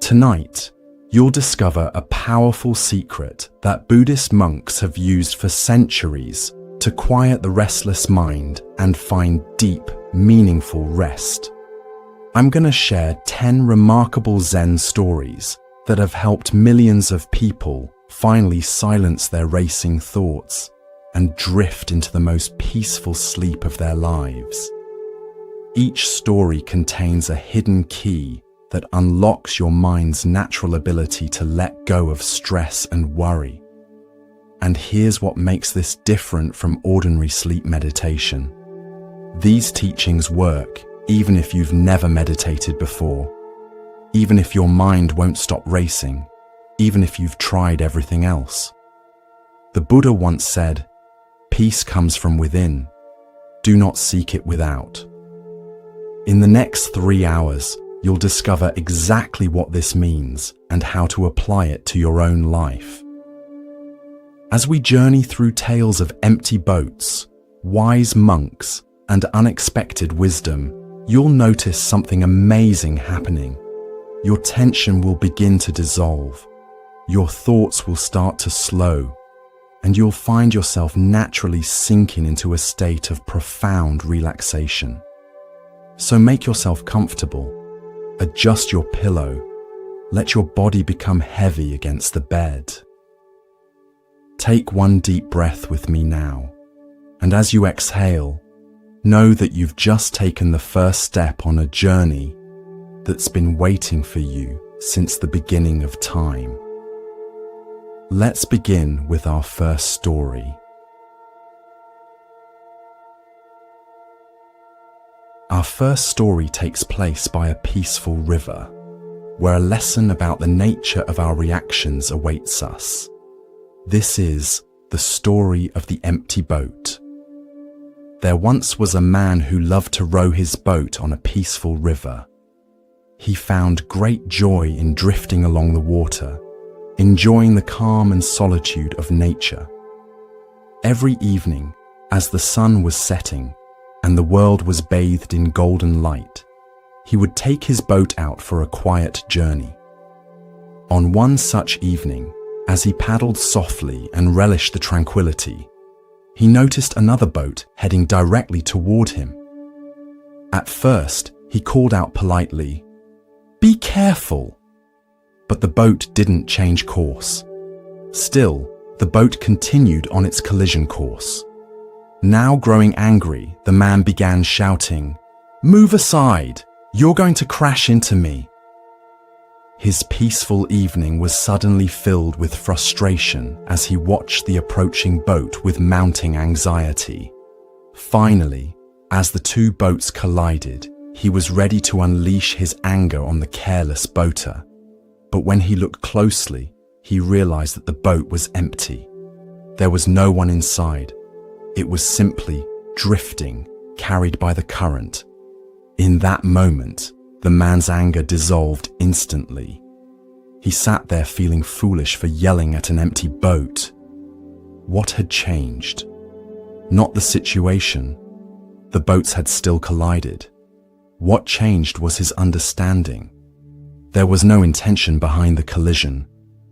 Tonight, you'll discover a powerful secret that Buddhist monks have used for centuries to quiet the restless mind and find deep, meaningful rest. I'm going to share 10 remarkable Zen stories that have helped millions of people finally silence their racing thoughts and drift into the most peaceful sleep of their lives. Each story contains a hidden key that unlocks your mind's natural ability to let go of stress and worry. And here's what makes this different from ordinary sleep meditation. These teachings work even if you've never meditated before, even if your mind won't stop racing, even if you've tried everything else. The Buddha once said, "Peace comes from within. Do not seek it without." In the next 3 hours, you'll discover exactly what this means and how to apply it to your own life. As we journey through tales of empty boats, wise monks, and unexpected wisdom, you'll notice something amazing happening. Your tension will begin to dissolve, your thoughts will start to slow, and you'll find yourself naturally sinking into a state of profound relaxation. So make yourself comfortable, adjust your pillow, let your body become heavy against the bed. Take one deep breath with me now, and as you exhale, know that you've just taken the first step on a journey that's been waiting for you since the beginning of time. Let's begin with our first story. Our first story takes place by a peaceful river, where a lesson about the nature of our reactions awaits us. This is the story of the empty boat. There once was a man who loved to row his boat on a peaceful river. He found great joy in drifting along the water, enjoying the calm and solitude of nature. Every evening, as the sun was setting and the world was bathed in golden light, he would take his boat out for a quiet journey. On one such evening, as he paddled softly and relished the tranquility, he noticed another boat heading directly toward him. At first, he called out politely, "Be careful!" But the boat didn't change course. Still, the boat continued on its collision course. Now growing angry, the man began shouting, "Move aside! You're going to crash into me!" His peaceful evening was suddenly filled with frustration as he watched the approaching boat with mounting anxiety. Finally, as the two boats collided, he was ready to unleash his anger on the careless boater. But when he looked closely, he realized that the boat was empty. There was no one inside. It was simply drifting, carried by the current. In that moment, the man's anger dissolved instantly. He sat there feeling foolish for yelling at an empty boat. What had changed? Not the situation. The boats had still collided. What changed was his understanding. There was no intention behind the collision,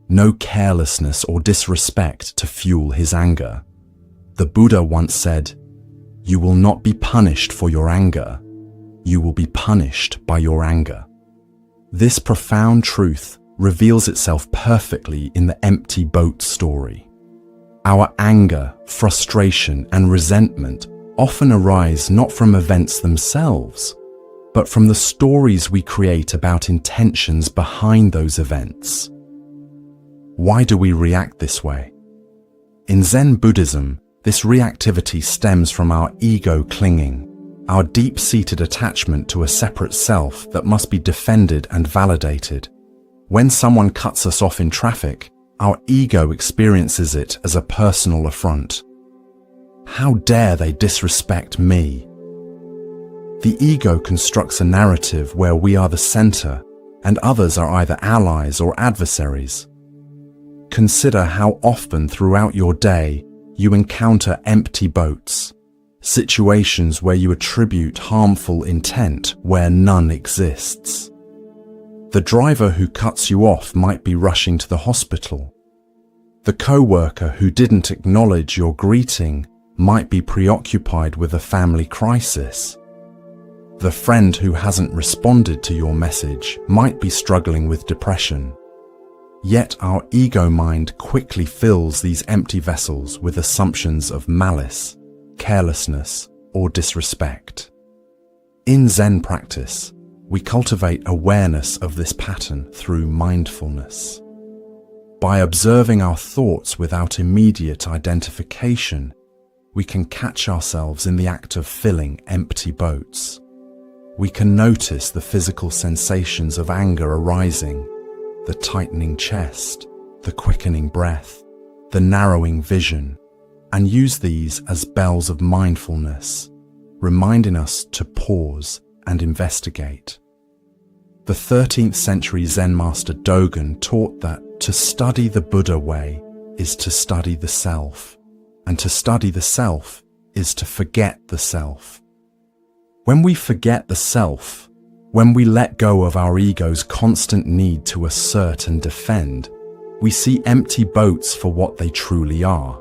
no carelessness or disrespect to fuel his anger. The Buddha once said, "You will not be punished for your anger. You will be punished by your anger." This profound truth reveals itself perfectly in the empty boat story. Our anger, frustration, and resentment often arise not from events themselves, but from the stories we create about intentions behind those events. Why do we react this way? In Zen Buddhism, this reactivity stems from our ego clinging, our deep-seated attachment to a separate self that must be defended and validated. When someone cuts us off in traffic, our ego experiences it as a personal affront. How dare they disrespect me? The ego constructs a narrative where we are the center and others are either allies or adversaries. Consider how often throughout your day you encounter empty boats, situations where you attribute harmful intent where none exists. The driver who cuts you off might be rushing to the hospital. The co-worker who didn't acknowledge your greeting might be preoccupied with a family crisis. The friend who hasn't responded to your message might be struggling with depression. Yet our ego mind quickly fills these empty vessels with assumptions of malice, carelessness, or disrespect. In Zen practice, we cultivate awareness of this pattern through mindfulness. By observing our thoughts without immediate identification, we can catch ourselves in the act of filling empty boats. We can notice the physical sensations of anger arising, the tightening chest, the quickening breath, the narrowing vision, and use these as bells of mindfulness, reminding us to pause and investigate. The 13th century Zen master Dogen taught that to study the Buddha way is to study the self, and to study the self is to forget the self. When we forget the self, when we let go of our ego's constant need to assert and defend, we see empty boats for what they truly are,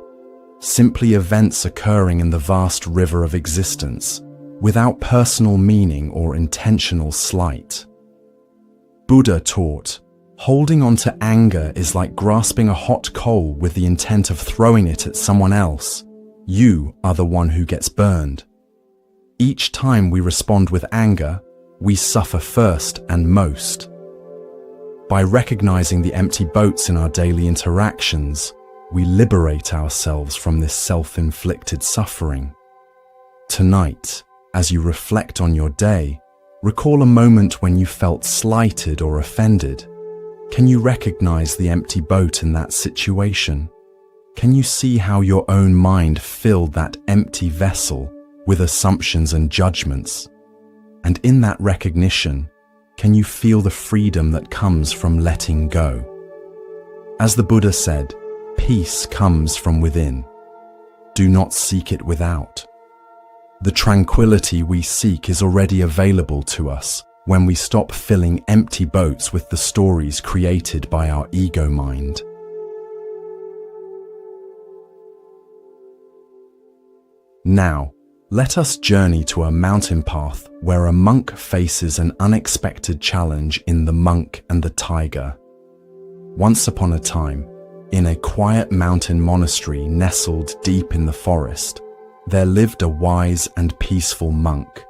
simply events occurring in the vast river of existence, without personal meaning or intentional slight. Buddha taught, holding on to anger is like grasping a hot coal with the intent of throwing it at someone else. You are the one who gets burned. Each time we respond with anger, we suffer first and most. By recognizing the empty boats in our daily interactions, we liberate ourselves from this self-inflicted suffering. Tonight, as you reflect on your day, recall a moment when you felt slighted or offended. Can you recognize the empty boat in that situation? Can you see how your own mind filled that empty vessel with assumptions and judgments? And in that recognition, can you feel the freedom that comes from letting go? As the Buddha said, peace comes from within. Do not seek it without. The tranquility we seek is already available to us when we stop filling empty boats with the stories created by our ego mind. Now, let us journey to a mountain path where a monk faces an unexpected challenge in The Monk and the Tiger. Once upon a time, in a quiet mountain monastery nestled deep in the forest, there lived a wise and peaceful monk.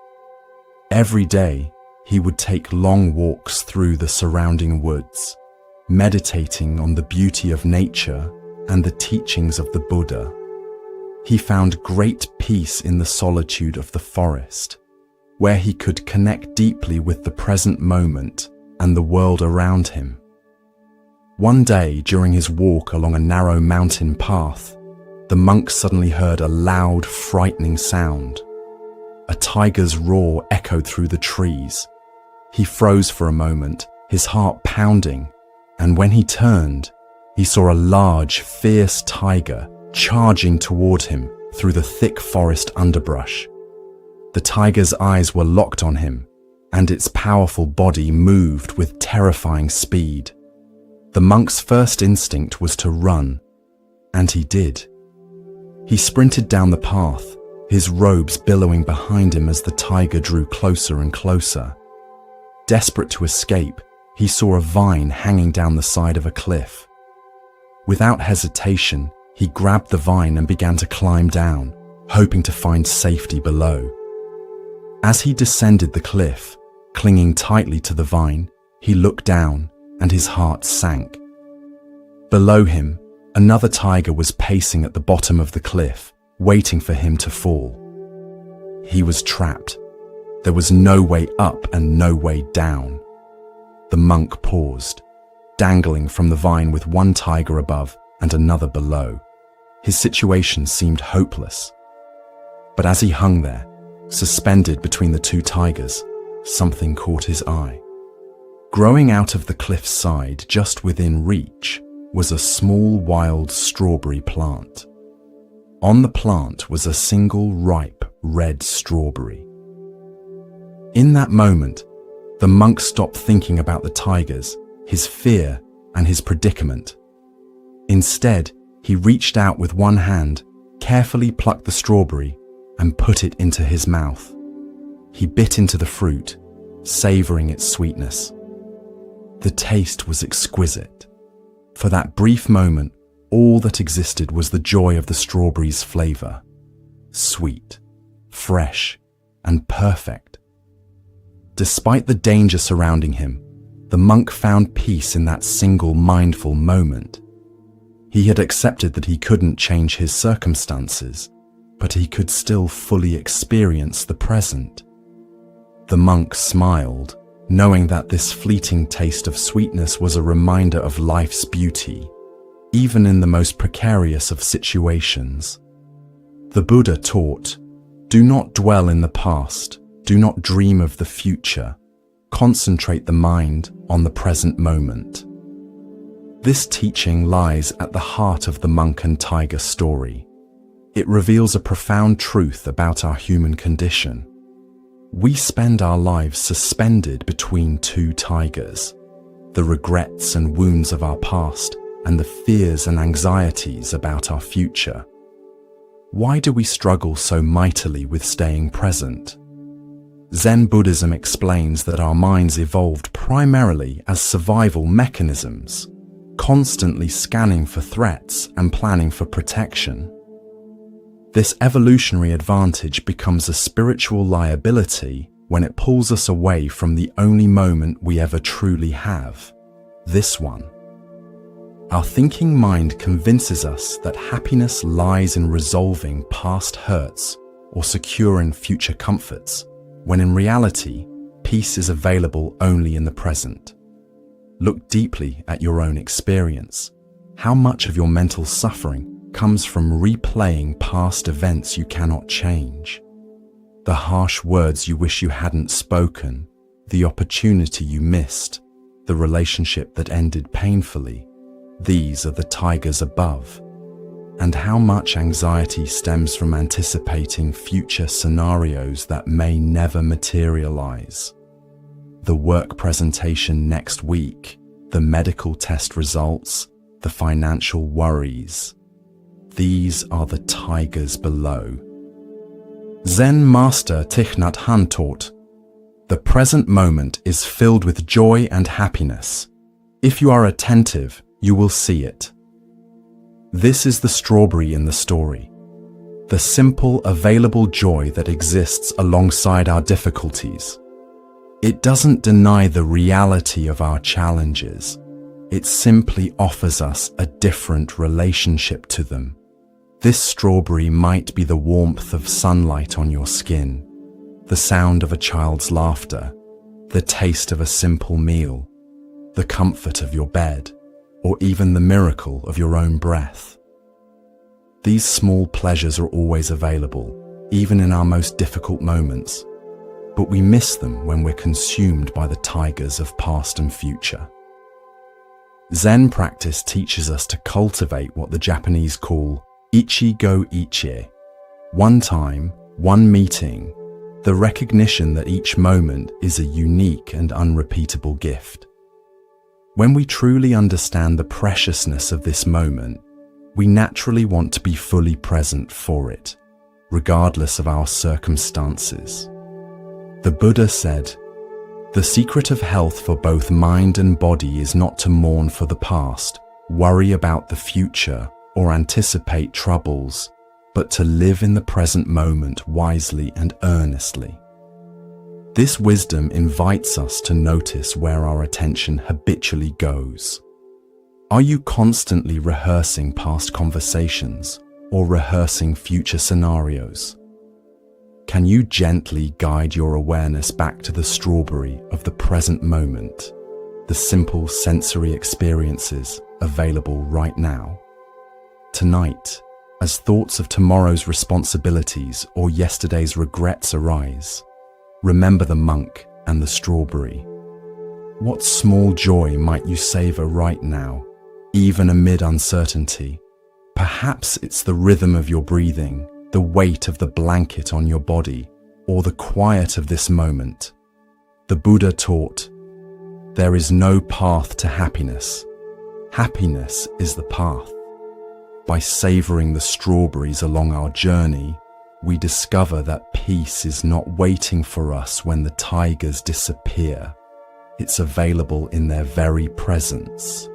Every day, he would take long walks through the surrounding woods, meditating on the beauty of nature and the teachings of the Buddha. He found great peace in the solitude of the forest, where he could connect deeply with the present moment and the world around him. One day, during his walk along a narrow mountain path, the monk suddenly heard a loud, frightening sound. A tiger's roar echoed through the trees. He froze for a moment, his heart pounding, and when he turned, he saw a large, fierce tiger charging toward him through the thick forest underbrush. The tiger's eyes were locked on him, and its powerful body moved with terrifying speed. The monk's first instinct was to run, and he did. He sprinted down the path, his robes billowing behind him as the tiger drew closer and closer. Desperate to escape, he saw a vine hanging down the side of a cliff. Without hesitation, he grabbed the vine and began to climb down, hoping to find safety below. As he descended the cliff, clinging tightly to the vine, he looked down and his heart sank. Below him, another tiger was pacing at the bottom of the cliff, waiting for him to fall. He was trapped. There was no way up and no way down. The monk paused, dangling from the vine with one tiger above and another below. His situation seemed hopeless. But as he hung there, suspended between the two tigers, something caught his eye. Growing out of the cliff's side, just within reach, was a small wild strawberry plant. On the plant was a single ripe red strawberry. In that moment, The monk stopped thinking about the tigers, his fear, and his predicament. Instead, he reached out with one hand, carefully plucked the strawberry, and put it into his mouth. He bit into the fruit, savoring its sweetness. The taste was exquisite. For that brief moment, all that existed was the joy of the strawberry's flavor. Sweet, fresh, and perfect. Despite the danger surrounding him, the monk found peace in that single mindful moment. He had accepted that he couldn't change his circumstances, but he could still fully experience the present. The monk smiled, knowing that this fleeting taste of sweetness was a reminder of life's beauty, even in the most precarious of situations. The Buddha taught, "Do not dwell in the past, do not dream of the future, concentrate the mind on the present moment." This teaching lies at the heart of the monk and tiger story. It reveals a profound truth about our human condition. We spend our lives suspended between two tigers, the regrets and wounds of our past and the fears and anxieties about our future. Why do we struggle so mightily with staying present? Zen Buddhism explains that our minds evolved primarily as survival mechanisms, constantly scanning for threats and planning for protection. This evolutionary advantage becomes a spiritual liability when it pulls us away from the only moment we ever truly have, this one. Our thinking mind convinces us that happiness lies in resolving past hurts or securing future comforts, when in reality, peace is available only in the present. Look deeply at your own experience. How much of your mental suffering comes from replaying past events you cannot change? The harsh words you wish you hadn't spoken, the opportunity you missed, the relationship that ended painfully. These are the tigers above. And how much anxiety stems from anticipating future scenarios that may never materialize. The work presentation next week, the medical test results, the financial worries. These are the tigers below. Zen master Thich Nhat Hanh taught, "The present moment is filled with joy and happiness. If you are attentive, you will see it." This is the strawberry in the story. The simple, available joy that exists alongside our difficulties. It doesn't deny the reality of our challenges. It simply offers us a different relationship to them. This strawberry might be the warmth of sunlight on your skin, the sound of a child's laughter, the taste of a simple meal, the comfort of your bed, or even the miracle of your own breath. These small pleasures are always available, even in our most difficult moments, but we miss them when we're consumed by the tigers of past and future. Zen practice teaches us to cultivate what the Japanese call ichi-go ichie, one time, one meeting, the recognition that each moment is a unique and unrepeatable gift. When we truly understand the preciousness of this moment, we naturally want to be fully present for it, regardless of our circumstances. The Buddha said, "The secret of health for both mind and body is not to mourn for the past, worry about the future, or anticipate troubles, but to live in the present moment wisely and earnestly." This wisdom invites us to notice where our attention habitually goes. Are you constantly rehearsing past conversations or rehearsing future scenarios? Can you gently guide your awareness back to the strawberry of the present moment, the simple sensory experiences available right now? Tonight, as thoughts of tomorrow's responsibilities or yesterday's regrets arise, remember the monk and the strawberry. What small joy might you savor right now, even amid uncertainty? Perhaps it's the rhythm of your breathing, the weight of the blanket on your body, or the quiet of this moment. The Buddha taught, "There is no path to happiness. Happiness is the path." By savoring the strawberries along our journey, we discover that peace is not waiting for us when the tigers disappear. It's available in their very presence.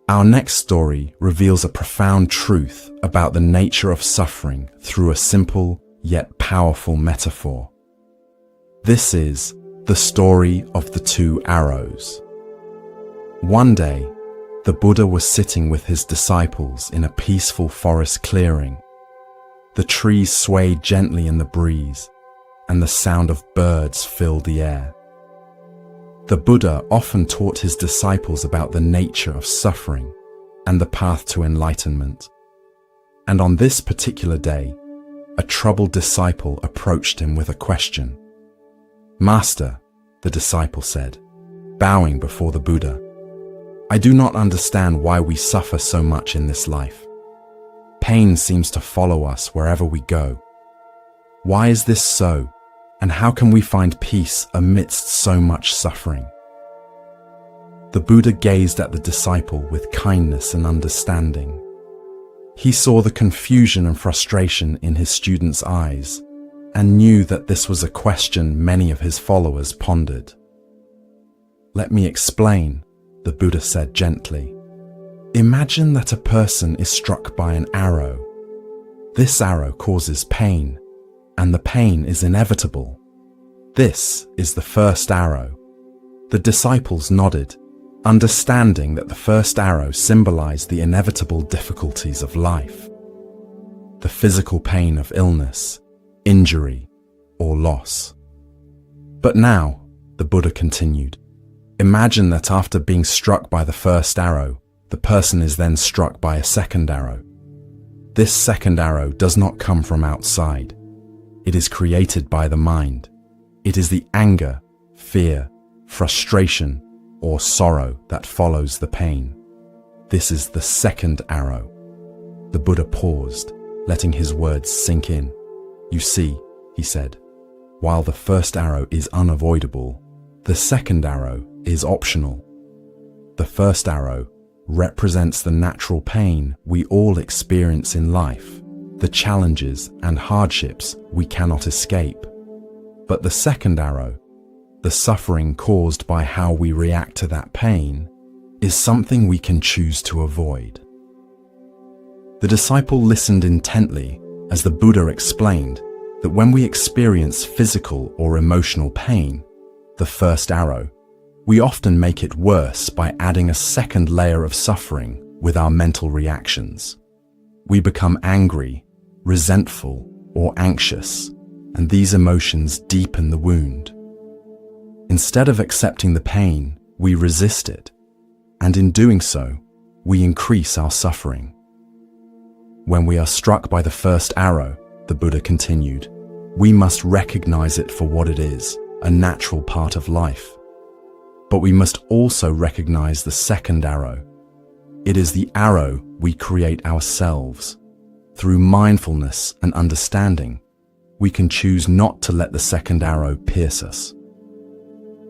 Our next story reveals a profound truth about the nature of suffering through a simple yet powerful metaphor. This is the story of the two arrows. One day, the Buddha was sitting with his disciples in a peaceful forest clearing. The trees swayed gently in the breeze, and the sound of birds filled the air. The Buddha often taught his disciples about the nature of suffering and the path to enlightenment. And on this particular day, a troubled disciple approached him with a question. "Master," the disciple said, bowing before the Buddha, "I do not understand why we suffer so much in this life. Pain seems to follow us wherever we go. Why is this so, and how can we find peace amidst so much suffering?" The Buddha gazed at the disciple with kindness and understanding. He saw the confusion and frustration in his student's eyes and knew that this was a question many of his followers pondered. "Let me explain," the Buddha said gently. "Imagine that a person is struck by an arrow. This arrow causes pain, and the pain is inevitable. This is the first arrow." The disciples nodded, understanding that the first arrow symbolized the inevitable difficulties of life. The physical pain of illness, injury, or loss. "But now," the Buddha continued, "imagine that after being struck by the first arrow, the person is then struck by a second arrow. This second arrow does not come from outside. It is created by the mind. It is the anger, fear, frustration, or sorrow that follows the pain. This is the second arrow." The Buddha paused, letting his words sink in. "You see," he said, "while the first arrow is unavoidable, the second arrow is optional. The first arrow represents the natural pain we all experience in life, the challenges and hardships we cannot escape. But the second arrow, the suffering caused by how we react to that pain, is something we can choose to avoid." The disciple listened intently as the Buddha explained that when we experience physical or emotional pain, the first arrow, we often make it worse by adding a second layer of suffering with our mental reactions. We become angry, resentful, or anxious, and these emotions deepen the wound. Instead of accepting the pain, we resist it, and in doing so, we increase our suffering. When we are struck by the first arrow, the Buddha continued, we must recognize it for what it is, a natural part of life. But we must also recognize the second arrow. It is the arrow we create ourselves. Through mindfulness and understanding, we can choose not to let the second arrow pierce us.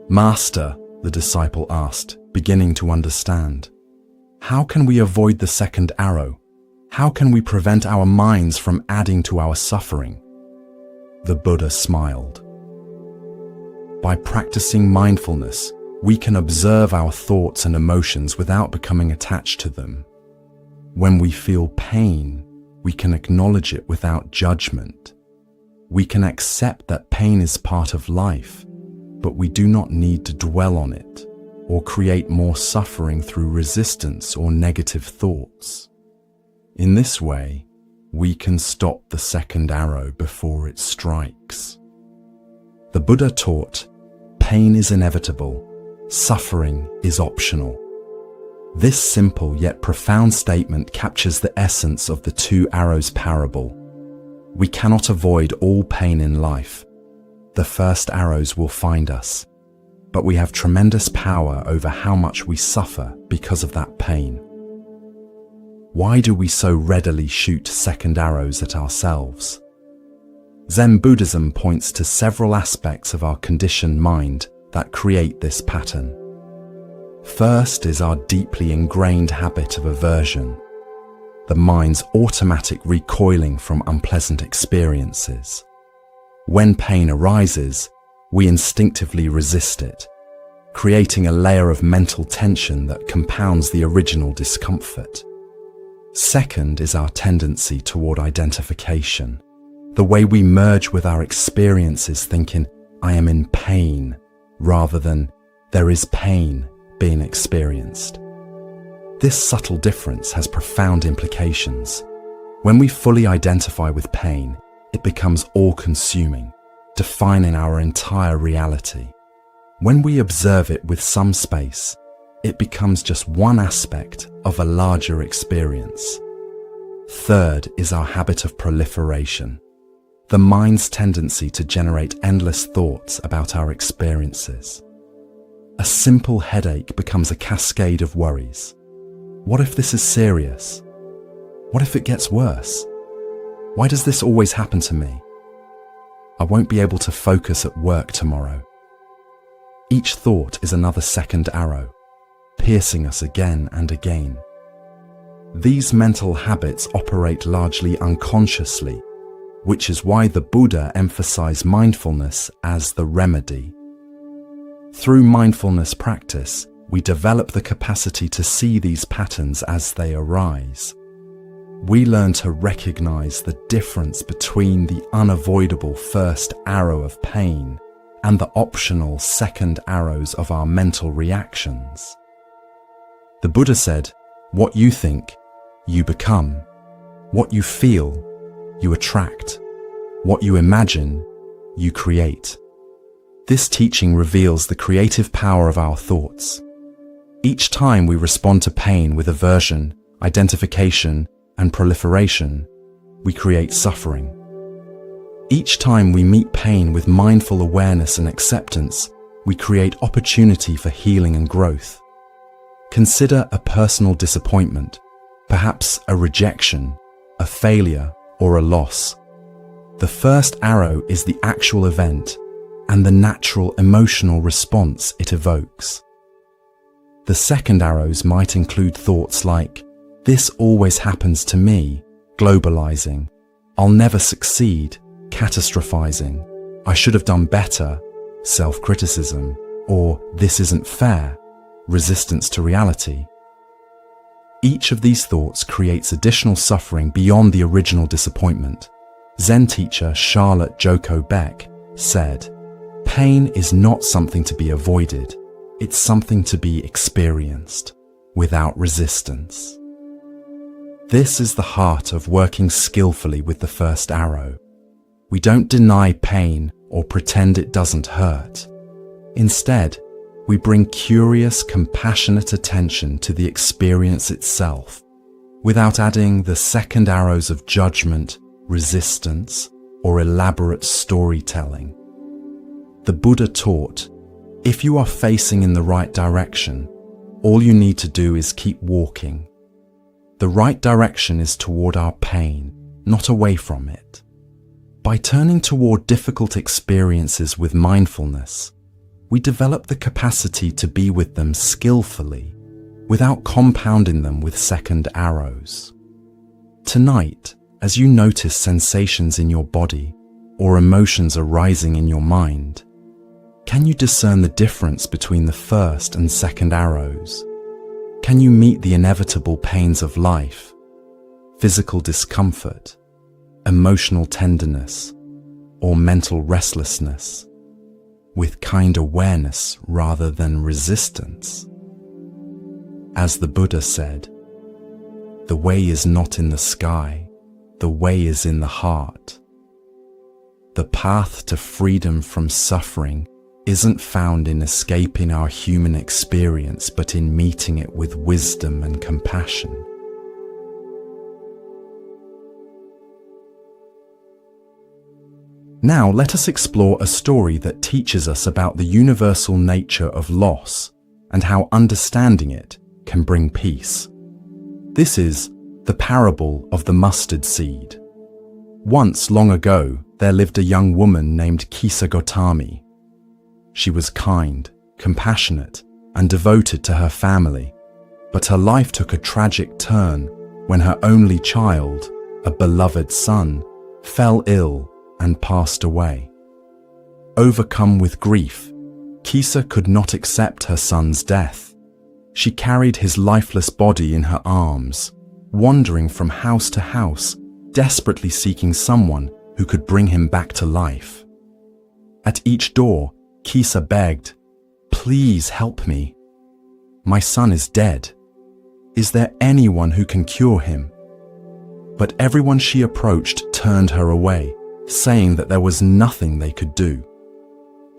"Master," the disciple asked, beginning to understand, "how can we avoid the second arrow? How can we prevent our minds from adding to our suffering?" The Buddha smiled. By practicing mindfulness, we can observe our thoughts and emotions without becoming attached to them. When we feel pain, we can acknowledge it without judgment. We can accept that pain is part of life, but we do not need to dwell on it or create more suffering through resistance or negative thoughts. In this way, we can stop the second arrow before it strikes. The Buddha taught, pain is inevitable, suffering is optional. This simple yet profound statement captures the essence of the two arrows parable. We cannot avoid all pain in life. The first arrows will find us, but we have tremendous power over how much we suffer because of that pain. Why do we so readily shoot second arrows at ourselves? Zen Buddhism points to several aspects of our conditioned mind that create this pattern. First is our deeply ingrained habit of aversion, the mind's automatic recoiling from unpleasant experiences. When pain arises, we instinctively resist it, creating a layer of mental tension that compounds the original discomfort. Second is our tendency toward identification, the way we merge with our experiences thinking, I am in pain, rather than there is pain being experienced. This subtle difference has profound implications. When we fully identify with pain, it becomes all-consuming, defining our entire reality. When we observe it with some space, it becomes just one aspect of a larger experience. Third is our habit of proliferation, the mind's tendency to generate endless thoughts about our experiences. A simple headache becomes a cascade of worries. What if this is serious? What if it gets worse? Why does this always happen to me? I won't be able to focus at work tomorrow. Each thought is another second arrow, piercing us again and again. These mental habits operate largely unconsciously, which is why the Buddha emphasized mindfulness as the remedy. Through mindfulness practice, we develop the capacity to see these patterns as they arise. We learn to recognize the difference between the unavoidable first arrow of pain and the optional second arrows of our mental reactions. The Buddha said, "What you think, you become. What you feel, you attract. What you imagine, you create." This teaching reveals the creative power of our thoughts. Each time we respond to pain with aversion, identification, and proliferation, we create suffering. Each time we meet pain with mindful awareness and acceptance, we create opportunity for healing and growth. Consider a personal disappointment, perhaps a rejection, a failure, or a loss. The first arrow is the actual event and the natural emotional response it evokes. The second arrows might include thoughts like, "This always happens to me," globalizing, "I'll never succeed," catastrophizing, "I should have done better," self-criticism, or "This isn't fair," resistance to reality. Each of these thoughts creates additional suffering beyond the original disappointment. Zen teacher Charlotte Joko Beck said, "Pain is not something to be avoided, it's something to be experienced, without resistance." This is the heart of working skillfully with the first arrow. We don't deny pain or pretend it doesn't hurt. Instead, we bring curious, compassionate attention to the experience itself, without adding the second arrows of judgment, resistance, or elaborate storytelling. The Buddha taught, if you are facing in the right direction, all you need to do is keep walking. The right direction is toward our pain, not away from it. By turning toward difficult experiences with mindfulness, we develop the capacity to be with them skillfully, without compounding them with second arrows. Tonight, as you notice sensations in your body or emotions arising in your mind, can you discern the difference between the first and second arrows? Can you meet the inevitable pains of life, physical discomfort, emotional tenderness, or mental restlessness, with kind awareness rather than resistance? As the Buddha said, "The way is not in the sky, the way is in the heart." The path to freedom from suffering isn't found in escaping our human experience, but in meeting it with wisdom and compassion. Now let us explore a story that teaches us about the universal nature of loss and how understanding it can bring peace. This is the parable of the mustard seed. Once, long ago, there lived a young woman named Kisa Gotami. She was kind, compassionate, and devoted to her family, but her life took a tragic turn when her only child, a beloved son, fell ill and passed away. Overcome with grief, Kisa could not accept her son's death. She carried his lifeless body in her arms, wandering from house to house, desperately seeking someone who could bring him back to life. At each door, Kisa begged, "Please help me. My son is dead. Is there anyone who can cure him?" But everyone she approached turned her away, saying that there was nothing they could do.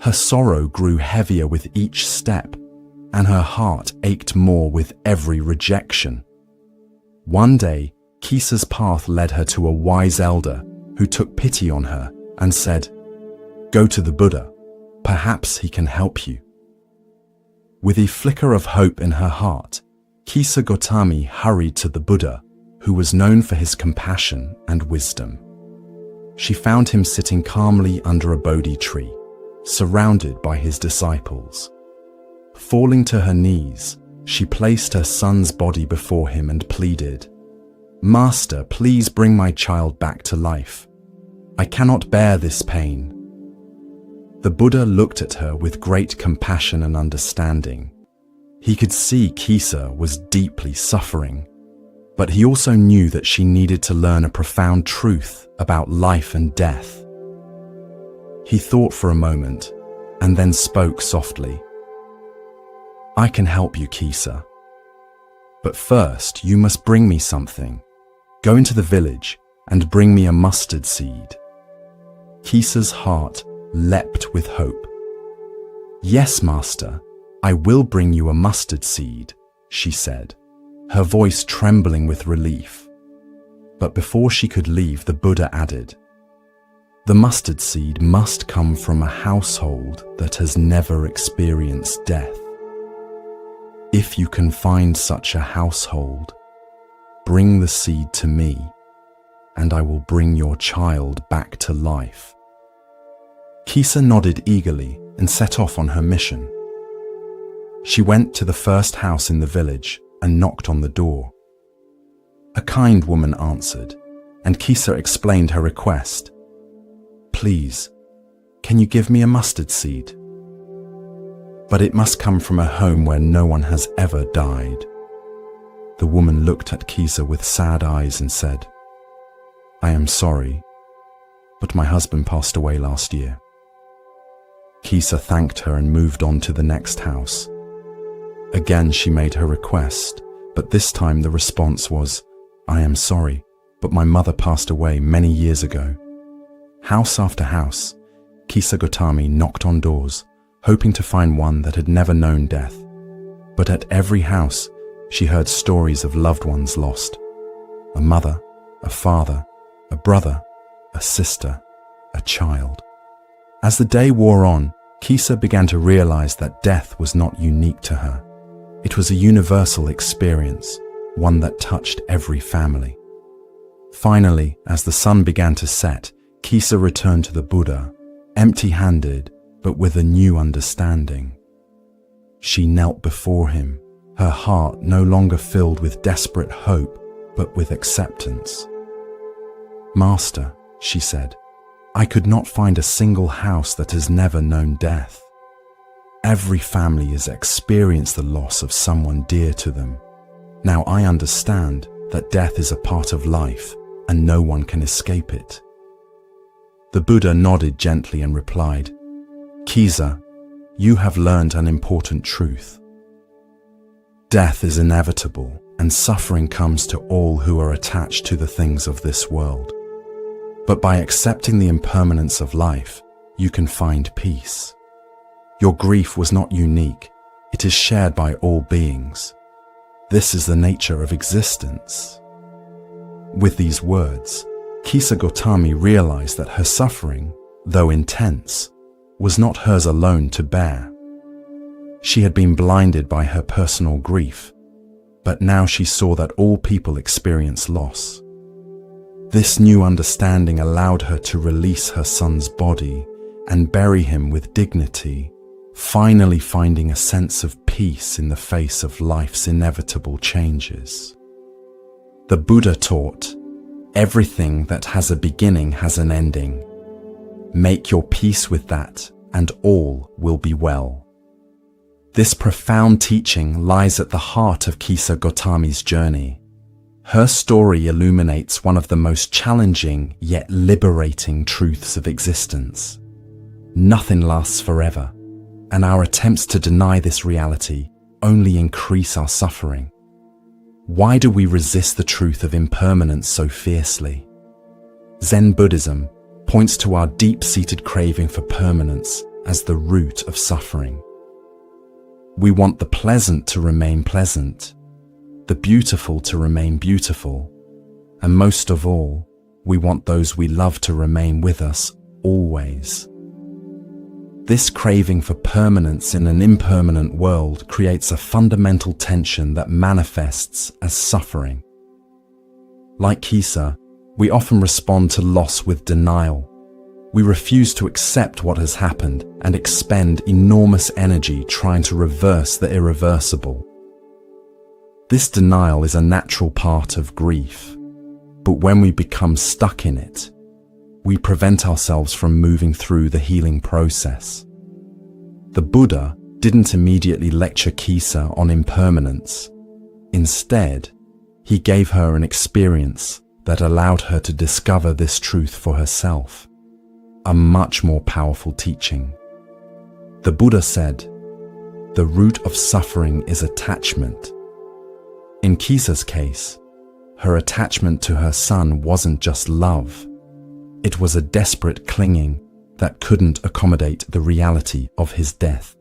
Her sorrow grew heavier with each step, and her heart ached more with every rejection. One day, Kisa's path led her to a wise elder who took pity on her and said, "Go to the Buddha. Perhaps he can help you." With a flicker of hope in her heart, Kisa Gotami hurried to the Buddha, who was known for his compassion and wisdom. She found him sitting calmly under a Bodhi tree, surrounded by his disciples. Falling to her knees, she placed her son's body before him and pleaded, "Master, please bring my child back to life. I cannot bear this pain." The Buddha looked at her with great compassion and understanding. He could see Kisa was deeply suffering, but he also knew that she needed to learn a profound truth about life and death. He thought for a moment and then spoke softly. "I can help you, Kisa. But first, you must bring me something. Go into the village and bring me a mustard seed." Kisa's heart leapt with hope. "Yes, Master, I will bring you a mustard seed," she said, her voice trembling with relief. But before she could leave, the Buddha added, "The mustard seed must come from a household that has never experienced death. If you can find such a household, bring the seed to me, and I will bring your child back to life." Kisa nodded eagerly and set off on her mission. She went to the first house in the village and knocked on the door. A kind woman answered, and Kisa explained her request. "Please, can you give me a mustard seed? But it must come from a home where no one has ever died." The woman looked at Kisa with sad eyes and said, "I am sorry, but my husband passed away last year." Kisa thanked her and moved on to the next house. Again she made her request, but this time the response was, "I am sorry, but my mother passed away many years ago." House after house, Kisa Gotami knocked on doors, hoping to find one that had never known death. But at every house, she heard stories of loved ones lost. A mother, a father, a brother, a sister, a child. As the day wore on, Kisa began to realize that death was not unique to her. It was a universal experience, one that touched every family. Finally, as the sun began to set, Kisa returned to the Buddha, empty-handed, but with a new understanding. She knelt before him, her heart no longer filled with desperate hope, but with acceptance. "Master," she said, "I could not find a single house that has never known death. Every family has experienced the loss of someone dear to them. Now I understand that death is a part of life and no one can escape it." The Buddha nodded gently and replied, "Kisa, you have learned an important truth. Death is inevitable and suffering comes to all who are attached to the things of this world. But by accepting the impermanence of life, you can find peace. Your grief was not unique, it is shared by all beings. This is the nature of existence." With these words, Kisa Gotami realized that her suffering, though intense, was not hers alone to bear. She had been blinded by her personal grief, but now she saw that all people experience loss. This new understanding allowed her to release her son's body and bury him with dignity, finally finding a sense of peace in the face of life's inevitable changes. The Buddha taught, "Everything that has a beginning has an ending. Make your peace with that, and all will be well." This profound teaching lies at the heart of Kisa Gotami's journey. Her story illuminates one of the most challenging yet liberating truths of existence. Nothing lasts forever, and our attempts to deny this reality only increase our suffering. Why do we resist the truth of impermanence so fiercely? Zen Buddhism points to our deep-seated craving for permanence as the root of suffering. We want the pleasant to remain pleasant, the beautiful to remain beautiful, and most of all, we want those we love to remain with us always. This craving for permanence in an impermanent world creates a fundamental tension that manifests as suffering. Like Kisa, we often respond to loss with denial. We refuse to accept what has happened and expend enormous energy trying to reverse the irreversible. This denial is a natural part of grief, but when we become stuck in it, we prevent ourselves from moving through the healing process. The Buddha didn't immediately lecture Kisa on impermanence. Instead, he gave her an experience that allowed her to discover this truth for herself, a much more powerful teaching. The Buddha said, "The root of suffering is attachment." In Kisa's case, her attachment to her son wasn't just love. It was a desperate clinging that couldn't accommodate the reality of his death.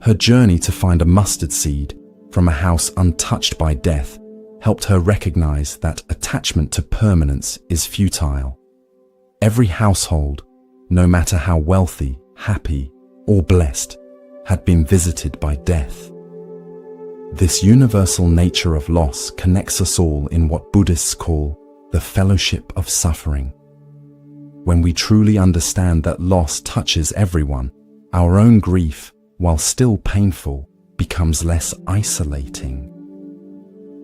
Her journey to find a mustard seed from a house untouched by death helped her recognize that attachment to permanence is futile. Every household, no matter how wealthy, happy, or blessed, had been visited by death. This universal nature of loss connects us all in what Buddhists call the fellowship of suffering. When we truly understand that loss touches everyone, our own grief, while still painful, becomes less isolating.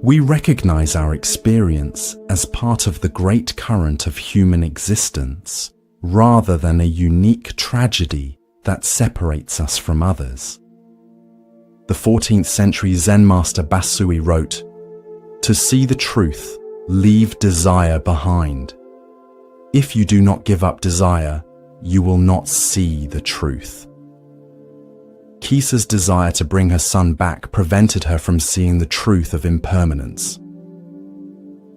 We recognize our experience as part of the great current of human existence, rather than a unique tragedy that separates us from others. The 14th century Zen master Basui wrote, "To see the truth, leave desire behind. If you do not give up desire, you will not see the truth." Kisa's desire to bring her son back prevented her from seeing the truth of impermanence.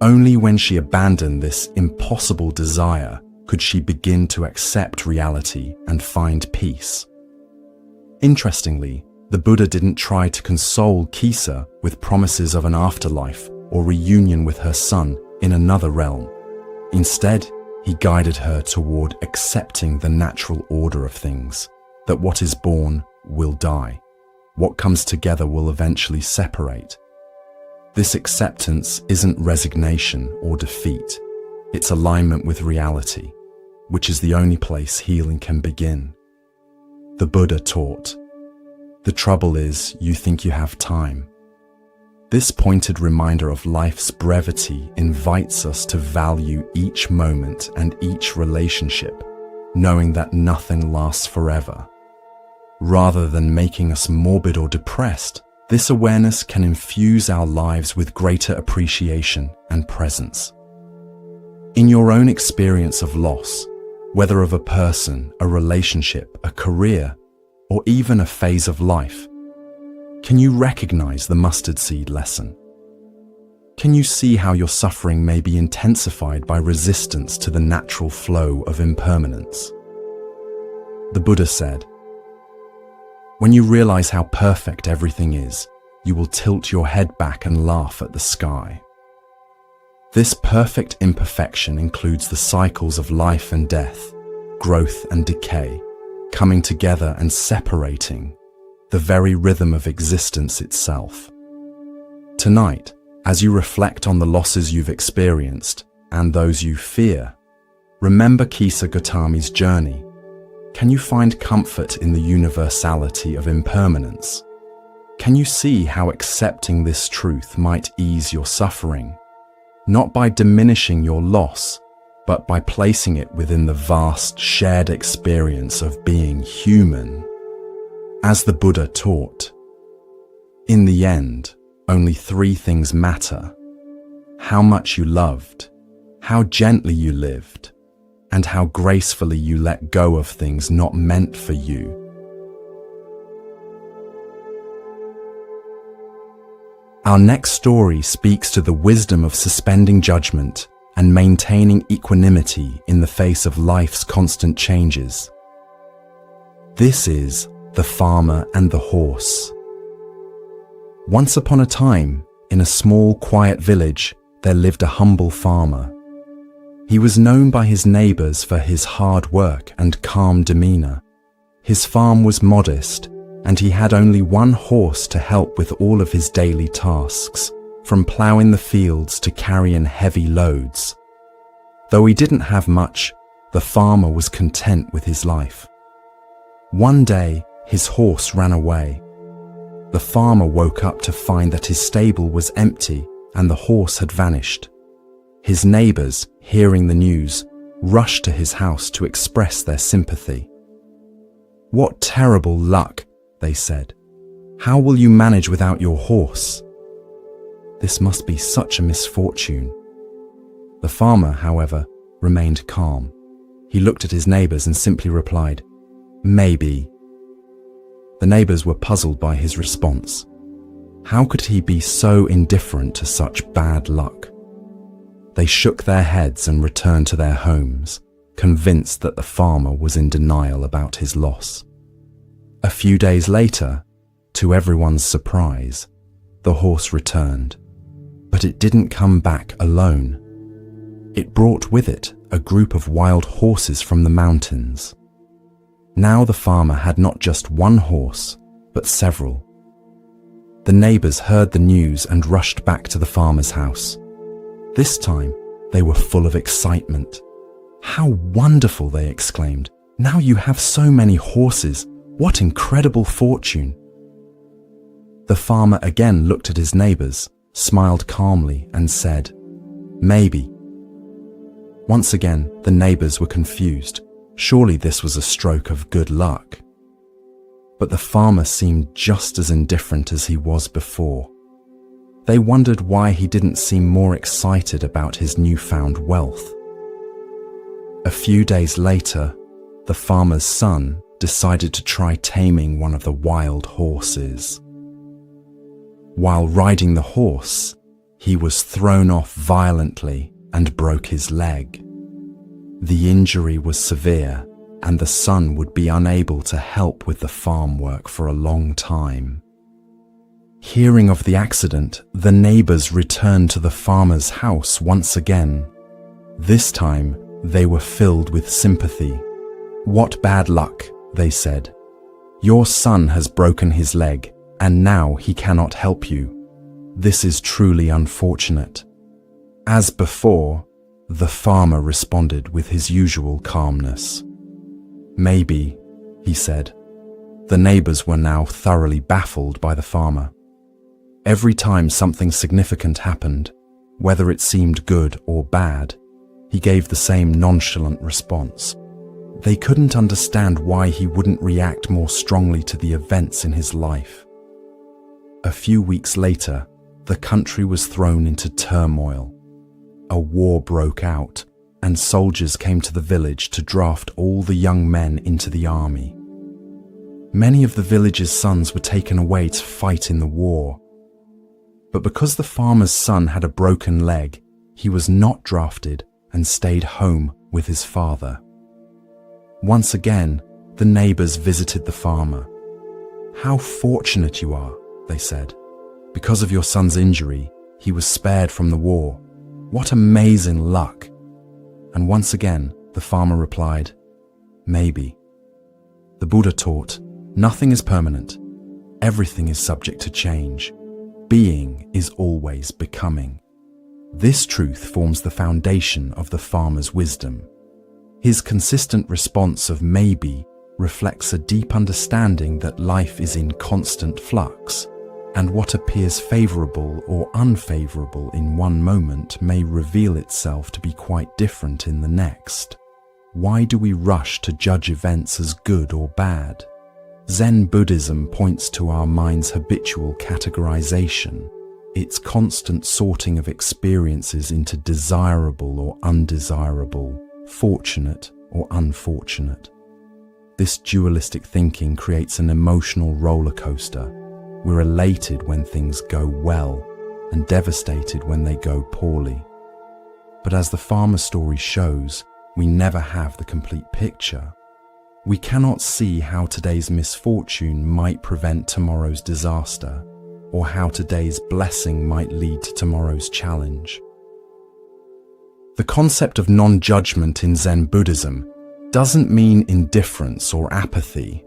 Only when she abandoned this impossible desire could she begin to accept reality and find peace. Interestingly, the Buddha didn't try to console Kisa with promises of an afterlife or reunion with her son in another realm. Instead, he guided her toward accepting the natural order of things, that what is born will die. What comes together will eventually separate. This acceptance isn't resignation or defeat. It's alignment with reality, which is the only place healing can begin. The Buddha taught, "The trouble is, you think you have time." This pointed reminder of life's brevity invites us to value each moment and each relationship, knowing that nothing lasts forever. Rather than making us morbid or depressed, this awareness can infuse our lives with greater appreciation and presence. In your own experience of loss, whether of a person, a relationship, a career, or even a phase of life, can you recognize the mustard seed lesson? Can you see how your suffering may be intensified by resistance to the natural flow of impermanence? The Buddha said, "When you realize how perfect everything is, you will tilt your head back and laugh at the sky." This perfect imperfection includes the cycles of life and death, growth and decay, coming together and separating, the very rhythm of existence itself. Tonight, as you reflect on the losses you've experienced, and those you fear. Remember Kisa Gautami's journey. Can you find comfort in the universality of impermanence? Can you see how accepting this truth might ease your suffering? Not by diminishing your loss, but by placing it within the vast shared experience of being human. As the Buddha taught, in the end, only 3 things matter: how much you loved, how gently you lived, and how gracefully you let go of things not meant for you. Our next story speaks to the wisdom of suspending judgment and maintaining equanimity in the face of life's constant changes. This is The Farmer and the Horse. Once upon a time, in a small, quiet village, there lived a humble farmer. He was known by his neighbors for his hard work and calm demeanor. His farm was modest, and he had only 1 horse to help with all of his daily tasks, from plowing the fields to carrying heavy loads. Though he didn't have much, the farmer was content with his life. One day, his horse ran away. The farmer woke up to find that his stable was empty and the horse had vanished. His neighbors, hearing the news, rushed to his house to express their sympathy. "What terrible luck," they said. "How will you manage without your horse? This must be such a misfortune." The farmer, however, remained calm. He looked at his neighbors and simply replied, "Maybe." The neighbors were puzzled by his response. How could he be so indifferent to such bad luck? They shook their heads and returned to their homes, convinced that the farmer was in denial about his loss. A few days later, to everyone's surprise, the horse returned. But it didn't come back alone. It brought with it a group of wild horses from the mountains. Now the farmer had not just 1 horse, but several. The neighbors heard the news and rushed back to the farmer's house. This time, they were full of excitement. "How wonderful!" they exclaimed. "Now you have so many horses. What incredible fortune!" The farmer again looked at his neighbors, smiled calmly, and said, "Maybe." Once again, the neighbors were confused. Surely this was a stroke of good luck. But the farmer seemed just as indifferent as he was before. They wondered why he didn't seem more excited about his newfound wealth. A few days later, the farmer's son decided to try taming one of the wild horses. While riding the horse, he was thrown off violently and broke his leg. The injury was severe, and the son would be unable to help with the farm work for a long time. Hearing of the accident, the neighbors returned to the farmer's house once again. This time, they were filled with sympathy. "What bad luck," they said. "Your son has broken his leg, and now he cannot help you. This is truly unfortunate." As before, the farmer responded with his usual calmness. "Maybe," he said. The neighbors were now thoroughly baffled by the farmer. Every time something significant happened, whether it seemed good or bad, he gave the same nonchalant response. They couldn't understand why he wouldn't react more strongly to the events in his life. A few weeks later, the country was thrown into turmoil. A war broke out, and soldiers came to the village to draft all the young men into the army. Many of the village's sons were taken away to fight in the war. But because the farmer's son had a broken leg, he was not drafted and stayed home with his father. Once again, the neighbors visited the farmer. "How fortunate you are," they said. "Because of your son's injury, he was spared from the war. What amazing luck." And once again, the farmer replied, "Maybe." The Buddha taught, nothing is permanent. Everything is subject to change. Being is always becoming. This truth forms the foundation of the farmer's wisdom. His consistent response of maybe reflects a deep understanding that life is in constant flux, and what appears favorable or unfavorable in one moment may reveal itself to be quite different in the next. Why do we rush to judge events as good or bad? Zen Buddhism points to our mind's habitual categorization, its constant sorting of experiences into desirable or undesirable, fortunate or unfortunate. This dualistic thinking creates an emotional roller coaster. We're elated when things go well and devastated when they go poorly. But as the farmer story shows, we never have the complete picture. We cannot see how today's misfortune might prevent tomorrow's disaster, or how today's blessing might lead to tomorrow's challenge. The concept of non-judgment in Zen Buddhism doesn't mean indifference or apathy.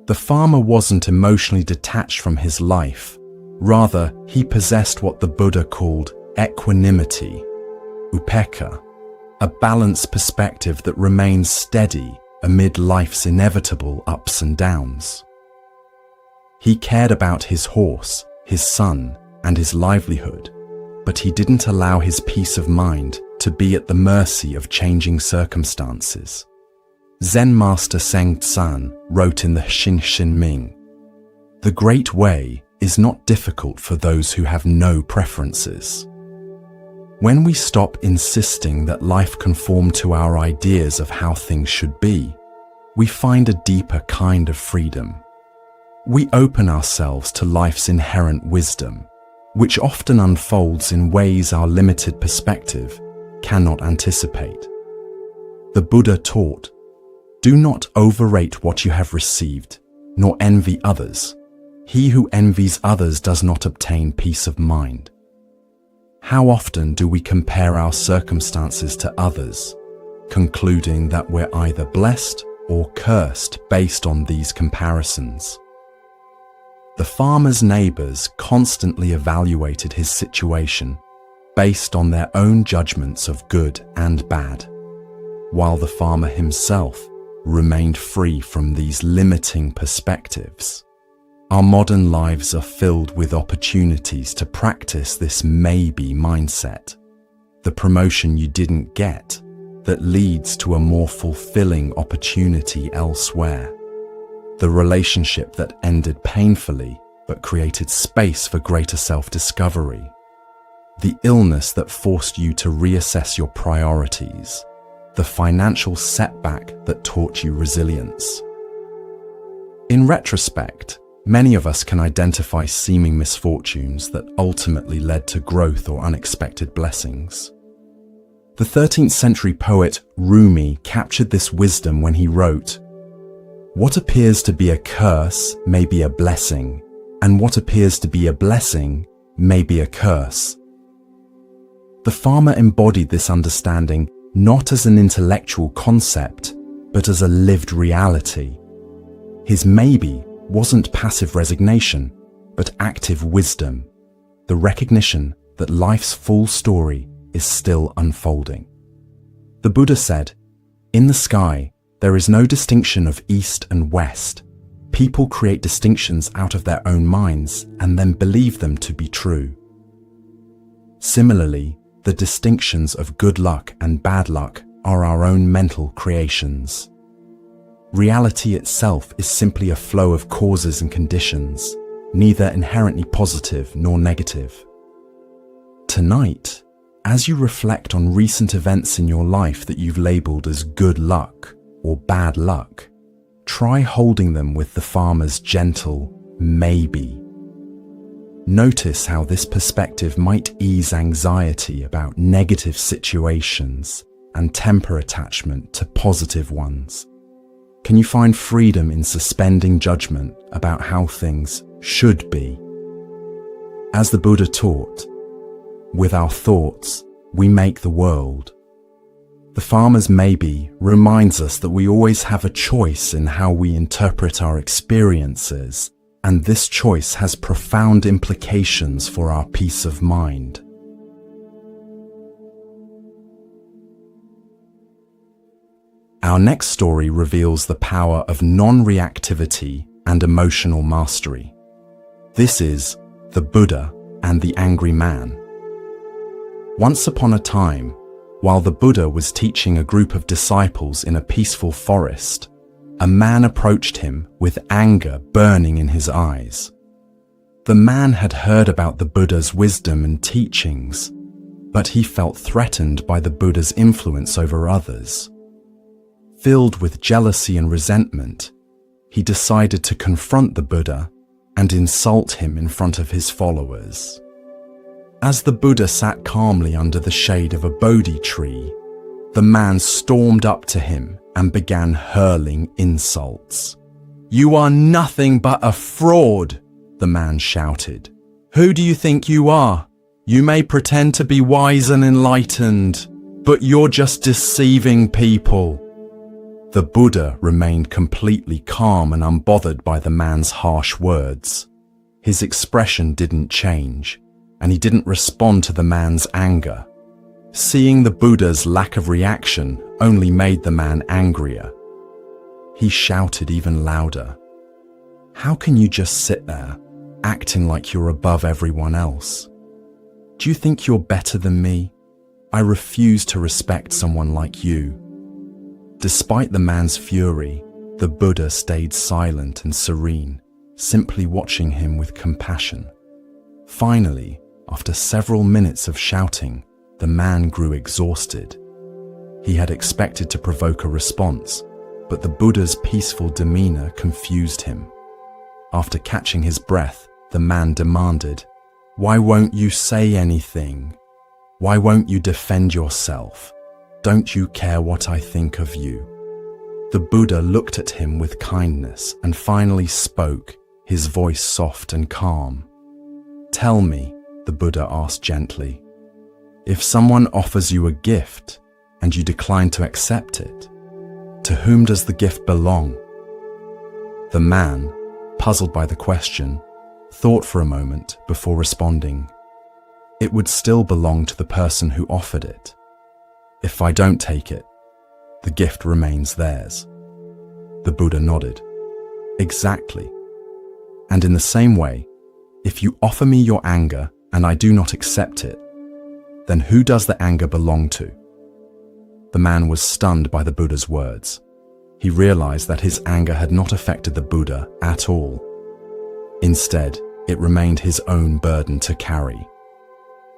The farmer wasn't emotionally detached from his life. Rather, he possessed what the Buddha called equanimity, upekkha, a balanced perspective that remains steady amid life's inevitable ups and downs. He cared about his horse, his son, and his livelihood, but he didn't allow his peace of mind to be at the mercy of changing circumstances. Zen master Zheng Zan wrote in the Xin Ming, "The great way is not difficult for those who have no preferences." When we stop insisting that life conform to our ideas of how things should be, we find a deeper kind of freedom. We open ourselves to life's inherent wisdom, which often unfolds in ways our limited perspective cannot anticipate. The Buddha taught, "Do not overrate what you have received, nor envy others. He who envies others does not obtain peace of mind." How often do we compare our circumstances to others, concluding that we're either blessed or cursed based on these comparisons? The farmer's neighbors constantly evaluated his situation based on their own judgments of good and bad, while the farmer himself remained free from these limiting perspectives. Our modern lives are filled with opportunities to practice this maybe mindset, the promotion you didn't get that leads to a more fulfilling opportunity elsewhere, the relationship that ended painfully but created space for greater self-discovery, the illness that forced you to reassess your priorities, the financial setback that taught you resilience. In retrospect, many of us can identify seeming misfortunes that ultimately led to growth or unexpected blessings. The 13th century poet Rumi captured this wisdom when he wrote, "What appears to be a curse may be a blessing, and what appears to be a blessing may be a curse." The farmer embodied this understanding not as an intellectual concept, but as a lived reality. His maybe wasn't passive resignation, but active wisdom, the recognition that life's full story is still unfolding. The Buddha said, "In the sky, there is no distinction of east and west. People create distinctions out of their own minds and then believe them to be true." Similarly, the distinctions of good luck and bad luck are our own mental creations. Reality itself is simply a flow of causes and conditions, neither inherently positive nor negative. Tonight, as you reflect on recent events in your life that you've labeled as good luck or bad luck, try holding them with the farmer's gentle maybe. Notice how this perspective might ease anxiety about negative situations and temper attachment to positive ones. Can you find freedom in suspending judgment about how things should be? As the Buddha taught, with our thoughts, we make the world. The farmer's maybe reminds us that we always have a choice in how we interpret our experiences, and this choice has profound implications for our peace of mind. Our next story reveals the power of non-reactivity and emotional mastery. This is the Buddha and the Angry Man. Once upon a time, while the Buddha was teaching a group of disciples in a peaceful forest, a man approached him with anger burning in his eyes. The man had heard about the Buddha's wisdom and teachings, but he felt threatened by the Buddha's influence over others. Filled with jealousy and resentment, he decided to confront the Buddha and insult him in front of his followers. As the Buddha sat calmly under the shade of a Bodhi tree, the man stormed up to him and began hurling insults. "You are nothing but a fraud," the man shouted. "Who do you think you are? You may pretend to be wise and enlightened, but you're just deceiving people." The Buddha remained completely calm and unbothered by the man's harsh words. His expression didn't change, and he didn't respond to the man's anger. Seeing the Buddha's lack of reaction only made the man angrier. He shouted even louder, "How can you just sit there, acting like you're above everyone else? Do you think you're better than me? I refuse to respect someone like you." Despite the man's fury, the Buddha stayed silent and serene, simply watching him with compassion. Finally, after several minutes of shouting, the man grew exhausted. He had expected to provoke a response, but the Buddha's peaceful demeanor confused him. After catching his breath, the man demanded, "Why won't you say anything? Why won't you defend yourself? Don't you care what I think of you?" The Buddha looked at him with kindness and finally spoke, his voice soft and calm. "Tell me," the Buddha asked gently, "if someone offers you a gift and you decline to accept it, to whom does the gift belong?" The man, puzzled by the question, thought for a moment before responding, "It would still belong to the person who offered it. If I don't take it, the gift remains theirs." The Buddha nodded. "Exactly. And in the same way, if you offer me your anger and I do not accept it, then who does the anger belong to?" The man was stunned by the Buddha's words. He realized that his anger had not affected the Buddha at all. Instead, it remained his own burden to carry.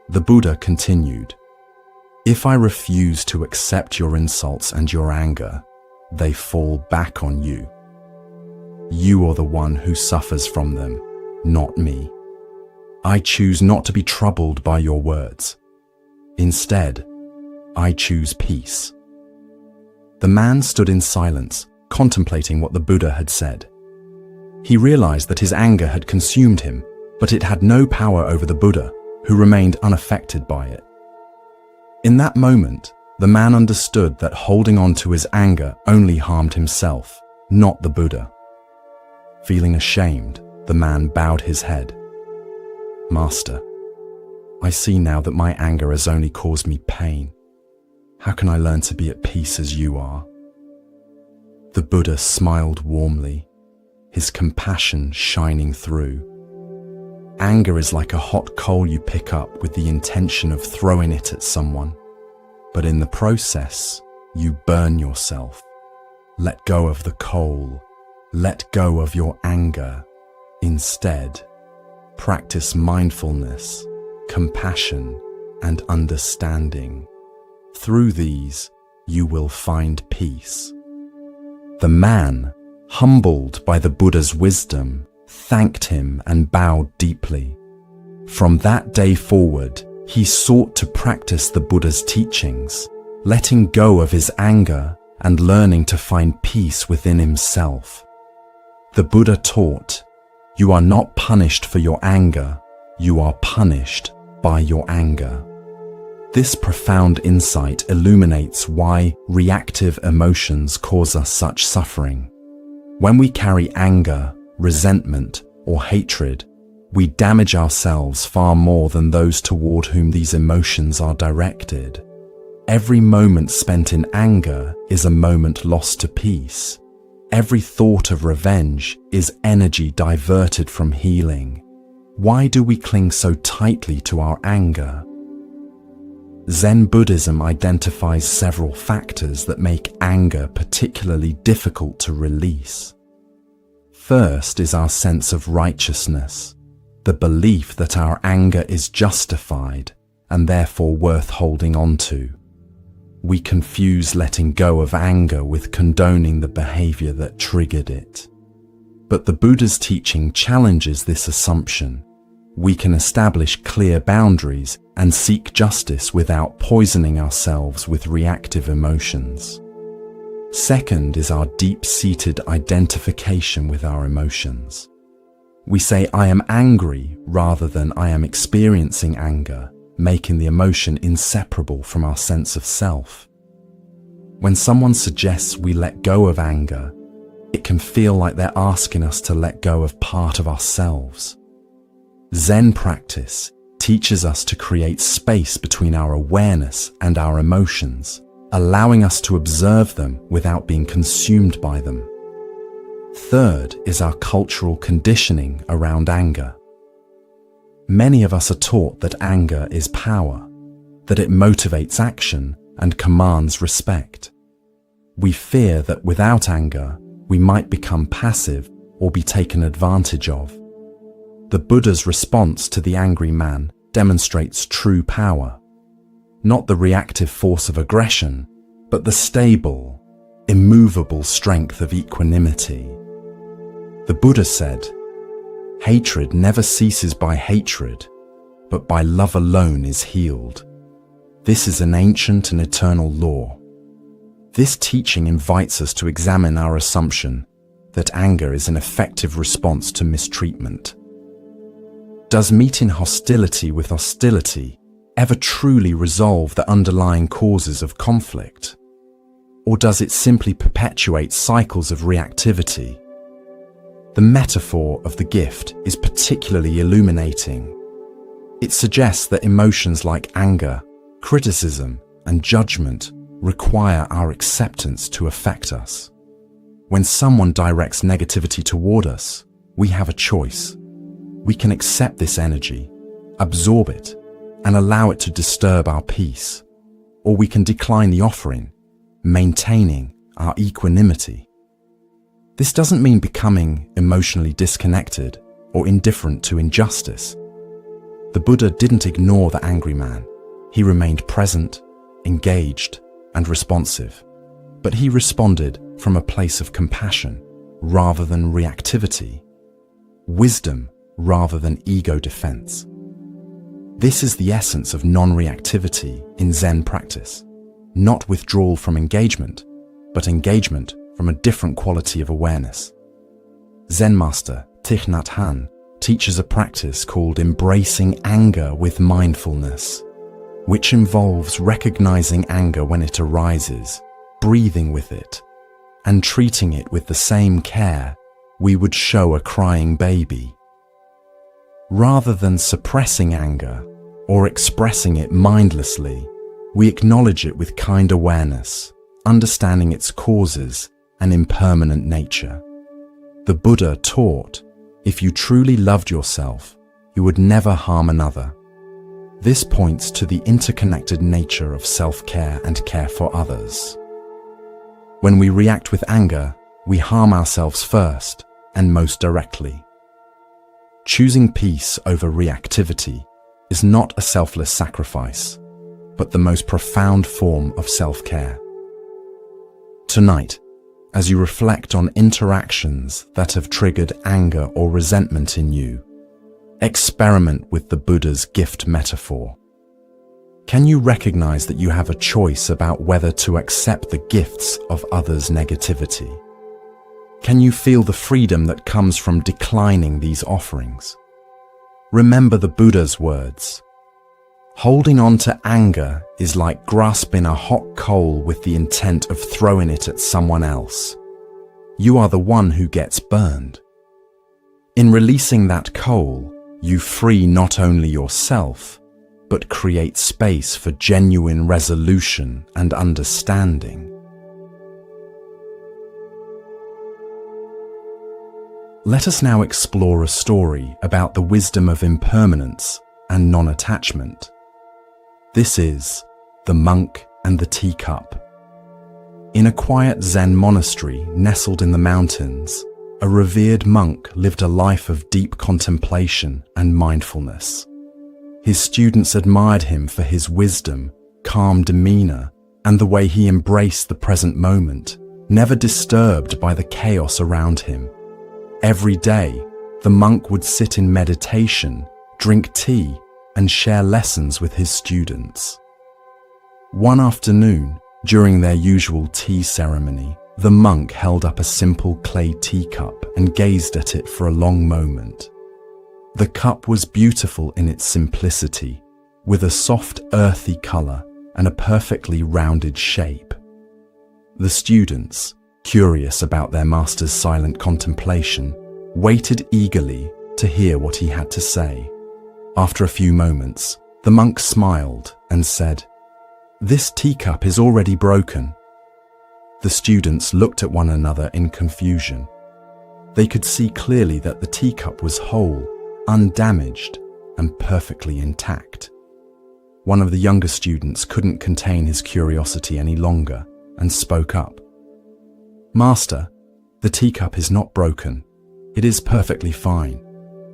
The Buddha continued, "If I refuse to accept your insults and your anger, they fall back on you. You are the one who suffers from them, not me. I choose not to be troubled by your words. Instead, I choose peace." The man stood in silence, contemplating what the Buddha had said. He realized that his anger had consumed him, but it had no power over the Buddha, who remained unaffected by it. In that moment, the man understood that holding on to his anger only harmed himself, not the Buddha. Feeling ashamed, the man bowed his head. "Master, I see now that my anger has only caused me pain. How can I learn to be at peace as you are?" The Buddha smiled warmly, his compassion shining through. Anger is like a hot coal you pick up with the intention of throwing it at someone, but in the process, you burn yourself. Let go of the coal. Let go of your anger. Instead, practice mindfulness, compassion, and understanding. Through these, you will find peace. The man, humbled by the Buddha's wisdom, thanked him and bowed deeply. From that day forward, he sought to practice the Buddha's teachings, letting go of his anger and learning to find peace within himself. The Buddha taught, "You are not punished for your anger, you are punished by your anger." This profound insight illuminates why reactive emotions cause us such suffering. When we carry anger, resentment, or hatred, we damage ourselves far more than those toward whom these emotions are directed. Every moment spent in anger is a moment lost to peace. Every thought of revenge is energy diverted from healing. Why do we cling so tightly to our anger? Zen Buddhism identifies several factors that make anger particularly difficult to release. First is our sense of righteousness, the belief that our anger is justified and therefore worth holding on to. We confuse letting go of anger with condoning the behavior that triggered it. But the Buddha's teaching challenges this assumption. We can establish clear boundaries and seek justice without poisoning ourselves with reactive emotions. Second is our deep-seated identification with our emotions. We say, "I am angry," rather than "I am experiencing anger," making the emotion inseparable from our sense of self. When someone suggests we let go of anger, it can feel like they're asking us to let go of part of ourselves. Zen practice teaches us to create space between our awareness and our emotions, allowing us to observe them without being consumed by them. Third is our cultural conditioning around anger. Many of us are taught that anger is power, that it motivates action and commands respect. We fear that without anger, we might become passive or be taken advantage of. The Buddha's response to the angry man demonstrates true power, not the reactive force of aggression, but the stable, immovable strength of equanimity. The Buddha said, "Hatred never ceases by hatred, but by love alone is healed. This is an ancient and eternal law." This teaching invites us to examine our assumption that anger is an effective response to mistreatment. Does meeting hostility with hostility ever truly resolve the underlying causes of conflict? Or does it simply perpetuate cycles of reactivity? The metaphor of the gift is particularly illuminating. It suggests that emotions like anger, criticism, and judgment require our acceptance to affect us. When someone directs negativity toward us, we have a choice. We can accept this energy, absorb it, and allow it to disturb our peace, or we can decline the offering, maintaining our equanimity. This doesn't mean becoming emotionally disconnected or indifferent to injustice. The Buddha didn't ignore the angry man. He remained present, engaged, and responsive, but he responded from a place of compassion rather than reactivity, wisdom rather than ego defense. This is the essence of non-reactivity in Zen practice, not withdrawal from engagement, but engagement from a different quality of awareness. Zen master Thich Nhat Hanh teaches a practice called embracing anger with mindfulness, which involves recognizing anger when it arises, breathing with it, and treating it with the same care we would show a crying baby. Rather than suppressing anger or expressing it mindlessly, we acknowledge it with kind awareness, understanding its causes and impermanent nature. The Buddha taught, if you truly loved yourself, you would never harm another. This points to the interconnected nature of self-care and care for others. When we react with anger, we harm ourselves first and most directly. Choosing peace over reactivity is not a selfless sacrifice, but the most profound form of self-care. Tonight, as you reflect on interactions that have triggered anger or resentment in you, experiment with the Buddha's gift metaphor. Can you recognize that you have a choice about whether to accept the gifts of others' negativity? Can you feel the freedom that comes from declining these offerings? Remember the Buddha's words. Holding on to anger is like grasping a hot coal with the intent of throwing it at someone else. You are the one who gets burned. In releasing that coal, you free not only yourself, but create space for genuine resolution and understanding. Let us now explore a story about the wisdom of impermanence and non-attachment. This is The Monk and the Teacup. In a quiet Zen monastery nestled in the mountains, a revered monk lived a life of deep contemplation and mindfulness. His students admired him for his wisdom, calm demeanor, and the way he embraced the present moment, never disturbed by the chaos around him. Every day, the monk would sit in meditation, drink tea, and share lessons with his students. One afternoon, during their usual tea ceremony, the monk held up a simple clay teacup and gazed at it for a long moment. The cup was beautiful in its simplicity, with a soft, earthy color and a perfectly rounded shape. The students, curious about their master's silent contemplation, waited eagerly to hear what he had to say. After a few moments, the monk smiled and said, "This teacup is already broken." The students looked at one another in confusion. They could see clearly that the teacup was whole, undamaged, and perfectly intact. One of the younger students couldn't contain his curiosity any longer and spoke up. "Master, the teacup is not broken. It is perfectly fine.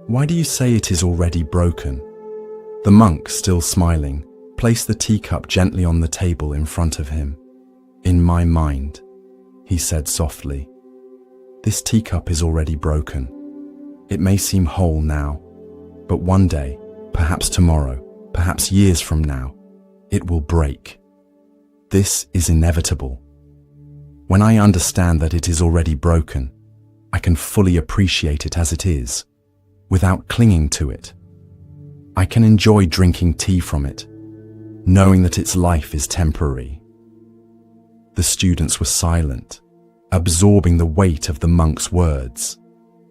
Why do you say it is already broken?" The monk, still smiling, placed the teacup gently on the table in front of him. "In my mind," he said softly, "this teacup is already broken. It may seem whole now, but one day, perhaps tomorrow, perhaps years from now, it will break. This is inevitable. When I understand that it is already broken, I can fully appreciate it as it is, without clinging to it. I can enjoy drinking tea from it, knowing that its life is temporary." The students were silent, absorbing the weight of the monk's words.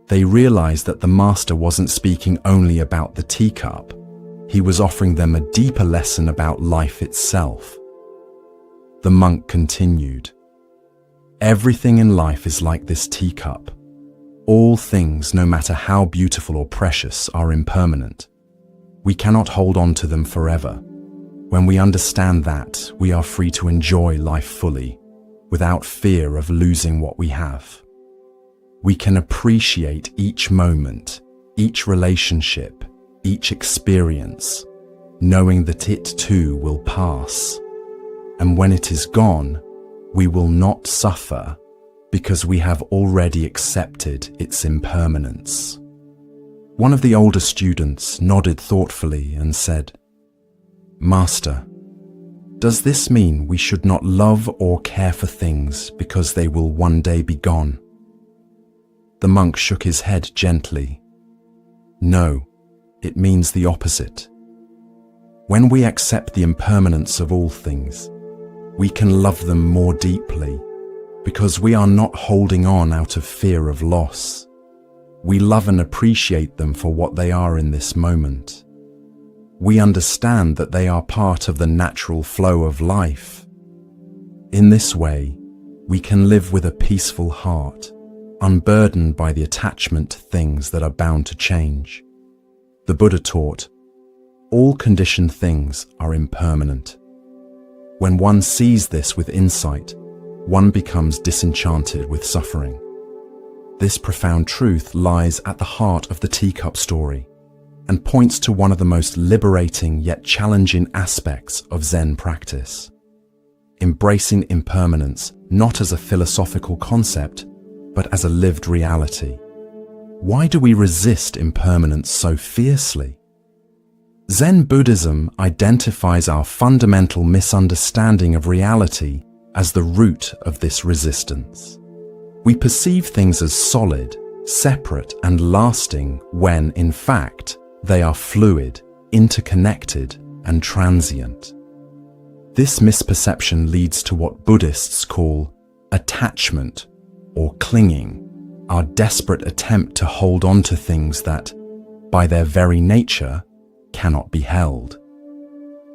They realized that the master wasn't speaking only about the teacup. He was offering them a deeper lesson about life itself. The monk continued, "Everything in life is like this teacup. All things, no matter how beautiful or precious, are impermanent. We cannot hold on to them forever. When we understand that, we are free to enjoy life fully, without fear of losing what we have. We can appreciate each moment, each relationship, each experience, knowing that it too will pass. And when it is gone, we will not suffer, because we have already accepted its impermanence." One of the older students nodded thoughtfully and said, "Master, does this mean we should not love or care for things because they will one day be gone?" The monk shook his head gently. "No, it means the opposite. When we accept the impermanence of all things, we can love them more deeply, because we are not holding on out of fear of loss. We love and appreciate them for what they are in this moment. We understand that they are part of the natural flow of life. In this way, we can live with a peaceful heart, unburdened by the attachment to things that are bound to change. The Buddha taught, all conditioned things are impermanent. When one sees this with insight, one becomes disenchanted with suffering. This profound truth lies at the heart of the teacup story and points to one of the most liberating yet challenging aspects of Zen practice. Embracing impermanence not as a philosophical concept, but as a lived reality. Why do we resist impermanence so fiercely? Zen Buddhism identifies our fundamental misunderstanding of reality as the root of this resistance. We perceive things as solid, separate, and lasting when, in fact, they are fluid, interconnected, and transient. This misperception leads to what Buddhists call attachment or clinging, our desperate attempt to hold on to things that, by their very nature, cannot be held.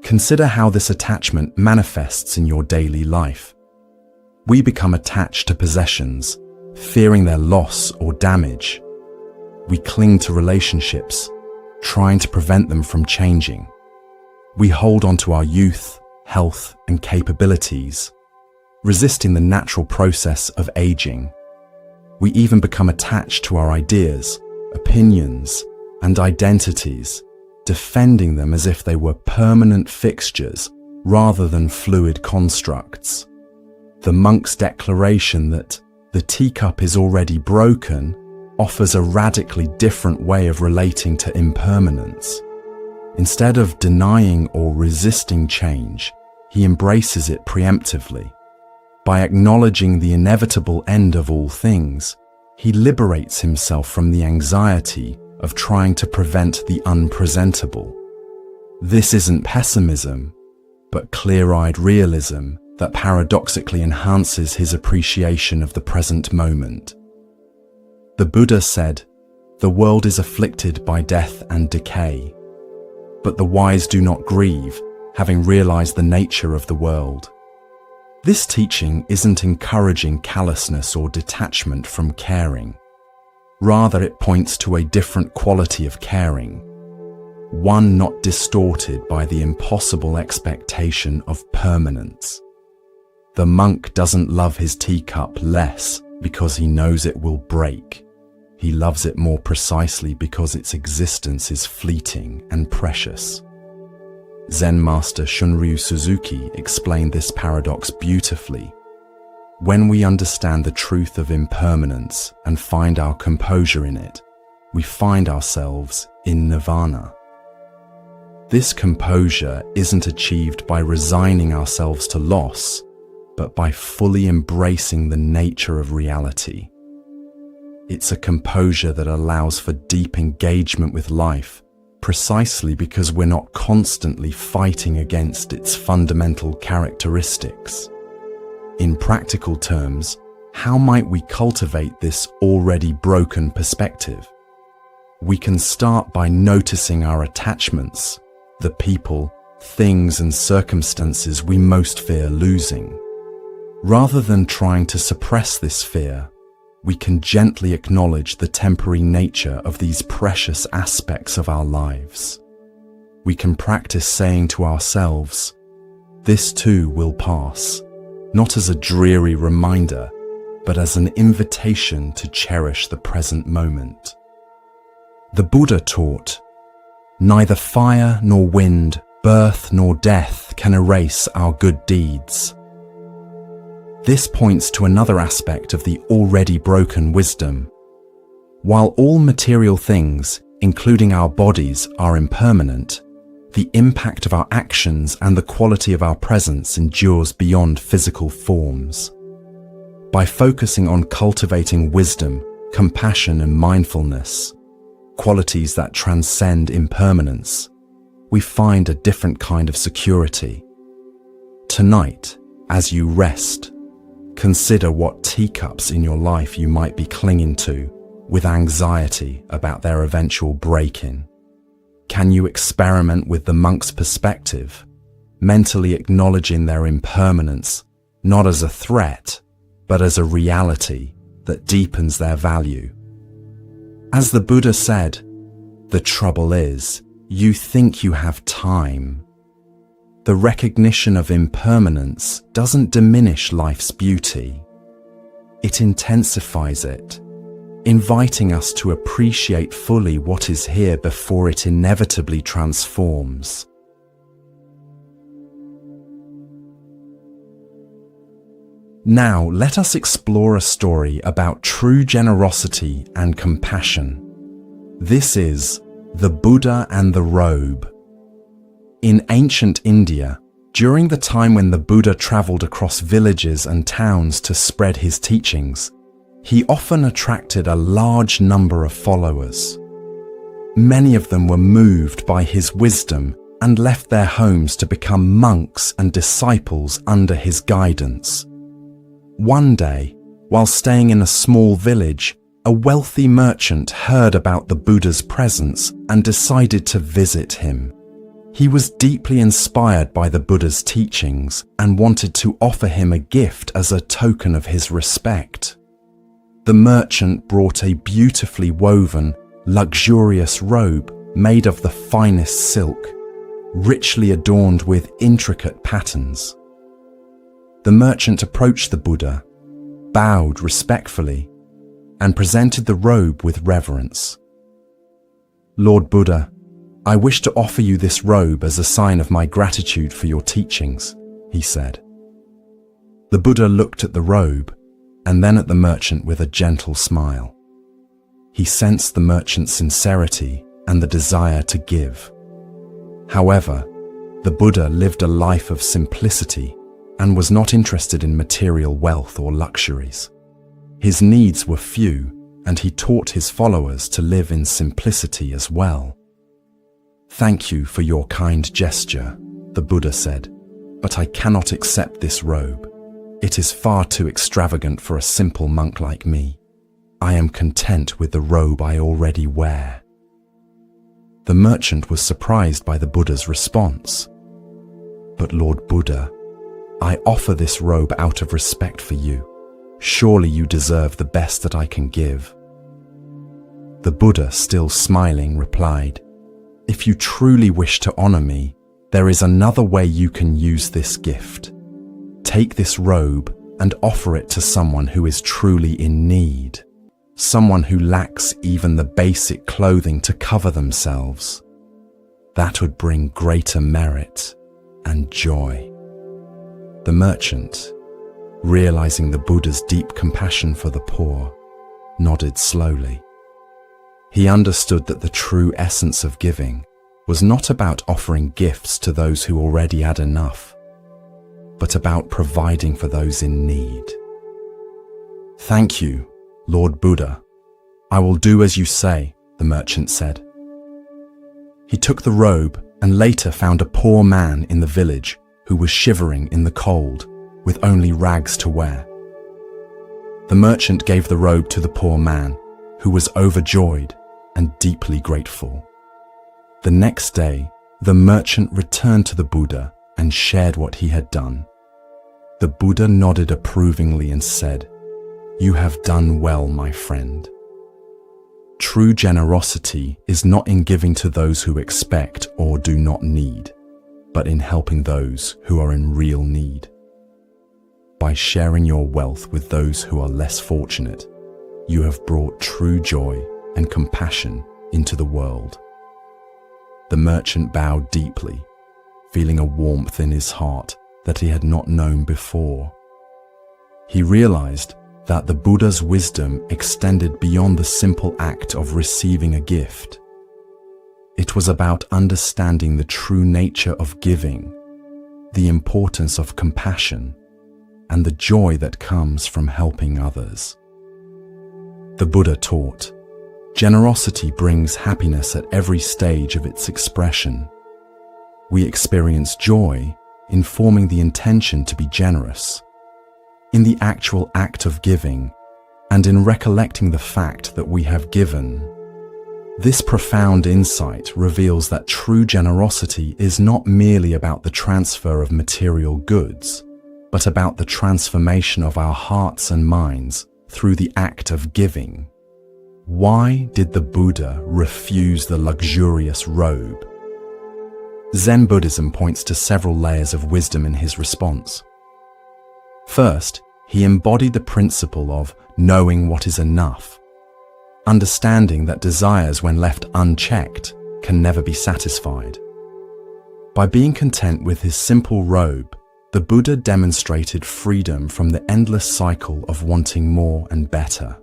Consider how this attachment manifests in your daily life. We become attached to possessions, fearing their loss or damage. We cling to relationships, trying to prevent them from changing. We hold on to our youth, health, and capabilities, resisting the natural process of aging. We even become attached to our ideas, opinions, and identities, defending them as if they were permanent fixtures rather than fluid constructs. The monk's declaration that the teacup is already broken offers a radically different way of relating to impermanence. Instead of denying or resisting change, he embraces it preemptively. By acknowledging the inevitable end of all things, he liberates himself from the anxiety of trying to prevent the unpresentable. This isn't pessimism, but clear-eyed realism that paradoxically enhances his appreciation of the present moment. The Buddha said, "The world is afflicted by death and decay, but the wise do not grieve, having realized the nature of the world." This teaching isn't encouraging callousness or detachment from caring. Rather, it points to a different quality of caring, one not distorted by the impossible expectation of permanence. The monk doesn't love his teacup less because he knows it will break. He loves it more precisely because its existence is fleeting and precious. Zen master Shunryu Suzuki explained this paradox beautifully. When we understand the truth of impermanence and find our composure in it, we find ourselves in nirvana. This composure isn't achieved by resigning ourselves to loss, but by fully embracing the nature of reality. It's a composure that allows for deep engagement with life, precisely because we're not constantly fighting against its fundamental characteristics. In practical terms, how might we cultivate this already broken perspective? We can start by noticing our attachments, the people, things, and circumstances we most fear losing. Rather than trying to suppress this fear, we can gently acknowledge the temporary nature of these precious aspects of our lives. We can practice saying to ourselves, "This too will pass," not as a dreary reminder, but as an invitation to cherish the present moment. The Buddha taught, "Neither fire nor wind, birth nor death can erase our good deeds." This points to another aspect of the already broken wisdom. While all material things, including our bodies, are impermanent, the impact of our actions and the quality of our presence endures beyond physical forms. By focusing on cultivating wisdom, compassion, and mindfulness, qualities that transcend impermanence, we find a different kind of security. Tonight, as you rest, consider what teacups in your life you might be clinging to with anxiety about their eventual break-in. Can you experiment with the monk's perspective, mentally acknowledging their impermanence not as a threat, but as a reality that deepens their value? As the Buddha said, "The trouble is, you think you have time." The recognition of impermanence doesn't diminish life's beauty. It intensifies it, inviting us to appreciate fully what is here before it inevitably transforms. Now, let us explore a story about true generosity and compassion. This is The Buddha and the Robe. In ancient India, during the time when the Buddha traveled across villages and towns to spread his teachings, he often attracted a large number of followers. Many of them were moved by his wisdom and left their homes to become monks and disciples under his guidance. One day, while staying in a small village, a wealthy merchant heard about the Buddha's presence and decided to visit him. He was deeply inspired by the Buddha's teachings and wanted to offer him a gift as a token of his respect. The merchant brought a beautifully woven, luxurious robe made of the finest silk, richly adorned with intricate patterns. The merchant approached the Buddha, bowed respectfully, and presented the robe with reverence. "Lord Buddha, I wish to offer you this robe as a sign of my gratitude for your teachings," he said. The Buddha looked at the robe and then at the merchant with a gentle smile. He sensed the merchant's sincerity and the desire to give. However, the Buddha lived a life of simplicity and was not interested in material wealth or luxuries. His needs were few, and he taught his followers to live in simplicity as well. "Thank you for your kind gesture," the Buddha said, "but I cannot accept this robe. It is far too extravagant for a simple monk like me. I am content with the robe I already wear." The merchant was surprised by the Buddha's response. "But Lord Buddha, I offer this robe out of respect for you. Surely you deserve the best that I can give." The Buddha, still smiling, replied, "If you truly wish to honor me, there is another way you can use this gift. Take this robe and offer it to someone who is truly in need, someone who lacks even the basic clothing to cover themselves. That would bring greater merit and joy." The merchant, realizing the Buddha's deep compassion for the poor, nodded slowly. He understood that the true essence of giving was not about offering gifts to those who already had enough, but about providing for those in need. "Thank you, Lord Buddha. I will do as you say," the merchant said. He took the robe and later found a poor man in the village who was shivering in the cold with only rags to wear. The merchant gave the robe to the poor man, who was overjoyed and deeply grateful. The next day, the merchant returned to the Buddha and shared what he had done. The Buddha nodded approvingly and said, "You have done well, my friend. True generosity is not in giving to those who expect or do not need, but in helping those who are in real need. By sharing your wealth with those who are less fortunate, you have brought true joy and compassion into the world." The merchant bowed deeply, feeling a warmth in his heart that he had not known before. He realized that the Buddha's wisdom extended beyond the simple act of receiving a gift. It was about understanding the true nature of giving, the importance of compassion, and the joy that comes from helping others. The Buddha taught, generosity brings happiness at every stage of its expression. We experience joy in forming the intention to be generous, in the actual act of giving, and in recollecting the fact that we have given. This profound insight reveals that true generosity is not merely about the transfer of material goods, but about the transformation of our hearts and minds through the act of giving. Why did the Buddha refuse the luxurious robe? Zen Buddhism points to several layers of wisdom in his response. First, he embodied the principle of knowing what is enough, understanding that desires, when left unchecked, can never be satisfied. By being content with his simple robe, the Buddha demonstrated freedom from the endless cycle of wanting more and better.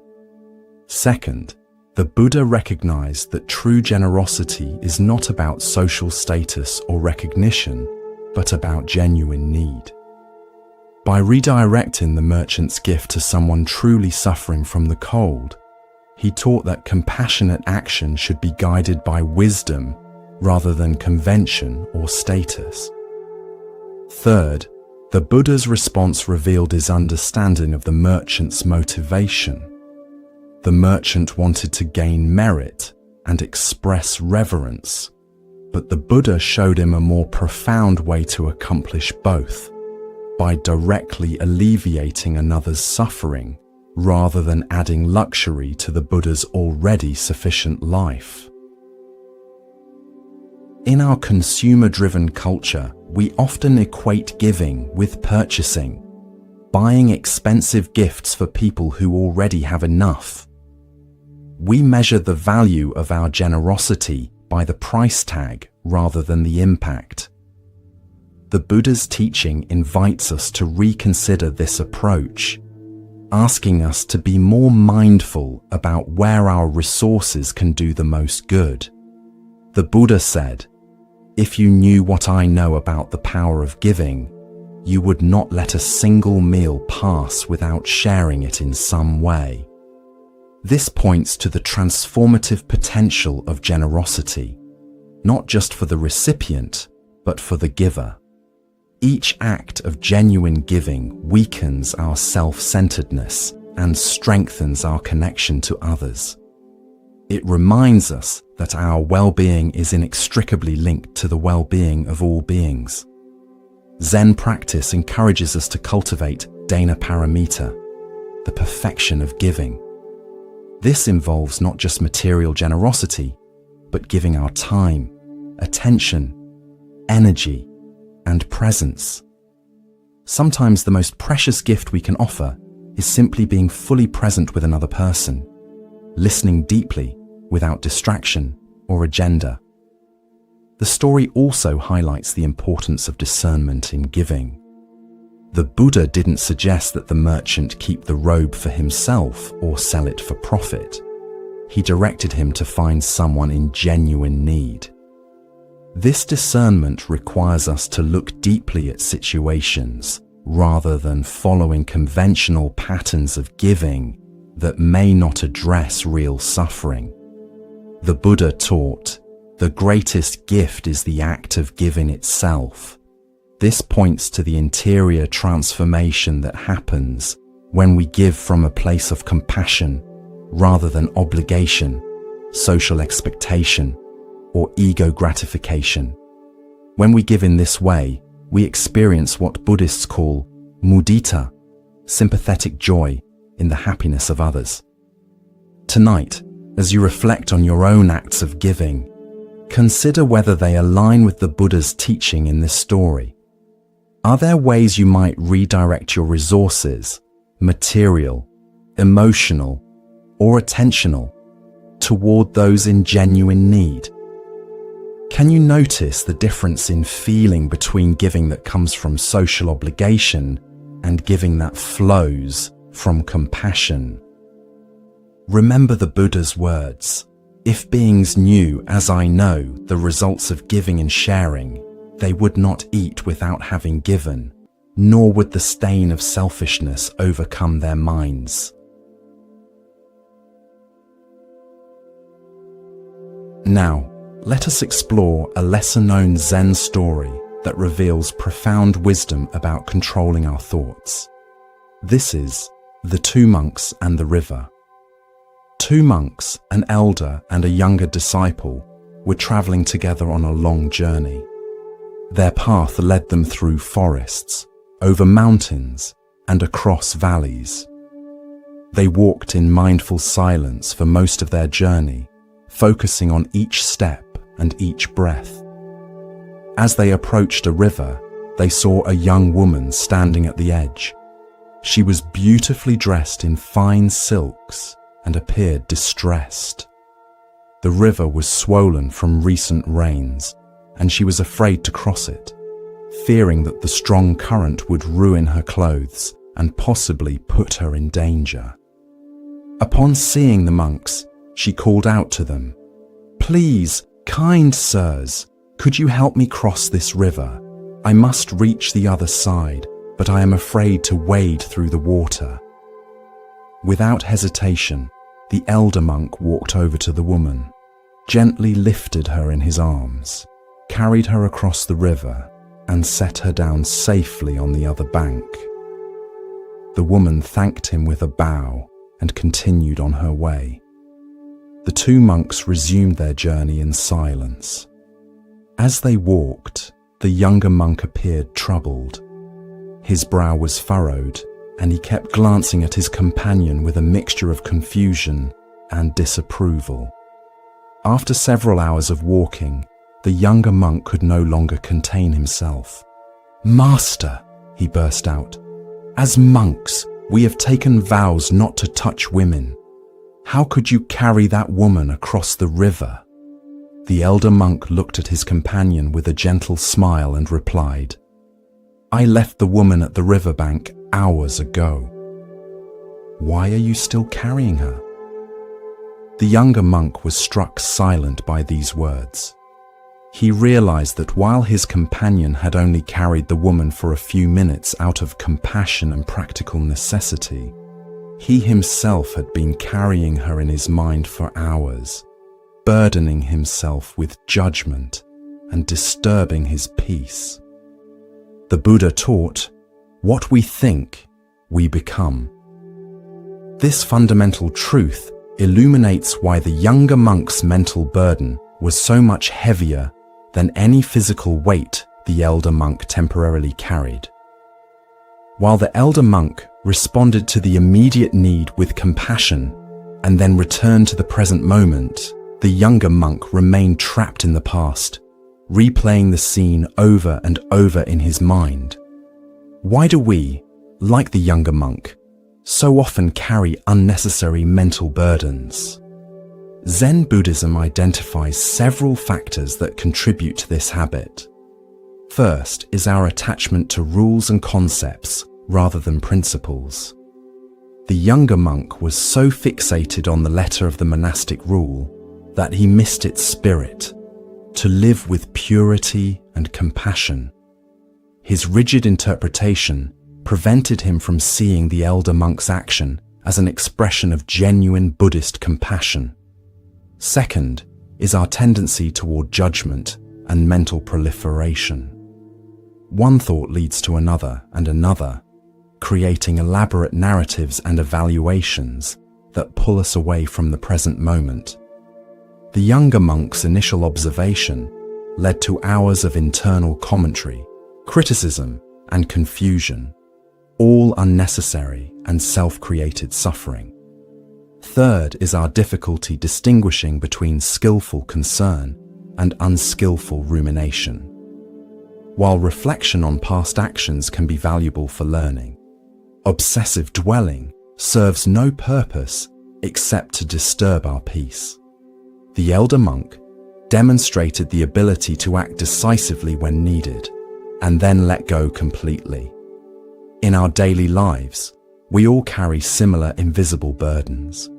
Second, the Buddha recognized that true generosity is not about social status or recognition, but about genuine need. By redirecting the merchant's gift to someone truly suffering from the cold, he taught that compassionate action should be guided by wisdom rather than convention or status. Third, the Buddha's response revealed his understanding of the merchant's motivation. The merchant wanted to gain merit and express reverence, But the Buddha showed him a more profound way to accomplish both, by directly alleviating another's suffering rather than adding luxury to the Buddha's already sufficient life. In our consumer-driven culture, we often equate giving with purchasing, buying expensive gifts for people who already have enough. We measure the value of our generosity by the price tag rather than the impact. The Buddha's teaching invites us to reconsider this approach, asking us to be more mindful about where our resources can do the most good. The Buddha said, "If you knew what I know about the power of giving, you would not let a single meal pass without sharing it in some way." This points to the transformative potential of generosity, not just for the recipient, but for the giver. Each act of genuine giving weakens our self-centeredness and strengthens our connection to others. It reminds us that our well-being is inextricably linked to the well-being of all beings. Zen practice encourages us to cultivate dana paramita, the perfection of giving. This involves not just material generosity, but giving our time, attention, energy, and presence. Sometimes the most precious gift we can offer is simply being fully present with another person, listening deeply without distraction or agenda. The story also highlights the importance of discernment in giving. The Buddha didn't suggest that the merchant keep the robe for himself or sell it for profit. He directed him to find someone in genuine need. This discernment requires us to look deeply at situations rather than following conventional patterns of giving that may not address real suffering. The Buddha taught, "The greatest gift is the act of giving itself." This points to the interior transformation that happens when we give from a place of compassion rather than obligation, social expectation, or ego gratification. When we give in this way, we experience what Buddhists call mudita, sympathetic joy in the happiness of others. Tonight, as you reflect on your own acts of giving, consider whether they align with the Buddha's teaching in this story. Are there ways you might redirect your resources, material, emotional, or attentional, toward those in genuine need? Can you notice the difference in feeling between giving that comes from social obligation and giving that flows from compassion? Remember the Buddha's words, "If beings knew, as I know, the results of giving and sharing, they would not eat without having given, nor would the stain of selfishness overcome their minds." Now, let us explore a lesser-known Zen story that reveals profound wisdom about controlling our thoughts. This is The Two Monks and the River. Two monks, an elder and a younger disciple, were traveling together on a long journey. Their path led them through forests, over mountains, and across valleys. They walked in mindful silence for most of their journey, focusing on each step and each breath. As they approached a river, they saw a young woman standing at the edge. She was beautifully dressed in fine silks and appeared distressed. The river was swollen from recent rains, and she was afraid to cross it, fearing that the strong current would ruin her clothes and possibly put her in danger. Upon seeing the monks, she called out to them, "Please, kind sirs, could you help me cross this river? I must reach the other side, but I am afraid to wade through the water." Without hesitation, the elder monk walked over to the woman, gently lifted her in his arms, carried her across the river, and set her down safely on the other bank. The woman thanked him with a bow and continued on her way. The two monks resumed their journey in silence. As they walked, the younger monk appeared troubled. His brow was furrowed, and he kept glancing at his companion with a mixture of confusion and disapproval. After several hours of walking, the younger monk could no longer contain himself. "Master," he burst out, "as monks, we have taken vows not to touch women. How could you carry that woman across the river?" The elder monk looked at his companion with a gentle smile and replied, "I left the woman at the riverbank hours ago." "Why are you still carrying her?" The younger monk was struck silent by these words. He realized that while his companion had only carried the woman for a few minutes out of compassion and practical necessity, he himself had been carrying her in his mind for hours, burdening himself with judgment and disturbing his peace. The Buddha taught, "What we think, we become." This fundamental truth illuminates why the younger monk's mental burden was so much heavier than any physical weight the elder monk temporarily carried. While the elder monk responded to the immediate need with compassion and then returned to the present moment, the younger monk remained trapped in the past, replaying the scene over and over in his mind. Why do we, like the younger monk, so often carry unnecessary mental burdens? Zen Buddhism identifies several factors that contribute to this habit. First is our attachment to rules and concepts rather than principles. The younger monk was so fixated on the letter of the monastic rule that he missed its spirit, to live with purity and compassion. His rigid interpretation prevented him from seeing the elder monk's action as an expression of genuine Buddhist compassion. Second is our tendency toward judgment and mental proliferation. One thought leads to another and another, creating elaborate narratives and evaluations that pull us away from the present moment. The younger monk's initial observation led to hours of internal commentary, criticism, and confusion, all unnecessary and self-created suffering. Third is our difficulty distinguishing between skillful concern and unskillful rumination. While reflection on past actions can be valuable for learning, obsessive dwelling serves no purpose except to disturb our peace. The elder monk demonstrated the ability to act decisively when needed and then let go completely. In our daily lives, we all carry similar invisible burdens.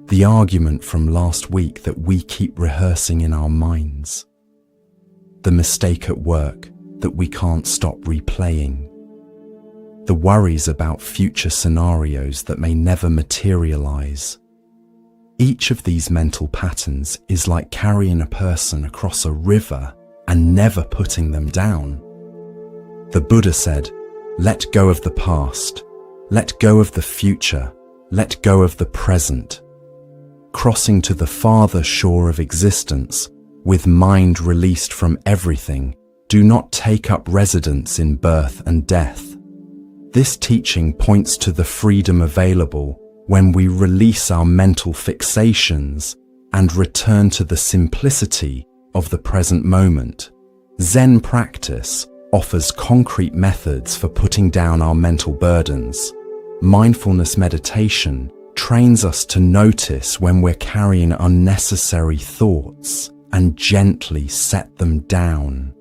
The argument from last week that we keep rehearsing in our minds. The mistake at work that we can't stop replaying. The worries about future scenarios that may never materialize. Each of these mental patterns is like carrying a person across a river and never putting them down. The Buddha said, "Let go of the past, let go of the future, let go of the present." Crossing to the farther shore of existence, with mind released from everything, do not take up residence in birth and death. This teaching points to the freedom available when we release our mental fixations and return to the simplicity of the present moment. Zen practice offers concrete methods for putting down our mental burdens. Mindfulness meditation trains us to notice when we're carrying unnecessary thoughts and gently set them down.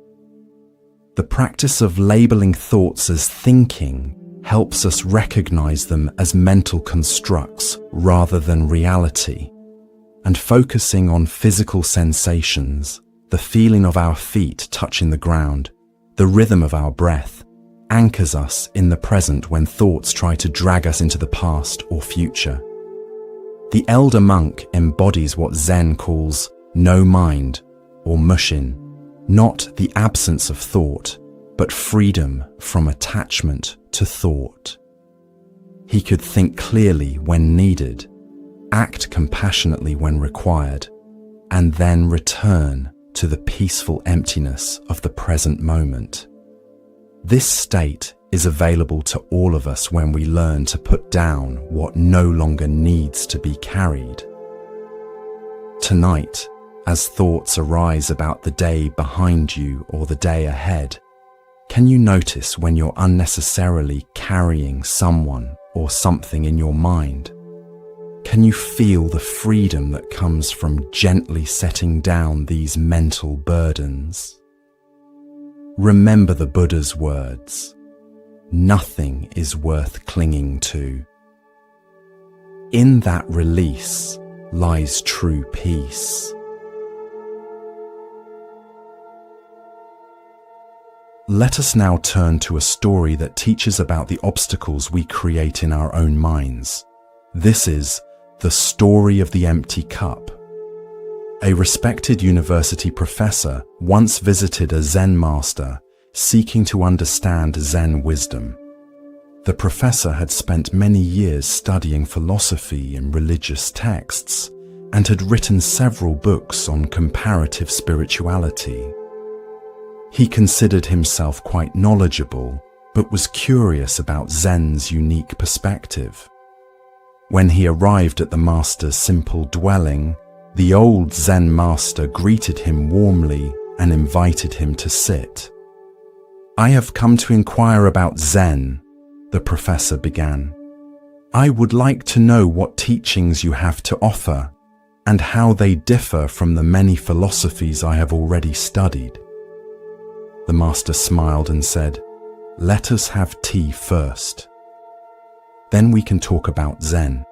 The practice of labeling thoughts as thinking helps us recognize them as mental constructs rather than reality, and focusing on physical sensations, the feeling of our feet touching the ground, the rhythm of our breath, anchors us in the present when thoughts try to drag us into the past or future. The elder monk embodies what Zen calls no mind or mushin, not the absence of thought, but freedom from attachment to thought. He could think clearly when needed, act compassionately when required, and then return to the peaceful emptiness of the present moment. This state is available to all of us when we learn to put down what no longer needs to be carried. Tonight, as thoughts arise about the day behind you or the day ahead, can you notice when you're unnecessarily carrying someone or something in your mind? Can you feel the freedom that comes from gently setting down these mental burdens? Remember the Buddha's words, "Nothing is worth clinging to." In that release lies true peace. Let us now turn to a story that teaches about the obstacles we create in our own minds. This is the story of the empty cup. A respected university professor once visited a Zen master seeking to understand Zen wisdom. The professor had spent many years studying philosophy and religious texts and had written several books on comparative spirituality. He considered himself quite knowledgeable, but was curious about Zen's unique perspective. When he arrived at the master's simple dwelling, the old Zen master greeted him warmly and invited him to sit. "I have come to inquire about Zen," the professor began. "I would like to know what teachings you have to offer and how they differ from the many philosophies I have already studied." The master smiled and said, "Let us have tea first. Then we can talk about Zen."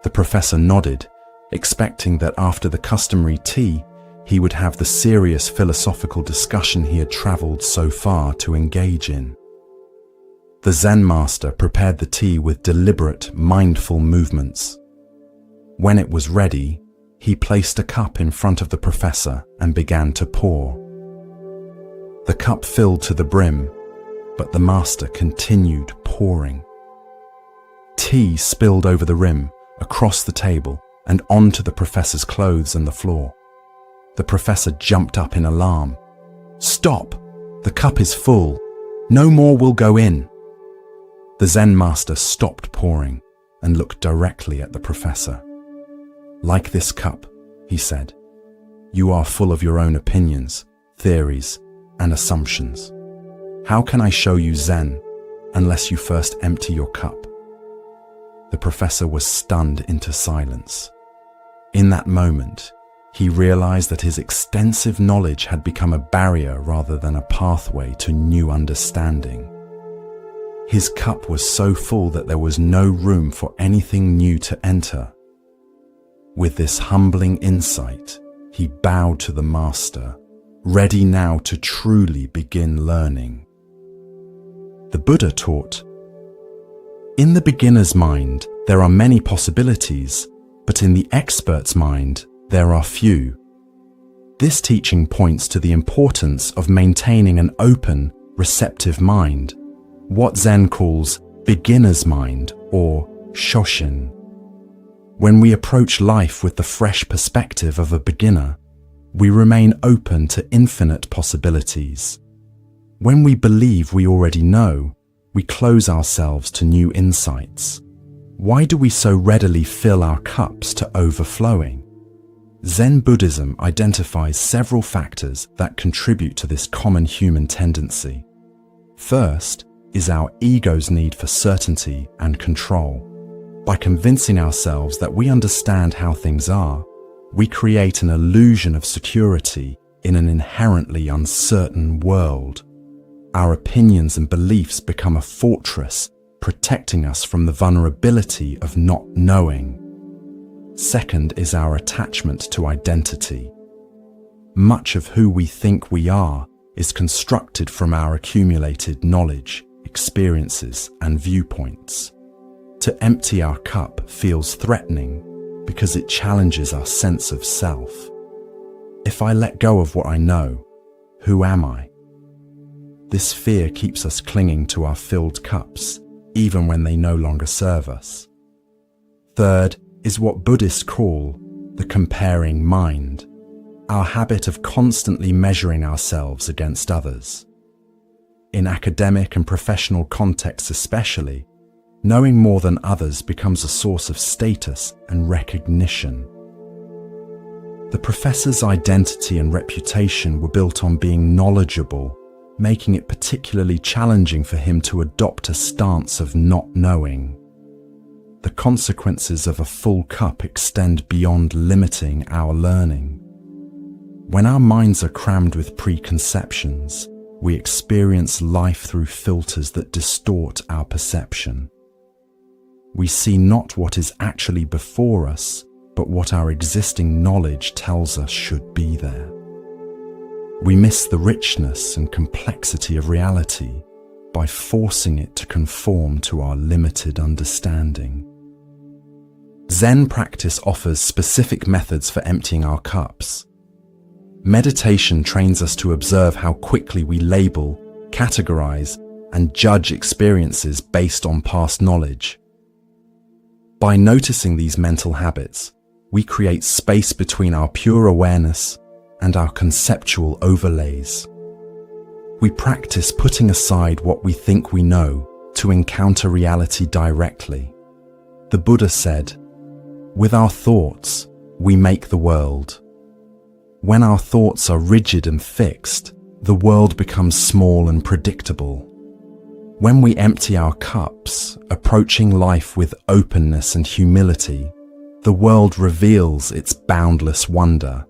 The professor nodded, expecting that after the customary tea, he would have the serious philosophical discussion he had traveled so far to engage in. The Zen master prepared the tea with deliberate, mindful movements. When it was ready, he placed a cup in front of the professor and began to pour. The cup filled to the brim, but the master continued pouring. Tea spilled over the rim, across the table, and onto the professor's clothes and the floor. The professor jumped up in alarm. "Stop! The cup is full. No more will go in." The Zen master stopped pouring and looked directly at the professor. "Like this cup," he said, "you are full of your own opinions, theories, and assumptions. How can I show you Zen unless you first empty your cup?" The professor was stunned into silence. In that moment, he realized that his extensive knowledge had become a barrier rather than a pathway to new understanding. His cup was so full that there was no room for anything new to enter. With this humbling insight, he bowed to the master, ready now to truly begin learning. The Buddha taught, "In the beginner's mind, there are many possibilities, but in the expert's mind, there are few." This teaching points to the importance of maintaining an open, receptive mind, what Zen calls beginner's mind or shoshin. When we approach life with the fresh perspective of a beginner, we remain open to infinite possibilities. When we believe we already know, we close ourselves to new insights. Why do we so readily fill our cups to overflowing? Zen Buddhism identifies several factors that contribute to this common human tendency. First is our ego's need for certainty and control. By convincing ourselves that we understand how things are, we create an illusion of security in an inherently uncertain world. Our opinions and beliefs become a fortress, protecting us from the vulnerability of not knowing. Second is our attachment to identity. Much of who we think we are is constructed from our accumulated knowledge, experiences, and viewpoints. To empty our cup feels threatening because it challenges our sense of self. If I let go of what I know, who am I? This fear keeps us clinging to our filled cups, even when they no longer serve us. Third is what Buddhists call the comparing mind. our habit of constantly measuring ourselves against others. In academic and professional contexts especially, knowing more than others becomes a source of status and recognition. The professor's identity and reputation were built on being knowledgeable, making it particularly challenging for him to adopt a stance of not knowing. The consequences of a full cup extend beyond limiting our learning. When our minds are crammed with preconceptions, we experience life through filters that distort our perception. We see not what is actually before us, but what our existing knowledge tells us should be there. We miss the richness and complexity of reality by forcing it to conform to our limited understanding. Zen practice offers specific methods for emptying our cups. Meditation trains us to observe how quickly we label, categorize, and judge experiences based on past knowledge. By noticing these mental habits, we create space between our pure awareness and our conceptual overlays. We practice putting aside what we think we know to encounter reality directly. The Buddha said, "With our thoughts, we make the world." When our thoughts are rigid and fixed, the world becomes small and predictable. When we empty our cups, approaching life with openness and humility, the world reveals its boundless wonder.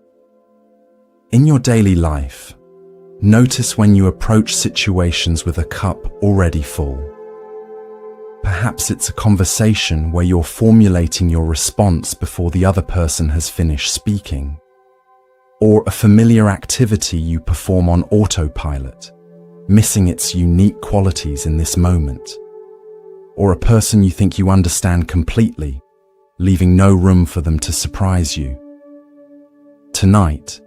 In your daily life, notice when you approach situations with a cup already full. Perhaps it's a conversation where you're formulating your response before the other person has finished speaking, or a familiar activity you perform on autopilot, missing its unique qualities in this moment, or a person you think you understand completely, leaving no room for them to surprise you. Tonight,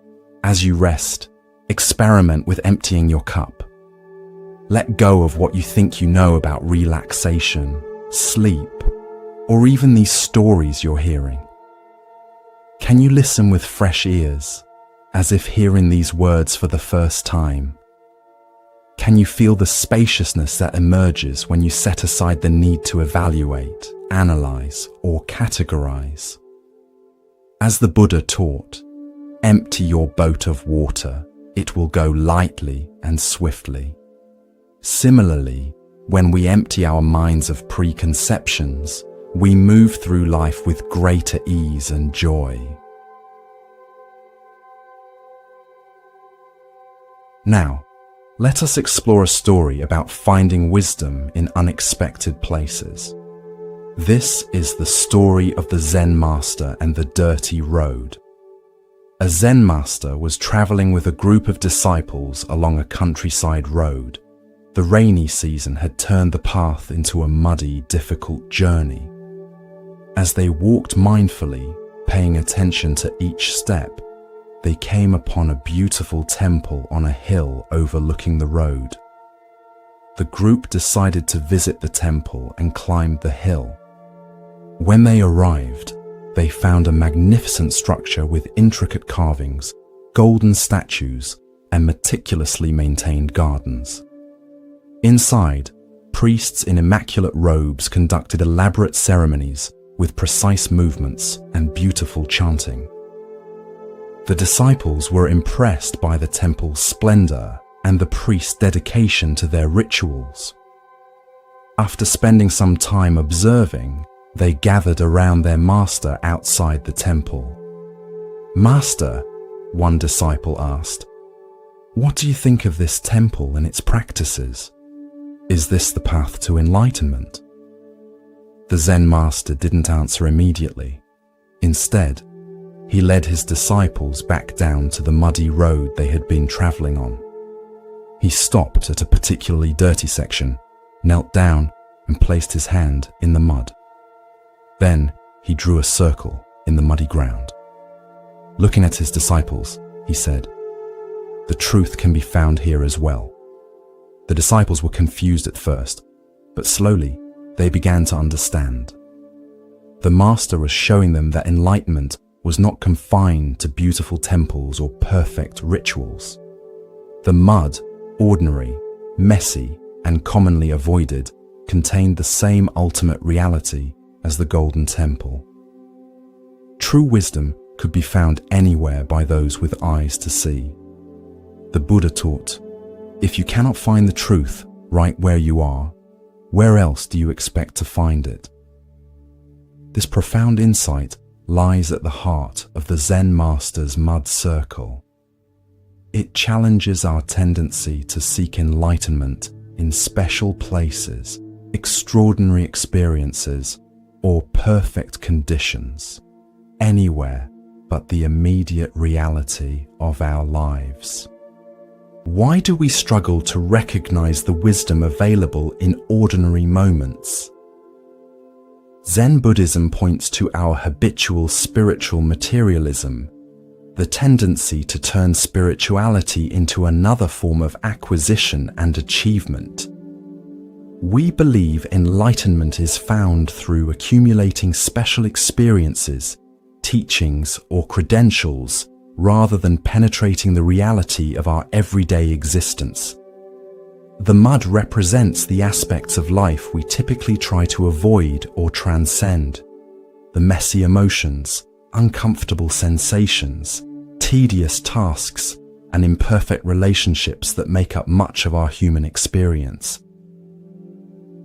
as you rest, experiment with emptying your cup. Let go of what you think you know about relaxation, sleep, or even these stories you're hearing. Can you listen with fresh ears, as if hearing these words for the first time? Can you feel the spaciousness that emerges when you set aside the need to evaluate, analyze, or categorize? As the Buddha taught, empty your boat of water, it will go lightly and swiftly. Similarly, when we empty our minds of preconceptions, we move through life with greater ease and joy. Now, let us explore a story about finding wisdom in unexpected places. This is the story of the Zen master and the dirty road. A Zen master was traveling with a group of disciples along a countryside road. The rainy season had turned the path into a muddy, difficult journey. As they walked mindfully, paying attention to each step, they came upon a beautiful temple on a hill overlooking the road. The group decided to visit the temple and climbed the hill. When they arrived, they found a magnificent structure with intricate carvings, golden statues, and meticulously maintained gardens. Inside, priests in immaculate robes conducted elaborate ceremonies with precise movements and beautiful chanting. The disciples were impressed by the temple's splendor and the priests' dedication to their rituals. After spending some time observing, they gathered around their master outside the temple. "Master," one disciple asked, "what do you think of this temple and its practices? Is this the path to enlightenment?" The Zen master didn't answer immediately. Instead, he led his disciples back down to the muddy road they had been traveling on. He stopped at a particularly dirty section, knelt down, and placed his hand in the mud. Then he drew a circle in the muddy ground. Looking at his disciples, he said, "The truth can be found here as well." The disciples were confused at first, but slowly they began to understand. The master was showing them that enlightenment was not confined to beautiful temples or perfect rituals. The mud, ordinary, messy, and commonly avoided, contained the same ultimate reality as the Golden Temple. True wisdom could be found anywhere by those with eyes to see. The Buddha taught, if you cannot find the truth right where you are, where else do you expect to find it? This profound insight lies at the heart of the Zen master's mud circle. It challenges our tendency to seek enlightenment in special places, extraordinary experiences, or perfect conditions, anywhere but the immediate reality of our lives. Why do we struggle to recognize the wisdom available in ordinary moments? Zen Buddhism points to our habitual spiritual materialism, the tendency to turn spirituality into another form of acquisition and achievement. We believe enlightenment is found through accumulating special experiences, teachings, or credentials, rather than penetrating the reality of our everyday existence. The mud represents the aspects of life we typically try to avoid or transcend: the messy emotions, uncomfortable sensations, tedious tasks, and imperfect relationships that make up much of our human experience.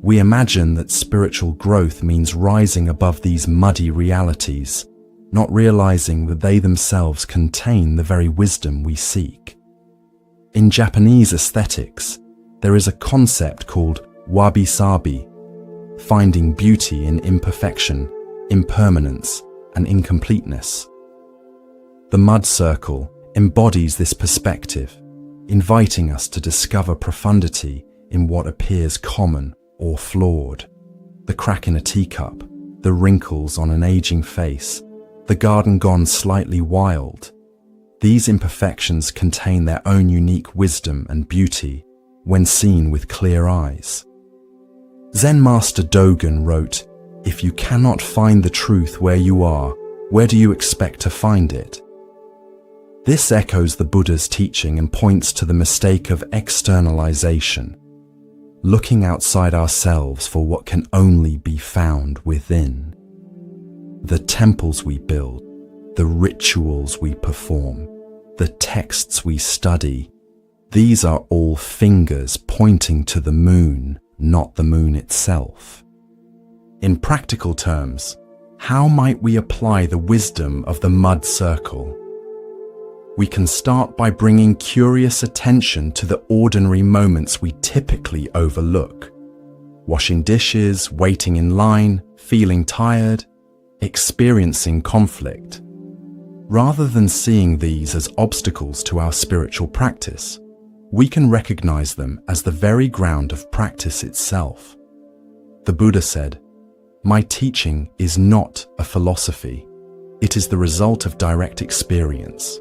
We imagine that spiritual growth means rising above these muddy realities, not realizing that they themselves contain the very wisdom we seek. In Japanese aesthetics, there is a concept called wabi-sabi, finding beauty in imperfection, impermanence, and incompleteness. The mud circle embodies this perspective, inviting us to discover profundity in what appears common or flawed. The crack in a teacup, the wrinkles on an aging face, the garden gone slightly wild. These imperfections contain their own unique wisdom and beauty when seen with clear eyes. Zen Master Dogen wrote, "If you cannot find the truth where you are, where do you expect to find it?" This echoes the Buddha's teaching and points to the mistake of externalization, looking outside ourselves for what can only be found within. The temples we build, the rituals we perform, the texts we study, these are all fingers pointing to the moon, not the moon itself. In practical terms, how might we apply the wisdom of the mud circle? We can start by bringing curious attention to the ordinary moments we typically overlook. Washing dishes, waiting in line, feeling tired, experiencing conflict. Rather than seeing these as obstacles to our spiritual practice, we can recognize them as the very ground of practice itself. The Buddha said, "My teaching is not a philosophy. It is the result of direct experience."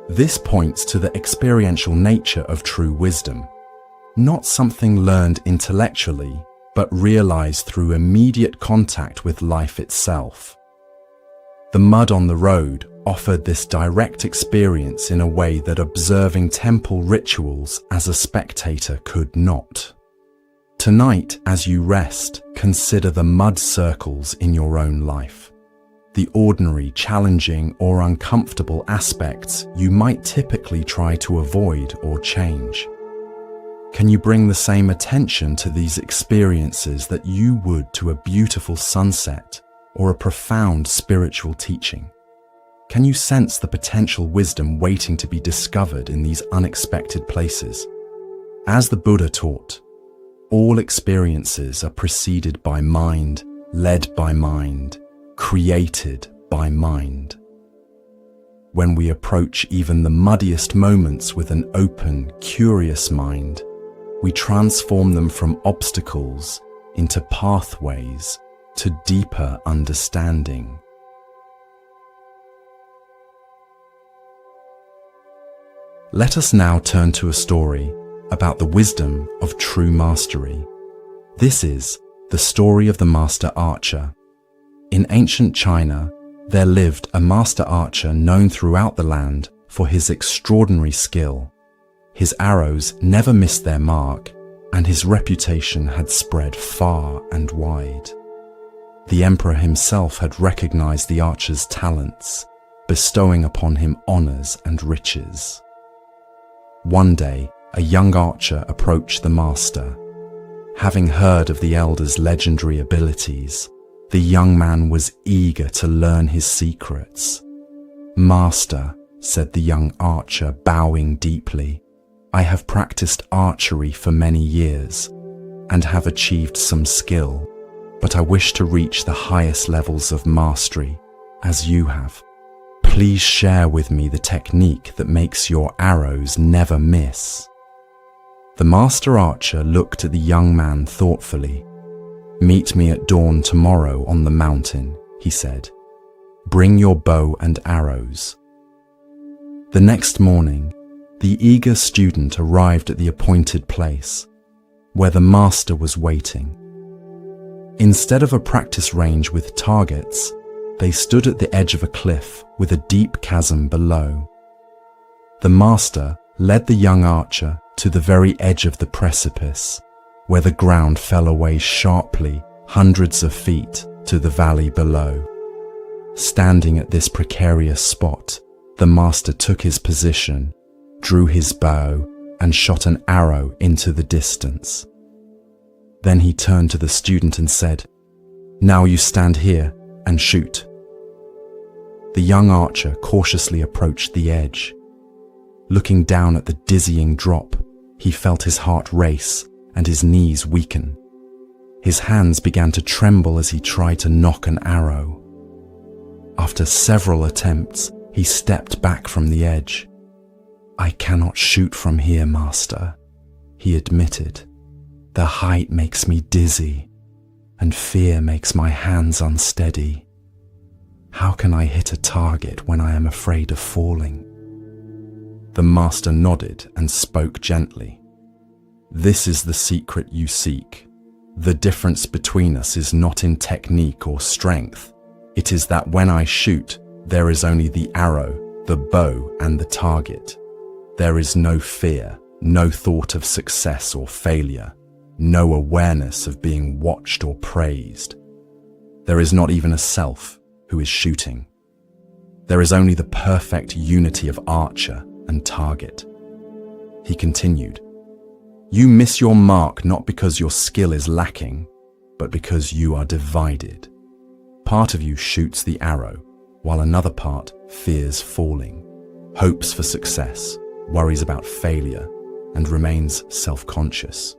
This points to the experiential nature of true wisdom, not something learned intellectually, but realized through immediate contact with life itself. The mud on the road offered this direct experience in a way that observing temple rituals as a spectator could not. Tonight, as you rest, consider the mud circles in your own life. The ordinary, challenging, or uncomfortable aspects you might typically try to avoid or change. Can you bring the same attention to these experiences that you would to a beautiful sunset or a profound spiritual teaching? Can you sense the potential wisdom waiting to be discovered in these unexpected places? As the Buddha taught, all experiences are preceded by mind, led by mind, created by mind. When we approach even the muddiest moments with an open, curious mind, we transform them from obstacles into pathways to deeper understanding. Let us now turn to a story about the wisdom of true mastery. This is the story of the master archer. In ancient China, there lived a master archer known throughout the land for his extraordinary skill. His arrows never missed their mark, and his reputation had spread far and wide. The emperor himself had recognized the archer's talents, bestowing upon him honors and riches. One day, a young archer approached the master. Having heard of the elder's legendary abilities, the young man was eager to learn his secrets. "Master," said the young archer, bowing deeply, "I have practiced archery for many years and have achieved some skill, but I wish to reach the highest levels of mastery, as you have. Please share with me the technique that makes your arrows never miss." The master archer looked at the young man thoughtfully. "Meet me at dawn tomorrow on the mountain," he said. "Bring your bow and arrows." The next morning, the eager student arrived at the appointed place, where the master was waiting. Instead of a practice range with targets, they stood at the edge of a cliff with a deep chasm below. The master led the young archer to the very edge of the precipice, where the ground fell away sharply hundreds of feet to the valley below. Standing at this precarious spot, the master took his position, drew his bow, and shot an arrow into the distance. Then he turned to the student and said, "Now you stand here and shoot." The young archer cautiously approached the edge. Looking down at the dizzying drop, he felt his heart race and his knees weaken. His hands began to tremble as he tried to nock an arrow. After several attempts, he stepped back from the edge. "I cannot shoot from here, master," he admitted. "The height makes me dizzy, and fear makes my hands unsteady. How can I hit a target when I am afraid of falling?" The master nodded and spoke gently. "This is the secret you seek. The difference between us is not in technique or strength. It is that when I shoot, there is only the arrow, the bow, and the target. There is no fear, no thought of success or failure, no awareness of being watched or praised. There is not even a self who is shooting. There is only the perfect unity of archer and target." He continued, "You miss your mark not because your skill is lacking, but because you are divided. Part of you shoots the arrow, while another part fears falling, hopes for success, worries about failure, and remains self-conscious.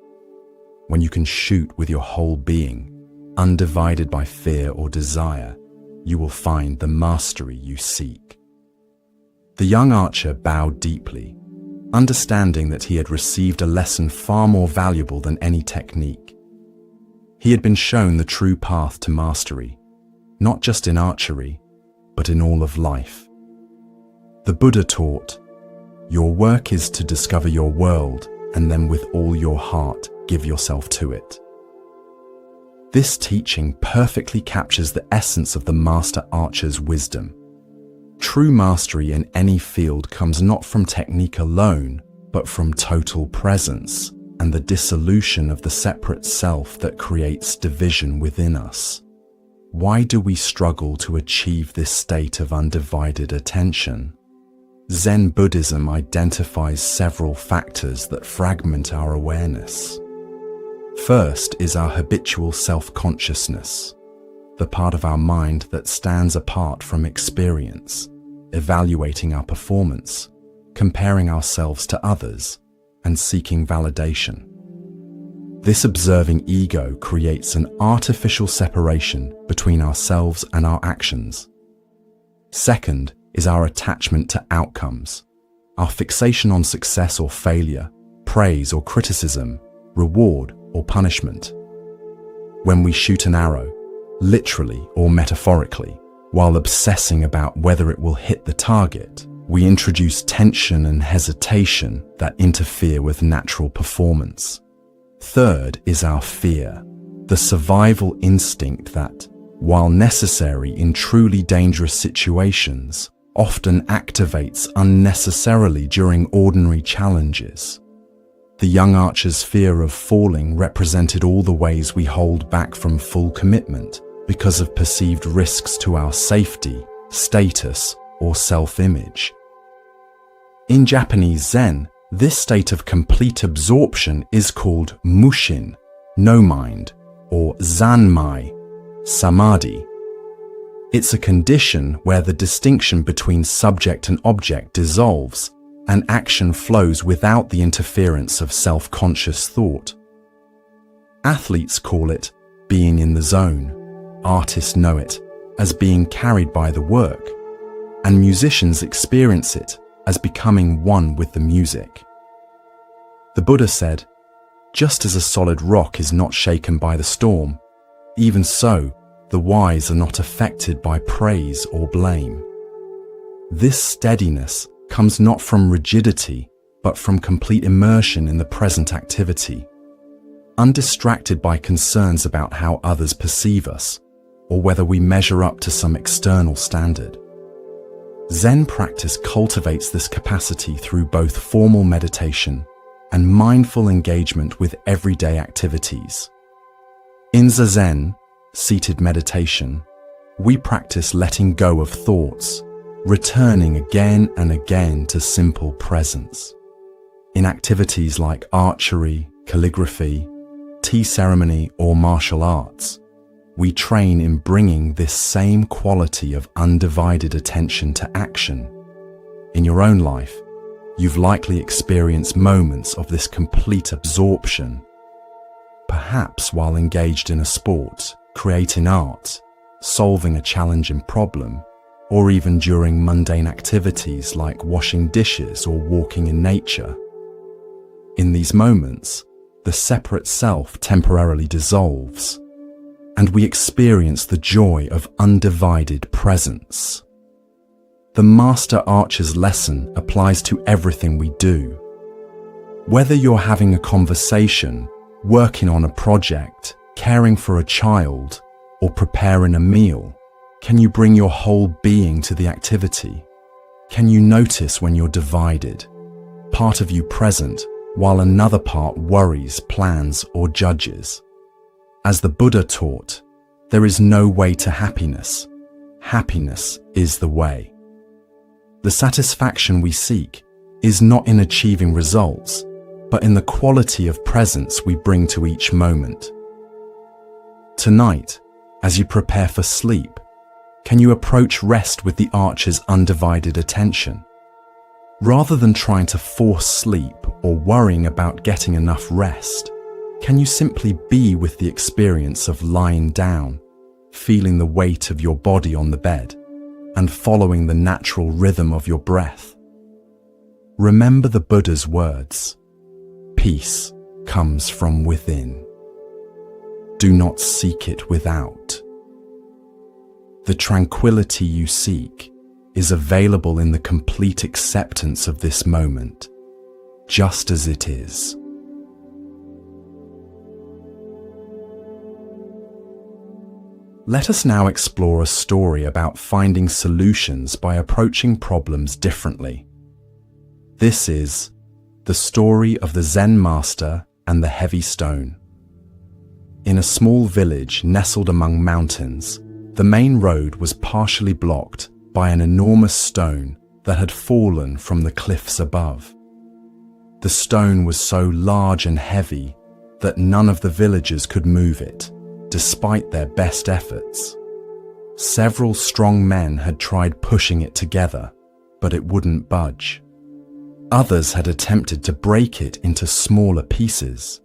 When you can shoot with your whole being, undivided by fear or desire, you will find the mastery you seek." The young archer bowed deeply, understanding that he had received a lesson far more valuable than any technique. He had been shown the true path to mastery, not just in archery, but in all of life. The Buddha taught, "Your work is to discover your world, and then with all your heart, give yourself to it." This teaching perfectly captures the essence of the master archer's wisdom. True mastery in any field comes not from technique alone, but from total presence and the dissolution of the separate self that creates division within us. Why do we struggle to achieve this state of undivided attention? Zen Buddhism identifies several factors that fragment our awareness. First is our habitual self-consciousness, the part of our mind that stands apart from experience, evaluating our performance, comparing ourselves to others, and seeking validation. This observing ego creates an artificial separation between ourselves and our actions. Second is our attachment to outcomes, our fixation on success or failure, praise or criticism, reward or punishment. When we shoot an arrow, literally or metaphorically, while obsessing about whether it will hit the target, we introduce tension and hesitation that interfere with natural performance. Third is our fear, the survival instinct that, while necessary in truly dangerous situations, often activates unnecessarily during ordinary challenges. The young archer's fear of falling represented all the ways we hold back from full commitment because of perceived risks to our safety, status, or self-image. In Japanese Zen, this state of complete absorption is called mushin, no mind, or zanmai, samadhi. It's a condition where the distinction between subject and object dissolves and action flows without the interference of self-conscious thought. Athletes call it being in the zone, artists know it as being carried by the work, and musicians experience it as becoming one with the music. The Buddha said, "Just as a solid rock is not shaken by the storm, even so, the wise are not affected by praise or blame." This steadiness comes not from rigidity, but from complete immersion in the present activity, undistracted by concerns about how others perceive us, or whether we measure up to some external standard. Zen practice cultivates this capacity through both formal meditation and mindful engagement with everyday activities. In Zazen, seated meditation, we practice letting go of thoughts, returning again and again to simple presence. In activities like archery, calligraphy, tea ceremony, or martial arts, we train in bringing this same quality of undivided attention to action. In your own life, you've likely experienced moments of this complete absorption, perhaps while engaged in a sport, creating art, solving a challenging problem, or even during mundane activities like washing dishes or walking in nature. In these moments, the separate self temporarily dissolves, and we experience the joy of undivided presence. The Master Archer's lesson applies to everything we do. Whether you're having a conversation, working on a project, caring for a child, or preparing a meal, can you bring your whole being to the activity? Can you notice when you're divided, part of you present, while another part worries, plans, or judges? As the Buddha taught, there is no way to happiness. Happiness is the way. The satisfaction we seek is not in achieving results, but in the quality of presence we bring to each moment. Tonight, as you prepare for sleep, can you approach rest with the archer's undivided attention? Rather than trying to force sleep or worrying about getting enough rest, can you simply be with the experience of lying down, feeling the weight of your body on the bed, and following the natural rhythm of your breath? Remember the Buddha's words, "Peace comes from within. Do not seek it without." The tranquility you seek is available in the complete acceptance of this moment, just as it is. Let us now explore a story about finding solutions by approaching problems differently. This is the story of the Zen master and the heavy stone. In a small village nestled among mountains, the main road was partially blocked by an enormous stone that had fallen from the cliffs above. The stone was so large and heavy that none of the villagers could move it, despite their best efforts. Several strong men had tried pushing it together, but it wouldn't budge. Others had attempted to break it into smaller pieces,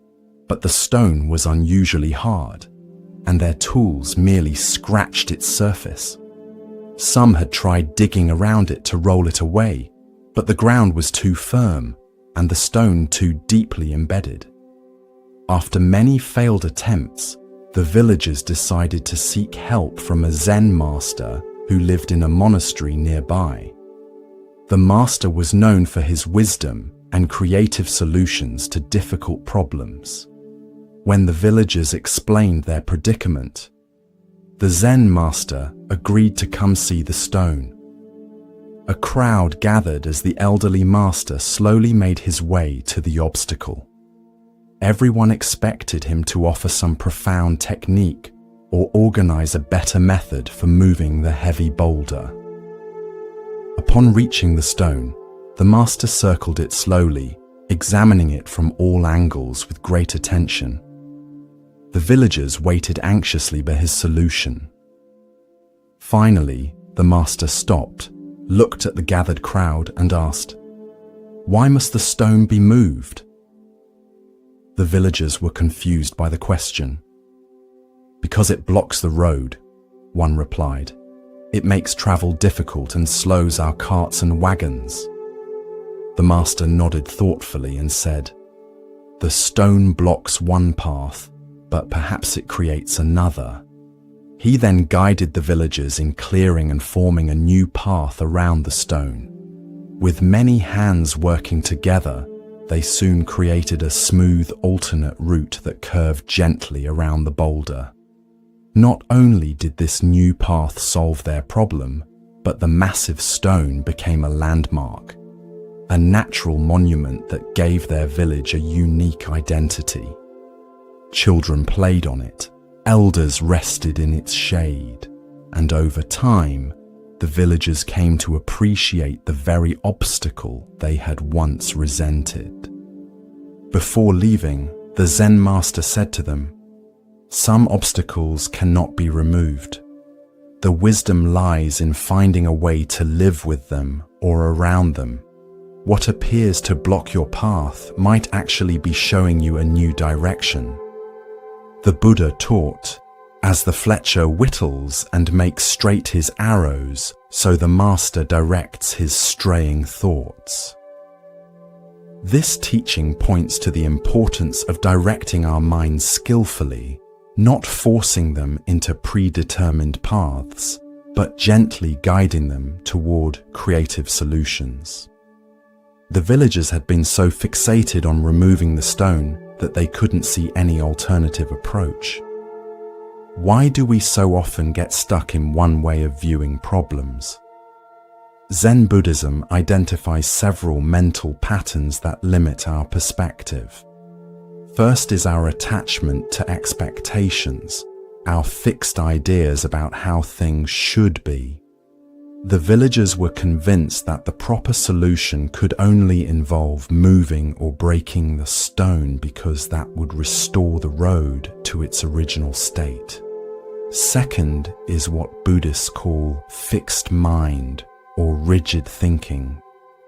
but the stone was unusually hard, and their tools merely scratched its surface. Some had tried digging around it to roll it away, but the ground was too firm and the stone too deeply embedded. After many failed attempts, the villagers decided to seek help from a Zen master who lived in a monastery nearby. The master was known for his wisdom and creative solutions to difficult problems. When the villagers explained their predicament, The Zen master agreed to come see the stone. A crowd gathered as the elderly master slowly made his way to the obstacle. Everyone expected him to offer some profound technique or organize a better method for moving the heavy boulder. Upon reaching the stone, the master circled it slowly, examining it from all angles with great attention. The villagers waited anxiously for his solution. Finally, the master stopped, looked at the gathered crowd and asked, "Why must the stone be moved?" The villagers were confused by the question. "Because it blocks the road," one replied. "It makes travel difficult and slows our carts and wagons." The master nodded thoughtfully and said, "The stone blocks one path, but perhaps it creates another." He then guided the villagers in clearing and forming a new path around the stone. With many hands working together, they soon created a smooth alternate route that curved gently around the boulder. Not only did this new path solve their problem, but the massive stone became a landmark, a natural monument that gave their village a unique identity. Children played on it, elders rested in its shade, and over time, the villagers came to appreciate the very obstacle they had once resented. Before leaving, the Zen master said to them, "Some obstacles cannot be removed. The wisdom lies in finding a way to live with them or around them. What appears to block your path might actually be showing you a new direction." The Buddha taught, "As the fletcher whittles and makes straight his arrows, so the master directs his straying thoughts." This teaching points to the importance of directing our minds skillfully, not forcing them into predetermined paths, but gently guiding them toward creative solutions. The villagers had been so fixated on removing the stone that they couldn't see any alternative approach. Why do we so often get stuck in one way of viewing problems? Zen Buddhism identifies several mental patterns that limit our perspective. First is our attachment to expectations, our fixed ideas about how things should be. The villagers were convinced that the proper solution could only involve moving or breaking the stone because that would restore the road to its original state. Second is what Buddhists call fixed mind or rigid thinking,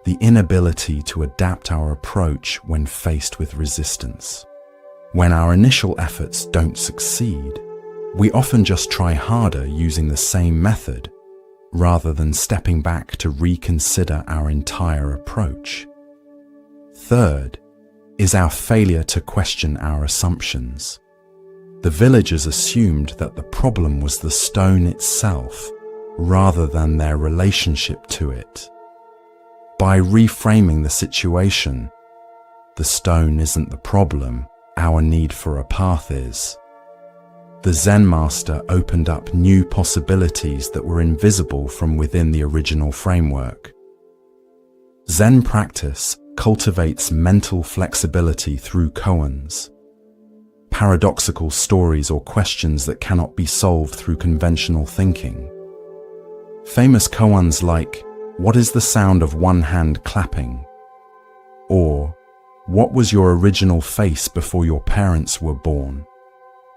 the inability to adapt our approach when faced with resistance. When our initial efforts don't succeed, we often just try harder using the same method, rather than stepping back to reconsider our entire approach. Third is our failure to question our assumptions. The villagers assumed that the problem was the stone itself, rather than their relationship to it. By reframing the situation, the stone isn't the problem, our need for a path is. The Zen master opened up new possibilities that were invisible from within the original framework. Zen practice cultivates mental flexibility through koans, paradoxical stories or questions that cannot be solved through conventional thinking. Famous koans like, "What is the sound of one hand clapping?" Or, "What was your original face before your parents were born?"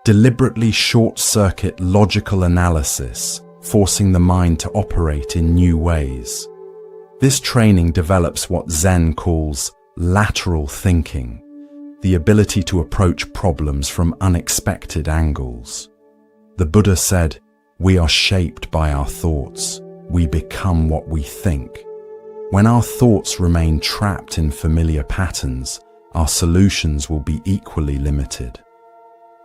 deliberately short-circuit logical analysis, forcing the mind to operate in new ways. This training develops what Zen calls lateral thinking, the ability to approach problems from unexpected angles. The Buddha said, "We are shaped by our thoughts. We become what we think." When our thoughts remain trapped in familiar patterns, our solutions will be equally limited.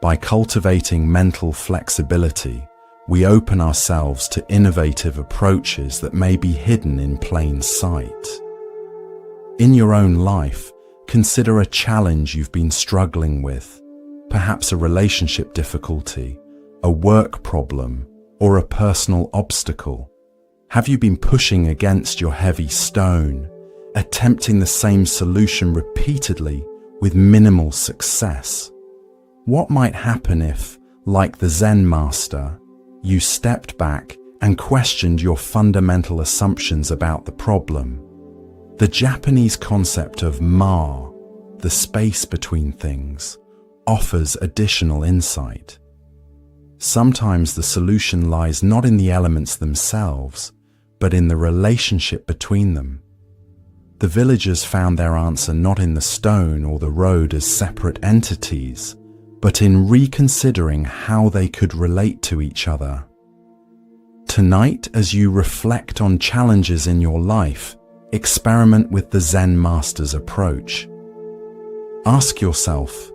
By cultivating mental flexibility, we open ourselves to innovative approaches that may be hidden in plain sight. In your own life, consider a challenge you've been struggling with, perhaps a relationship difficulty, a work problem, or a personal obstacle? Have you been pushing against your heavy stone, attempting the same solution repeatedly with minimal success? What might happen if, like the Zen master, you stepped back and questioned your fundamental assumptions about the problem? The Japanese concept of ma, the space between things, offers additional insight. Sometimes the solution lies not in the elements themselves, but in the relationship between them. The villagers found their answer not in the stone or the road as separate entities, but in reconsidering how they could relate to each other. Tonight, as you reflect on challenges in your life, experiment with the Zen master's approach. Ask yourself,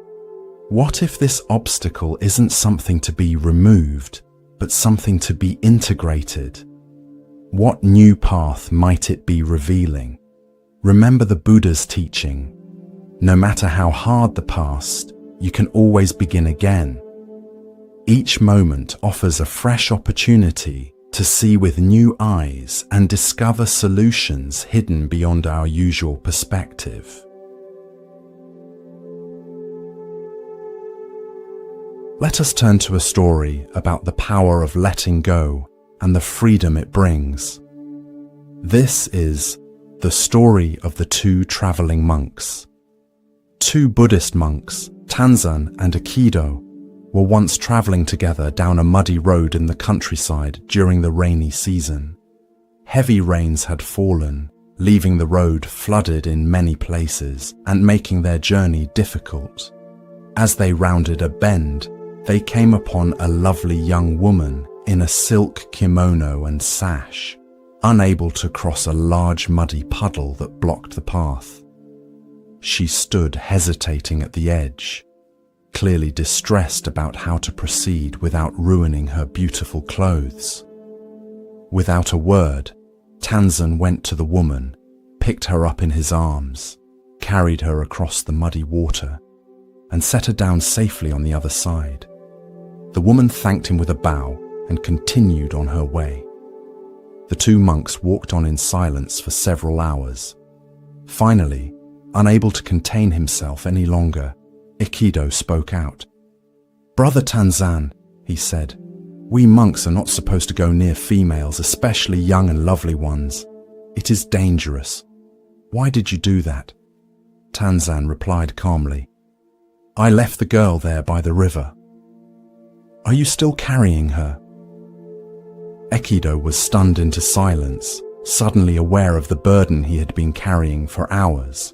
what if this obstacle isn't something to be removed, but something to be integrated? What new path might it be revealing? Remember the Buddha's teaching. No matter how hard the past, you can always begin again. Each moment offers a fresh opportunity to see with new eyes and discover solutions hidden beyond our usual perspective. Let us turn to a story about the power of letting go and the freedom it brings. This is the story of the two traveling monks. Two Buddhist monks, Tanzan and Aikido, were once traveling together down a muddy road in the countryside during the rainy season. Heavy rains had fallen, leaving the road flooded in many places and making their journey difficult. As they rounded a bend, they came upon a lovely young woman in a silk kimono and sash, unable to cross a large muddy puddle that blocked the path. She stood hesitating at the edge, clearly distressed about how to proceed without ruining her beautiful clothes. Without a word, Tanzan went to the woman, picked her up in his arms, carried her across the muddy water, and set her down safely on the other side. The woman thanked him with a bow and continued on her way. The two monks walked on in silence for several hours. Finally, unable to contain himself any longer, Aikido spoke out. "Brother Tanzan," he said, "we monks are not supposed to go near females, especially young and lovely ones. It is dangerous. Why did you do that?" Tanzan replied calmly, "I left the girl there by the river." "Are you still carrying her?" Aikido was stunned into silence, suddenly aware of the burden he had been carrying for hours.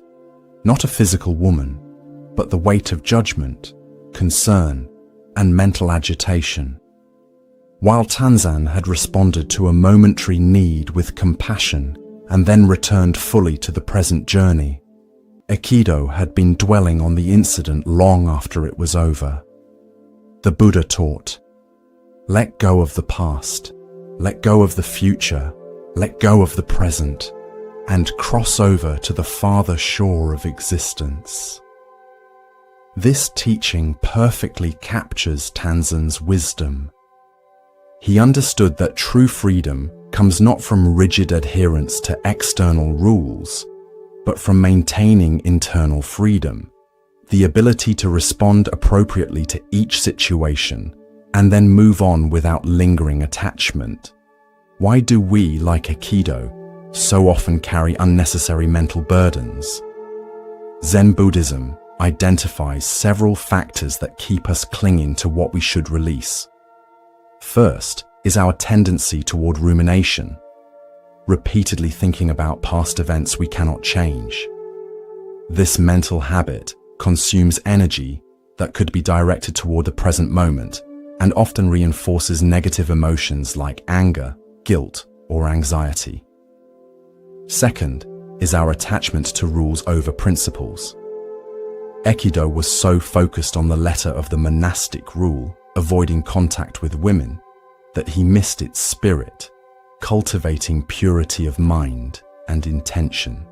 Not a physical woman, but the weight of judgment, concern, and mental agitation. While Tanzan had responded to a momentary need with compassion and then returned fully to the present journey, Aikido had been dwelling on the incident long after it was over. The Buddha taught, "Let go of the past, let go of the future, let go of the present, and cross over to the farther shore of existence." This teaching perfectly captures Tanzan's wisdom. He understood that true freedom comes not from rigid adherence to external rules, but from maintaining internal freedom, the ability to respond appropriately to each situation and then move on without lingering attachment. Why do we, like Aikido, so often carry unnecessary mental burdens? Zen Buddhism identifies several factors that keep us clinging to what we should release. First is our tendency toward rumination, repeatedly thinking about past events we cannot change. This mental habit consumes energy that could be directed toward the present moment and often reinforces negative emotions like anger, guilt, or anxiety. Second is our attachment to rules over principles. Aikido was so focused on the letter of the monastic rule, avoiding contact with women, that he missed its spirit, cultivating purity of mind and intention.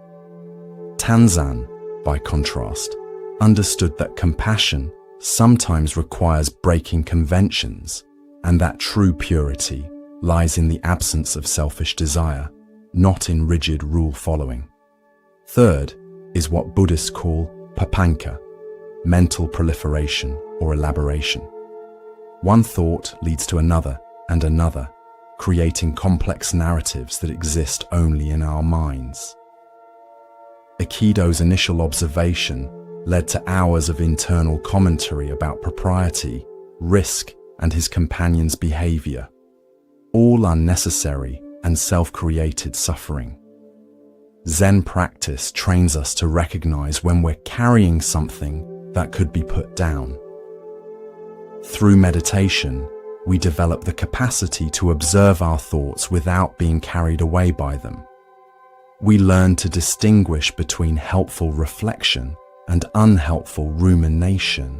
Tanzan, by contrast, understood that compassion sometimes requires breaking conventions, and that true purity lies in the absence of selfish desire, not in rigid rule following. Third is what Buddhists call papanka, mental proliferation or elaboration. One thought leads to another and another, creating complex narratives that exist only in our minds. Aikido's initial observation led to hours of internal commentary about propriety, risk, and his companion's behavior, all unnecessary and self-created suffering. Zen practice trains us to recognize when we're carrying something that could be put down. Through meditation, we develop the capacity to observe our thoughts without being carried away by them. We learn to distinguish between helpful reflection and unhelpful rumination,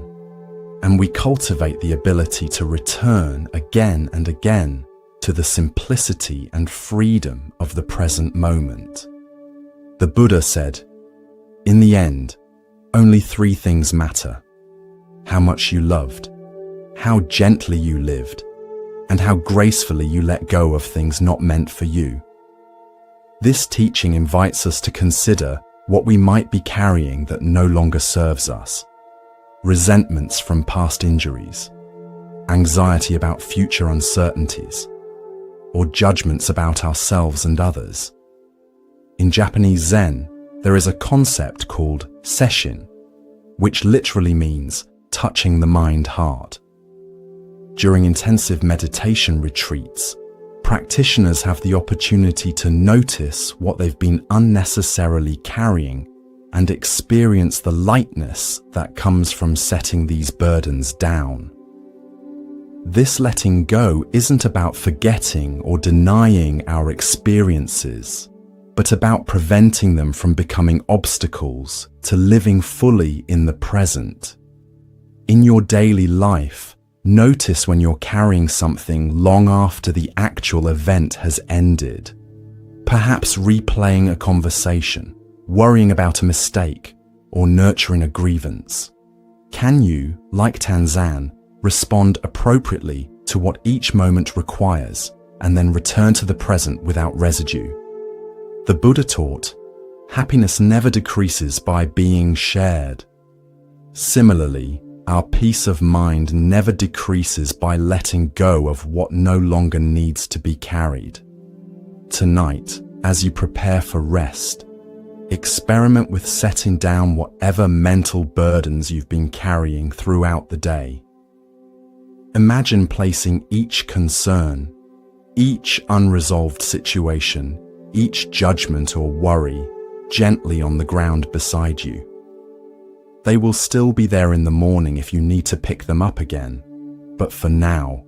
and we cultivate the ability to return again and again to the simplicity and freedom of the present moment. The Buddha said, "In the end, only three things matter: how much you loved, how gently you lived, and how gracefully you let go of things not meant for you." This teaching invites us to consider what we might be carrying that no longer serves us: resentments from past injuries, anxiety about future uncertainties, or judgments about ourselves and others. In Japanese Zen, there is a concept called sesshin, which literally means touching the mind-heart. During intensive meditation retreats, practitioners have the opportunity to notice what they've been unnecessarily carrying and experience the lightness that comes from setting these burdens down. This letting go isn't about forgetting or denying our experiences, but about preventing them from becoming obstacles to living fully in the present. In your daily life, notice when you're carrying something long after the actual event has ended. Perhaps replaying a conversation, worrying about a mistake, or nurturing a grievance. Can you, like Tanzan, respond appropriately to what each moment requires and then return to the present without residue? The Buddha taught, happiness never decreases by being shared. Similarly, our peace of mind never decreases by letting go of what no longer needs to be carried. Tonight, as you prepare for rest, experiment with setting down whatever mental burdens you've been carrying throughout the day. Imagine placing each concern, each unresolved situation, each judgment or worry gently on the ground beside you. They will still be there in the morning if you need to pick them up again, but for now,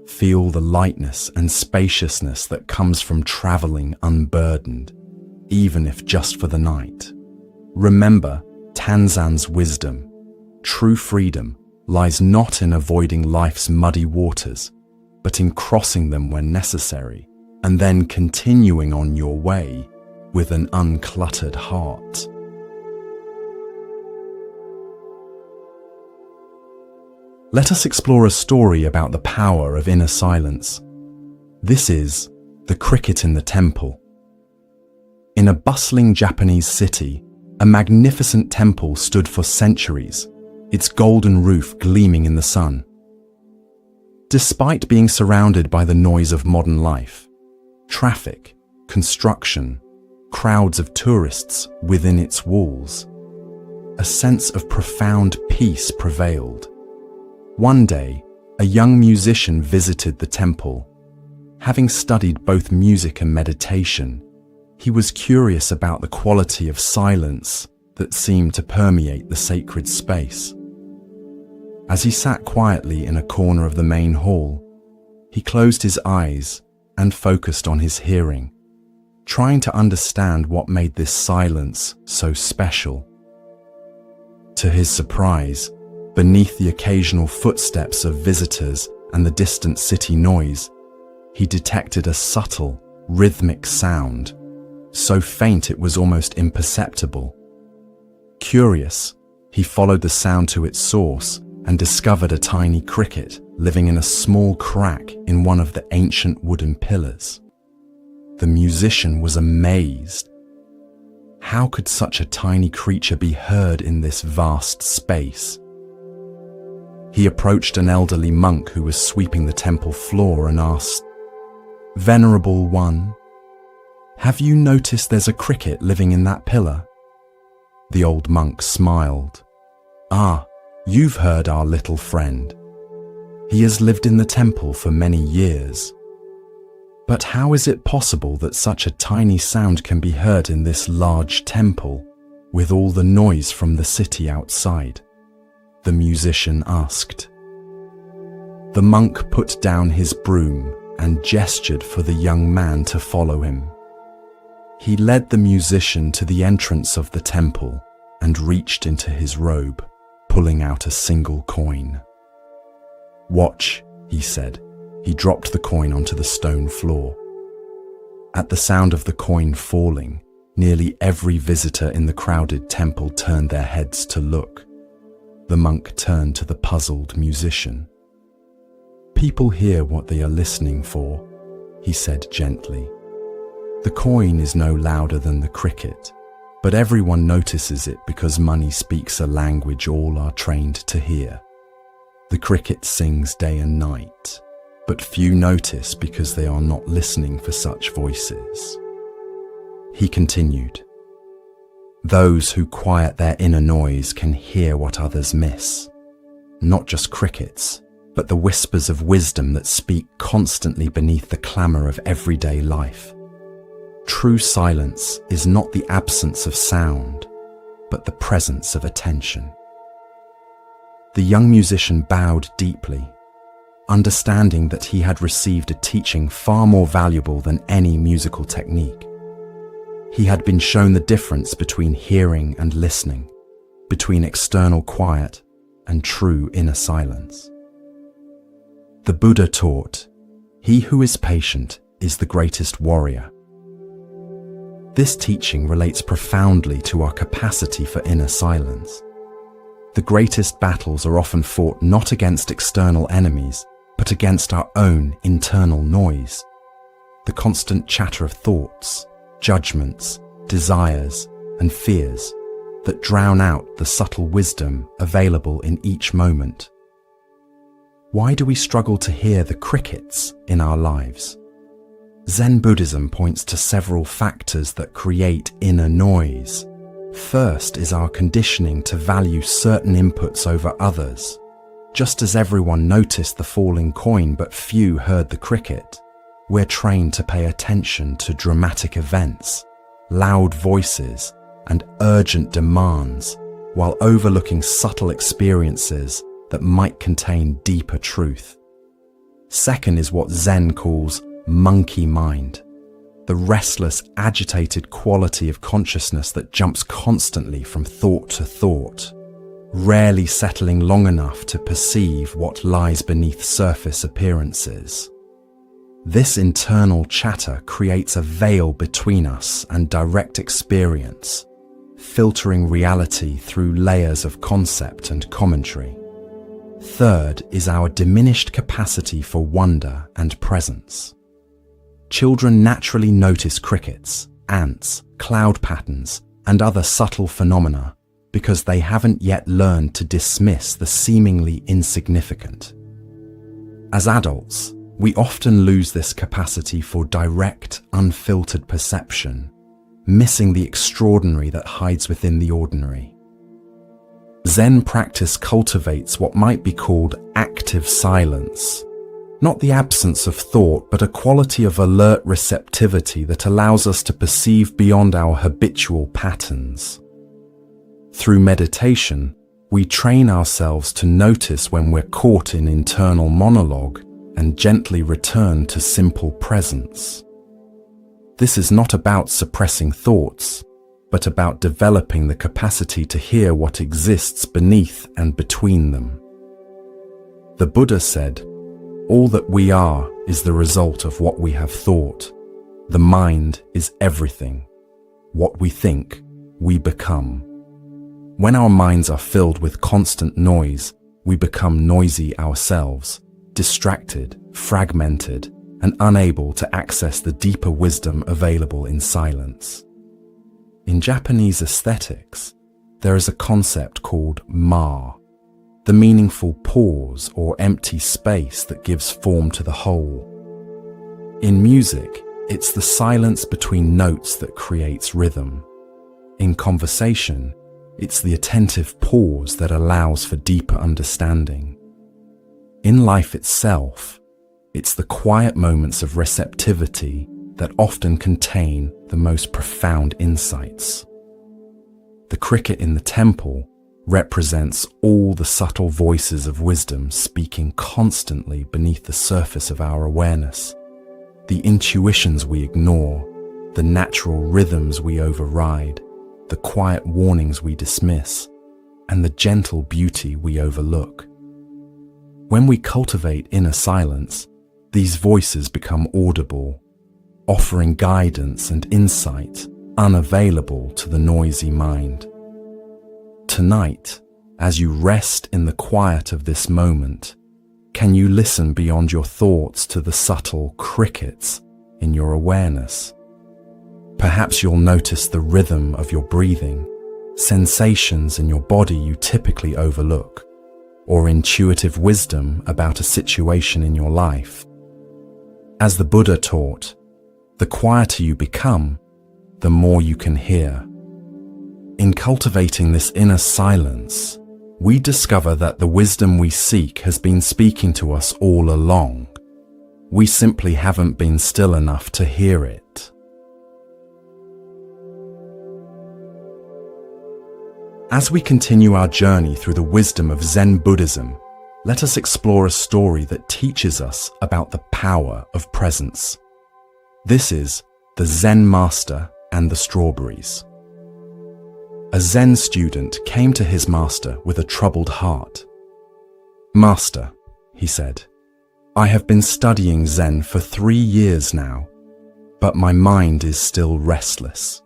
feel the lightness and spaciousness that comes from traveling unburdened, even if just for the night. Remember Tanzan's wisdom. True freedom lies not in avoiding life's muddy waters, but in crossing them when necessary, and then continuing on your way with an uncluttered heart. Let us explore a story about the power of inner silence. This is The Cricket in the Temple. In a bustling Japanese city, a magnificent temple stood for centuries, its golden roof gleaming in the sun. Despite being surrounded by the noise of modern life, traffic, construction, crowds of tourists within its walls, a sense of profound peace prevailed. One day, a young musician visited the temple. Having studied both music and meditation, he was curious about the quality of silence that seemed to permeate the sacred space. As he sat quietly in a corner of the main hall, he closed his eyes and focused on his hearing, trying to understand what made this silence so special. To his surprise, beneath the occasional footsteps of visitors and the distant city noise, he detected a subtle, rhythmic sound, so faint it was almost imperceptible. Curious, he followed the sound to its source and discovered a tiny cricket living in a small crack in one of the ancient wooden pillars. The musician was amazed. How could such a tiny creature be heard in this vast space? He approached an elderly monk who was sweeping the temple floor and asked, "Venerable one, have you noticed there's a cricket living in that pillar?" The old monk smiled. "Ah, you've heard our little friend. He has lived in the temple for many years. But how is it possible that such a tiny sound can be heard in this large temple, with all the noise from the city outside?" the musician asked. The monk put down his broom and gestured for the young man to follow him. He led the musician to the entrance of the temple and reached into his robe, pulling out a single coin. "Watch," he said. He dropped the coin onto the stone floor. At the sound of the coin falling, nearly every visitor in the crowded temple turned their heads to look. The monk turned to the puzzled musician. "People hear what they are listening for," he said gently. "The coin is no louder than the cricket, but everyone notices it because money speaks a language all are trained to hear. The cricket sings day and night, but few notice because they are not listening for such voices." He continued, "Those who quiet their inner noise can hear what others miss. Not just crickets, but the whispers of wisdom that speak constantly beneath the clamour of everyday life. True silence is not the absence of sound, but the presence of attention." The young musician bowed deeply, understanding that he had received a teaching far more valuable than any musical technique. He had been shown the difference between hearing and listening, between external quiet and true inner silence. The Buddha taught, "He who is patient is the greatest warrior." This teaching relates profoundly to our capacity for inner silence. The greatest battles are often fought not against external enemies, but against our own internal noise. The constant chatter of thoughts, judgments, desires, and fears that drown out the subtle wisdom available in each moment. Why do we struggle to hear the crickets in our lives? Zen Buddhism points to several factors that create inner noise. First is our conditioning to value certain inputs over others. Just as everyone noticed the falling coin but few heard the cricket, we're trained to pay attention to dramatic events, loud voices, and urgent demands, while overlooking subtle experiences that might contain deeper truth. Second is what Zen calls monkey mind, the restless, agitated quality of consciousness that jumps constantly from thought to thought, rarely settling long enough to perceive what lies beneath surface appearances. This internal chatter creates a veil between us and direct experience, filtering reality through layers of concept and commentary. Third is our diminished capacity for wonder and presence. Children naturally notice crickets, ants, cloud patterns, and other subtle phenomena because they haven't yet learned to dismiss the seemingly insignificant. As adults, we often lose this capacity for direct, unfiltered perception, missing the extraordinary that hides within the ordinary. Zen practice cultivates what might be called active silence, not the absence of thought, but a quality of alert receptivity that allows us to perceive beyond our habitual patterns. Through meditation, we train ourselves to notice when we're caught in internal monologue and gently return to simple presence. This is not about suppressing thoughts, but about developing the capacity to hear what exists beneath and between them. The Buddha said, "All that we are is the result of what we have thought. The mind is everything. What we think, we become." When our minds are filled with constant noise, we become noisy ourselves, distracted, fragmented, and unable to access the deeper wisdom available in silence. In Japanese aesthetics, there is a concept called ma, the meaningful pause or empty space that gives form to the whole. In music, it's the silence between notes that creates rhythm. In conversation, it's the attentive pause that allows for deeper understanding. In life itself, it's the quiet moments of receptivity that often contain the most profound insights. The cricket in the temple represents all the subtle voices of wisdom speaking constantly beneath the surface of our awareness, the intuitions we ignore, the natural rhythms we override, the quiet warnings we dismiss, and the gentle beauty we overlook. When we cultivate inner silence, these voices become audible, offering guidance and insight unavailable to the noisy mind. Tonight, as you rest in the quiet of this moment, can you listen beyond your thoughts to the subtle crickets in your awareness? Perhaps you'll notice the rhythm of your breathing, sensations in your body you typically overlook, or intuitive wisdom about a situation in your life. As the Buddha taught, the quieter you become, the more you can hear. In cultivating this inner silence, we discover that the wisdom we seek has been speaking to us all along. We simply haven't been still enough to hear it. As we continue our journey through the wisdom of Zen Buddhism, let us explore a story that teaches us about the power of presence. This is The Zen Master and the Strawberries. A Zen student came to his master with a troubled heart. "Master," he said, "I have been studying Zen for 3 years now, but my mind is still restless.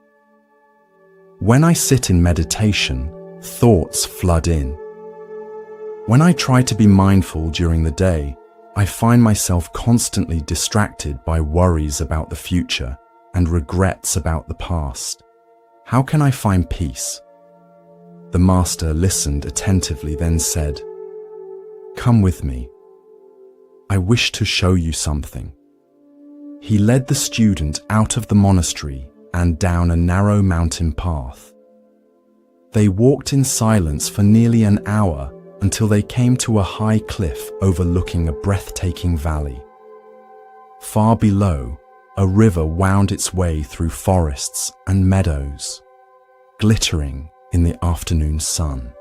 When I sit in meditation, thoughts flood in. When I try to be mindful during the day, I find myself constantly distracted by worries about the future and regrets about the past. How can I find peace?" The master listened attentively, then said, "Come with me. I wish to show you something." He led the student out of the monastery and down a narrow mountain path. They walked in silence for nearly an hour until they came to a high cliff overlooking a breathtaking valley. Far below, a river wound its way through forests and meadows, glittering in the afternoon sun.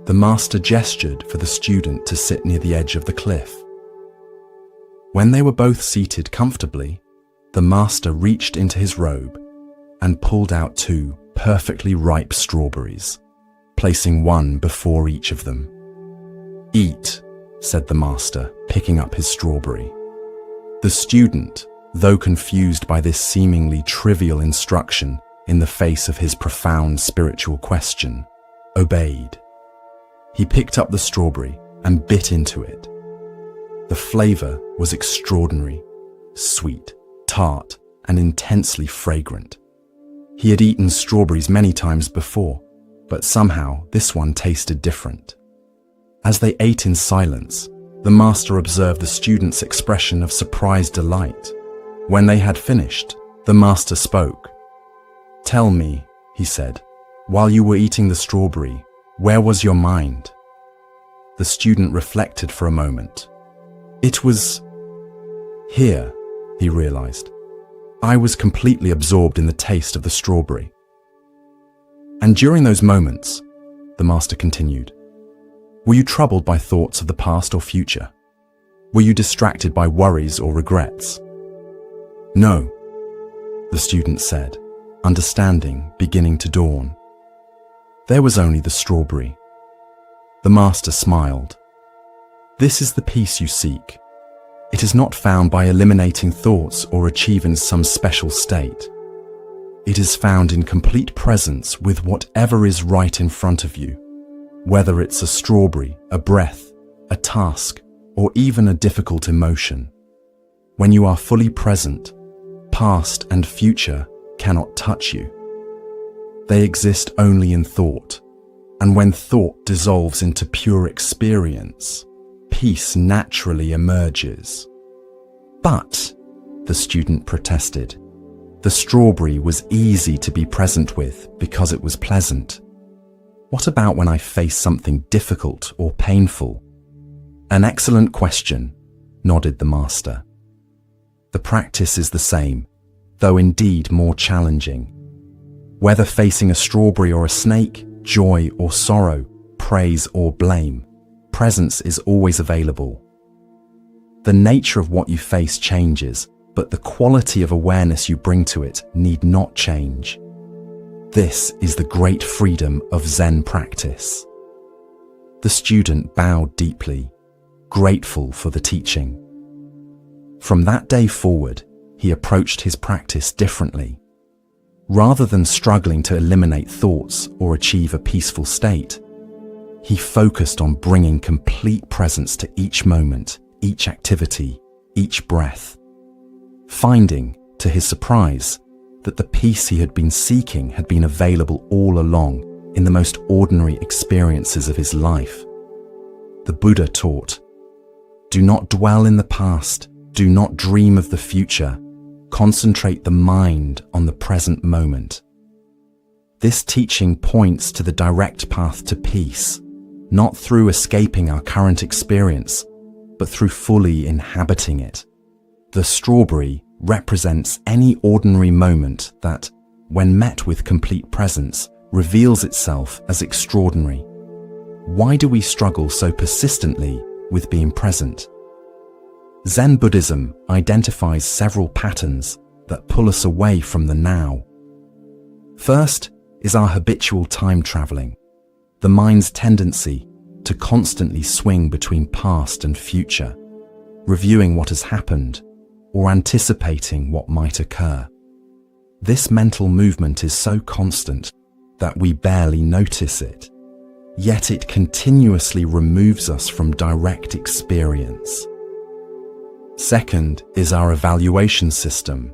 The master gestured for the student to sit near the edge of the cliff. When they were both seated comfortably, the master reached into his robe and pulled out 2 perfectly ripe strawberries, placing one before each of them. "Eat," said the master, picking up his strawberry. The student, though confused by this seemingly trivial instruction in the face of his profound spiritual question, obeyed. He picked up the strawberry and bit into it. The flavor was extraordinary, sweet, tart, and intensely fragrant. He had eaten strawberries many times before, but somehow this one tasted different. As they ate in silence, the master observed the student's expression of surprised delight. When they had finished, the master spoke. "Tell me," he said, "while you were eating the strawberry, where was your mind?" The student reflected for a moment. "It was here," he realized. "I was completely absorbed in the taste of the strawberry." "And during those moments," the master continued, "were you troubled by thoughts of the past or future? Were you distracted by worries or regrets?" "No," the student said, understanding beginning to dawn. "There was only the strawberry." The master smiled. "This is the peace you seek. It is not found by eliminating thoughts or achieving some special state. It is found in complete presence with whatever is right in front of you, whether it's a strawberry, a breath, a task, or even a difficult emotion. When you are fully present, past and future cannot touch you. They exist only in thought, and when thought dissolves into pure experience, peace naturally emerges. But, the student protested, the strawberry was easy to be present with because it was pleasant. What about when I face something difficult or painful? An excellent question, nodded the master. The practice is the same, though indeed more challenging. Whether facing a strawberry or a snake, joy or sorrow, praise or blame, presence is always available. The nature of what you face changes, but the quality of awareness you bring to it need not change. This is the great freedom of Zen practice. The student bowed deeply, grateful for the teaching. From that day forward, he approached his practice differently. Rather than struggling to eliminate thoughts or achieve a peaceful state, he focused on bringing complete presence to each moment, each activity, each breath, finding, to his surprise, that the peace he had been seeking had been available all along in the most ordinary experiences of his life. The Buddha taught, "Do not dwell in the past, do not dream of the future, concentrate the mind on the present moment." This teaching points to the direct path to peace, not through escaping our current experience, but through fully inhabiting it. The strawberry represents any ordinary moment that, when met with complete presence, reveals itself as extraordinary. Why do we struggle so persistently with being present? Zen Buddhism identifies several patterns that pull us away from the now. First is our habitual time traveling, the mind's tendency to constantly swing between past and future, reviewing what has happened or anticipating what might occur. This mental movement is so constant that we barely notice it, yet it continuously removes us from direct experience. Second is our evaluation system,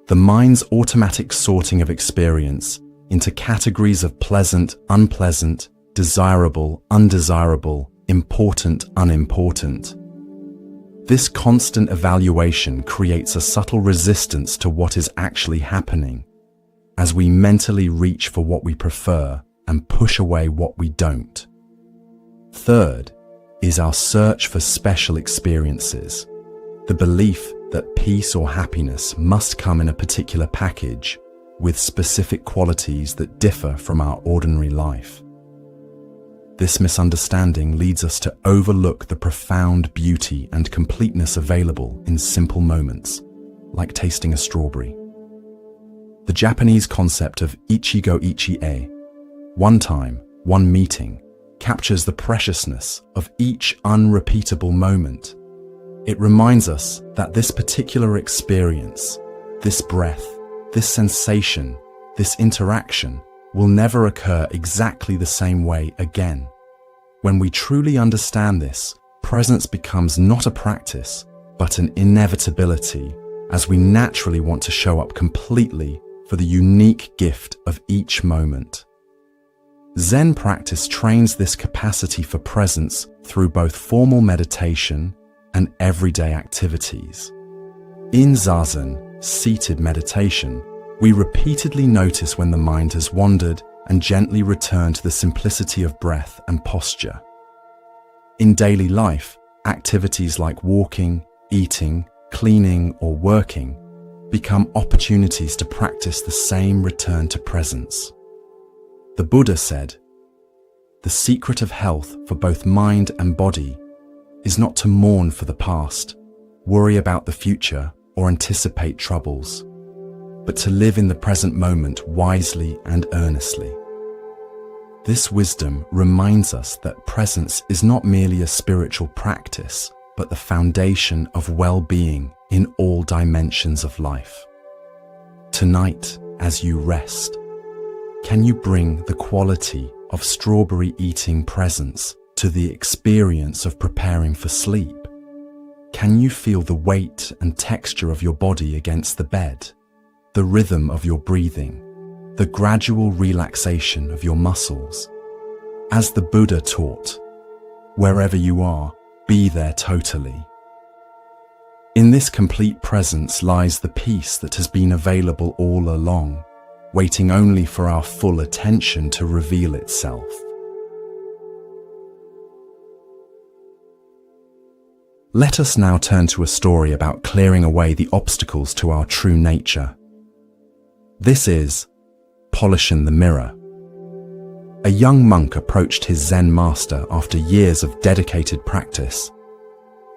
the mind's automatic sorting of experience into categories of pleasant, unpleasant, desirable, undesirable, important, unimportant. This constant evaluation creates a subtle resistance to what is actually happening, as we mentally reach for what we prefer and push away what we don't. Third is our search for special experiences, the belief that peace or happiness must come in a particular package with specific qualities that differ from our ordinary life. This misunderstanding leads us to overlook the profound beauty and completeness available in simple moments, like tasting a strawberry. The Japanese concept of ichigo ichi-e, one time, one meeting, captures the preciousness of each unrepeatable moment. It reminds us that this particular experience, this breath, this sensation, this interaction will never occur exactly the same way again. When we truly understand this, presence becomes not a practice, but an inevitability, as we naturally want to show up completely for the unique gift of each moment. Zen practice trains this capacity for presence through both formal meditation and everyday activities. In Zazen, seated meditation, we repeatedly notice when the mind has wandered and gently return to the simplicity of breath and posture. In daily life, activities like walking, eating, cleaning, or working become opportunities to practice the same return to presence. The Buddha said, "The secret of health for both mind and body is not to mourn for the past, worry about the future, or anticipate troubles, but to live in the present moment wisely and earnestly." This wisdom reminds us that presence is not merely a spiritual practice, but the foundation of well-being in all dimensions of life. Tonight, as you rest, can you bring the quality of strawberry eating presence to the experience of preparing for sleep? Can you feel the weight and texture of your body against the bed, the rhythm of your breathing, the gradual relaxation of your muscles? As the Buddha taught, wherever you are, be there totally. In this complete presence lies the peace that has been available all along, waiting only for our full attention to reveal itself. Let us now turn to a story about clearing away the obstacles to our true nature. This is Polishing the Mirror. A young monk approached his Zen master after years of dedicated practice.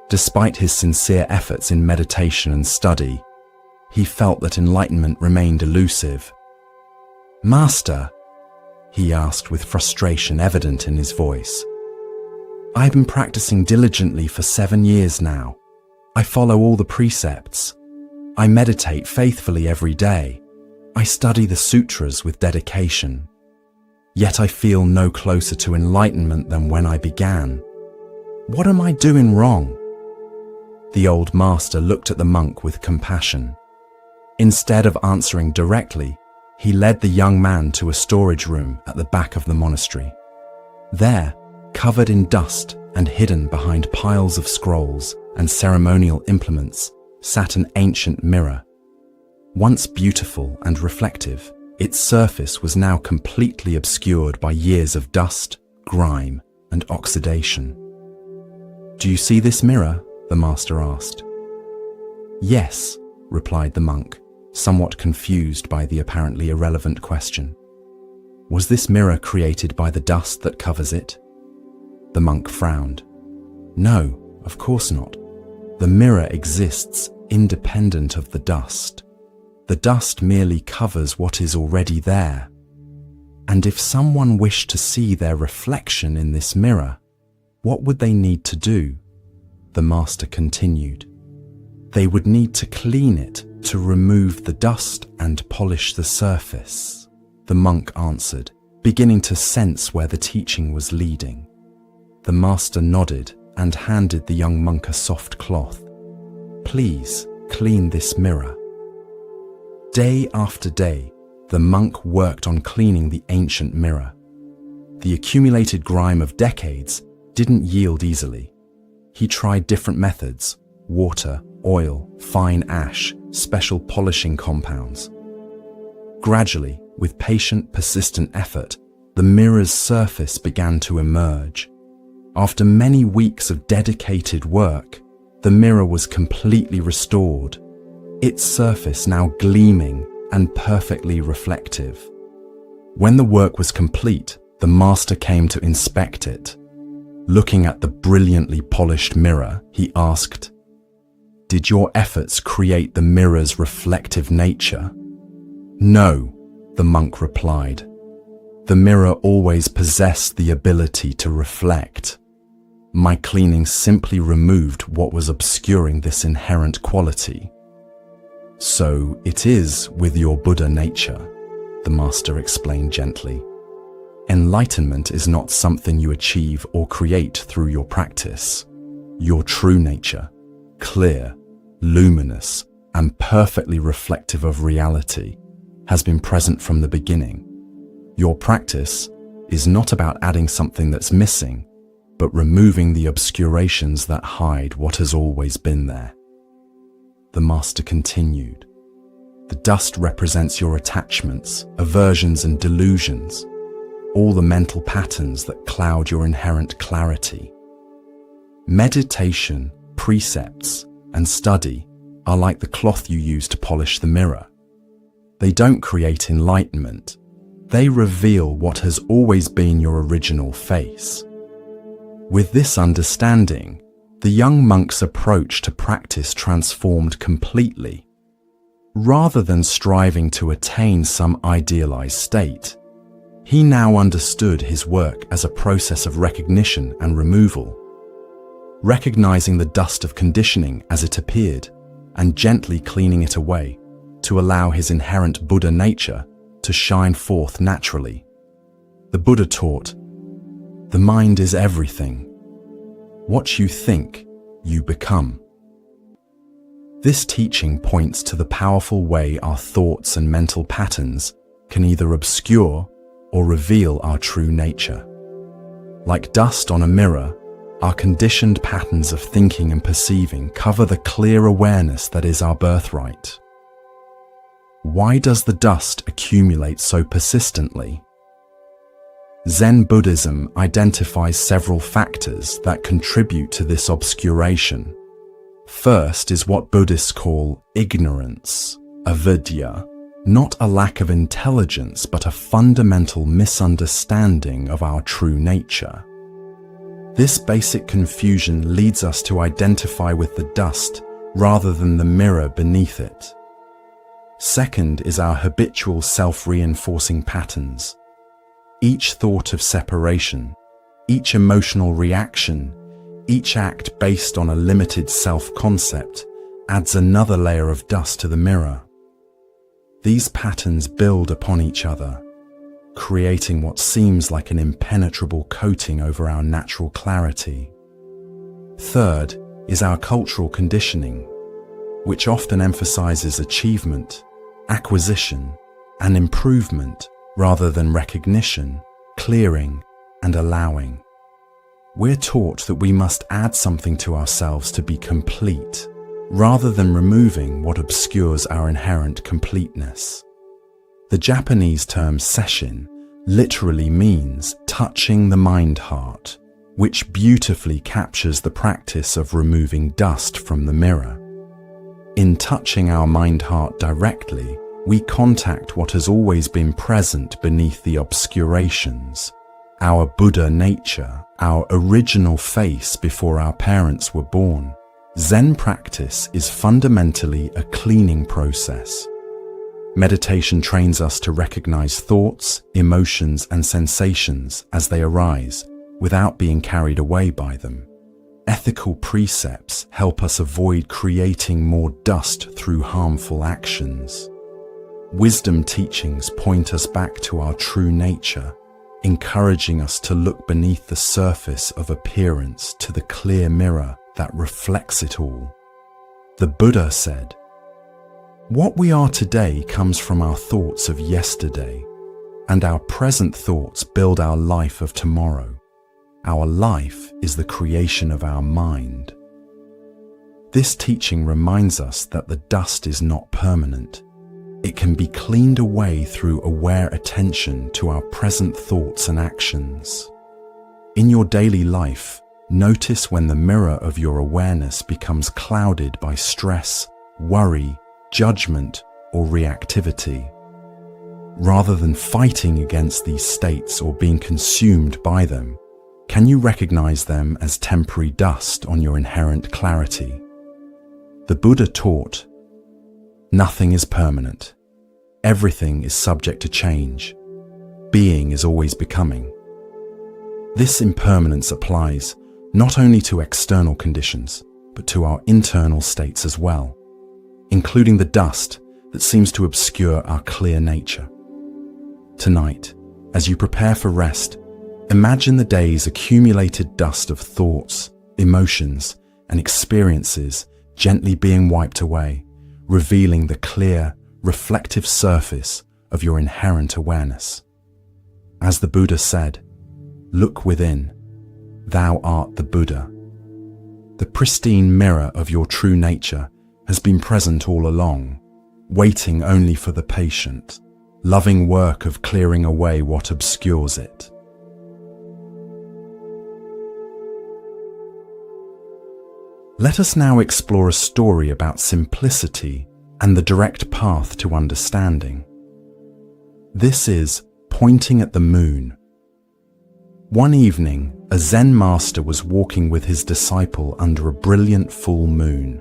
Despite his sincere efforts in meditation and study, he felt that enlightenment remained elusive. "Master," he asked with frustration evident in his voice, "I've been practicing diligently for 7 years now. I follow all the precepts. I meditate faithfully every day. I study the sutras with dedication. Yet I feel no closer to enlightenment than when I began. What am I doing wrong?" The old master looked at the monk with compassion. Instead of answering directly, he led the young man to a storage room at the back of the monastery. There, covered in dust and hidden behind piles of scrolls and ceremonial implements, sat an ancient mirror. Once beautiful and reflective, its surface was now completely obscured by years of dust, grime, and oxidation. "Do you see this mirror?" the master asked. "Yes," replied the monk, somewhat confused by the apparently irrelevant question. "Was this mirror created by the dust that covers it?" The monk frowned. "No, of course not. The mirror exists independent of the dust. The dust merely covers what is already there. And if someone wished to see their reflection in this mirror, what would they need to do?" The master continued. "They would need to clean it to remove the dust and polish the surface," the monk answered, beginning to sense where the teaching was leading. The master nodded and handed the young monk a soft cloth. "Please clean this mirror." Day after day, the monk worked on cleaning the ancient mirror. The accumulated grime of decades didn't yield easily. He tried different methods: water, oil, fine ash, special polishing compounds. Gradually, with patient, persistent effort, the mirror's surface began to emerge. After many weeks of dedicated work, the mirror was completely restored, its surface now gleaming and perfectly reflective. When the work was complete, the master came to inspect it. Looking at the brilliantly polished mirror, he asked, "Did your efforts create the mirror's reflective nature?" "No," the monk replied. "The mirror always possessed the ability to reflect. My cleaning simply removed what was obscuring this inherent quality." "So it is with your Buddha nature," the master explained gently. "Enlightenment is not something you achieve or create through your practice. Your true nature, clear, luminous, and perfectly reflective of reality, has been present from the beginning. Your practice is not about adding something that's missing, but removing the obscurations that hide what has always been there." The master continued, "The dust represents your attachments, aversions, and delusions, all the mental patterns that cloud your inherent clarity. Meditation, precepts, and study are like the cloth you use to polish the mirror. They don't create enlightenment. They reveal what has always been your original face." With this understanding, the young monk's approach to practice transformed completely. Rather than striving to attain some idealized state, he now understood his work as a process of recognition and removal, recognizing the dust of conditioning as it appeared and gently cleaning it away to allow his inherent Buddha nature to shine forth naturally. The Buddha taught, "The mind is everything. What you think, you become." This teaching points to the powerful way our thoughts and mental patterns can either obscure or reveal our true nature. Like dust on a mirror, our conditioned patterns of thinking and perceiving cover the clear awareness that is our birthright. Why does the dust accumulate so persistently? Zen Buddhism identifies several factors that contribute to this obscuration. First is what Buddhists call ignorance, avidya, not a lack of intelligence, but a fundamental misunderstanding of our true nature. This basic confusion leads us to identify with the dust rather than the mirror beneath it. Second is our habitual self-reinforcing patterns. Each thought of separation, each emotional reaction, each act based on a limited self-concept adds another layer of dust to the mirror. These patterns build upon each other, creating what seems like an impenetrable coating over our natural clarity. Third is our cultural conditioning, which often emphasizes achievement, acquisition, and improvement rather than recognition, clearing, and allowing. We're taught that we must add something to ourselves to be complete, rather than removing what obscures our inherent completeness. The Japanese term sesshin literally means touching the mind-heart, which beautifully captures the practice of removing dust from the mirror. In touching our mind-heart directly, we contact what has always been present beneath the obscurations, our Buddha nature, our original face before our parents were born. Zen practice is fundamentally a cleaning process. Meditation trains us to recognize thoughts, emotions, and sensations as they arise without being carried away by them. Ethical precepts help us avoid creating more dust through harmful actions. Wisdom teachings point us back to our true nature, encouraging us to look beneath the surface of appearance to the clear mirror that reflects it all. The Buddha said, "What we are today comes from our thoughts of yesterday, and our present thoughts build our life of tomorrow. Our life is the creation of our mind." This teaching reminds us that the dust is not permanent. It can be cleaned away through aware attention to our present thoughts and actions. In your daily life, notice when the mirror of your awareness becomes clouded by stress, worry, judgment, or reactivity. Rather than fighting against these states or being consumed by them, can you recognize them as temporary dust on your inherent clarity? The Buddha taught, "Nothing is permanent. Everything is subject to change. Being is always becoming." This impermanence applies not only to external conditions, but to our internal states as well, including the dust that seems to obscure our clear nature. Tonight, as you prepare for rest, imagine the day's accumulated dust of thoughts, emotions, and experiences gently being wiped away, revealing the clear, reflective surface of your inherent awareness. As the Buddha said, "Look within. Thou art the Buddha." The pristine mirror of your true nature has been present all along, waiting only for the patient, loving work of clearing away what obscures it. Let us now explore a story about simplicity and the direct path to understanding. This is Pointing at the Moon. One evening, a Zen master was walking with his disciple under a brilliant full moon.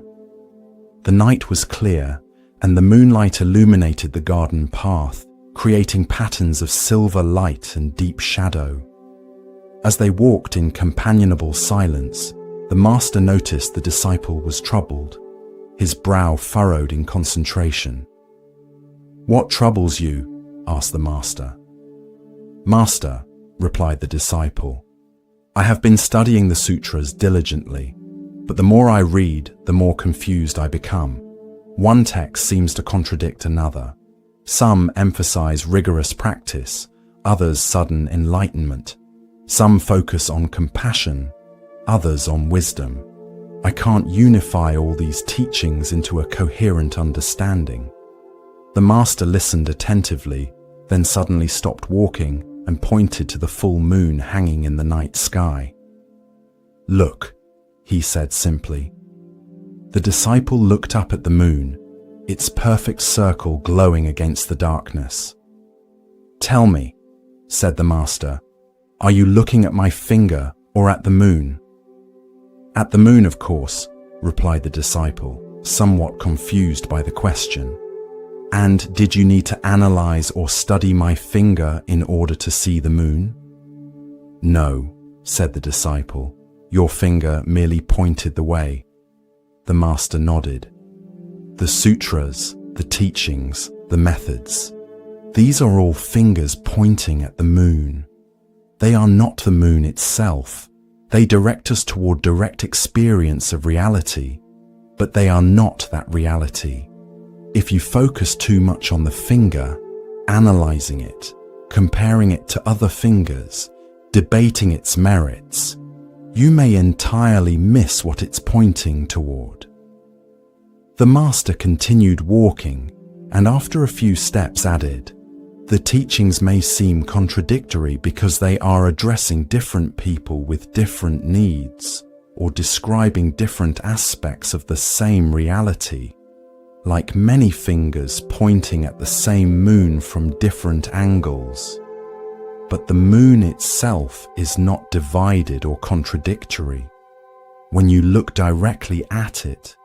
The night was clear, and the moonlight illuminated the garden path, creating patterns of silver light and deep shadow. As they walked in companionable silence, the master noticed the disciple was troubled, his brow furrowed in concentration. "What troubles you?" asked the master. "Master," replied the disciple, "I have been studying the sutras diligently, but the more I read, the more confused I become. One text seems to contradict another. Some emphasize rigorous practice, others sudden enlightenment. Some focus on compassion, others on wisdom. I can't unify all these teachings into a coherent understanding. The master listened attentively, then suddenly stopped walking and pointed to the full moon hanging in the night sky. "Look," he said simply. The disciple looked up at the moon, its perfect circle glowing against the darkness. "Tell me," said the master, "are you looking at my finger or at the moon?" "At the moon, of course," replied the disciple, somewhat confused by the question. "And did you need to analyze or study my finger in order to see the moon?" "No," said the disciple. "Your finger merely pointed the way." The master nodded. "The sutras, the teachings, the methods, these are all fingers pointing at the moon. They are not the moon itself. They direct us toward direct experience of reality, but they are not that reality. If you focus too much on the finger, analyzing it, comparing it to other fingers, debating its merits, you may entirely miss what it's pointing toward." The master continued walking, and after a few steps added, "The teachings may seem contradictory because they are addressing different people with different needs, or describing different aspects of the same reality, like many fingers pointing at the same moon from different angles. But the moon itself is not divided or contradictory. When you look directly at it,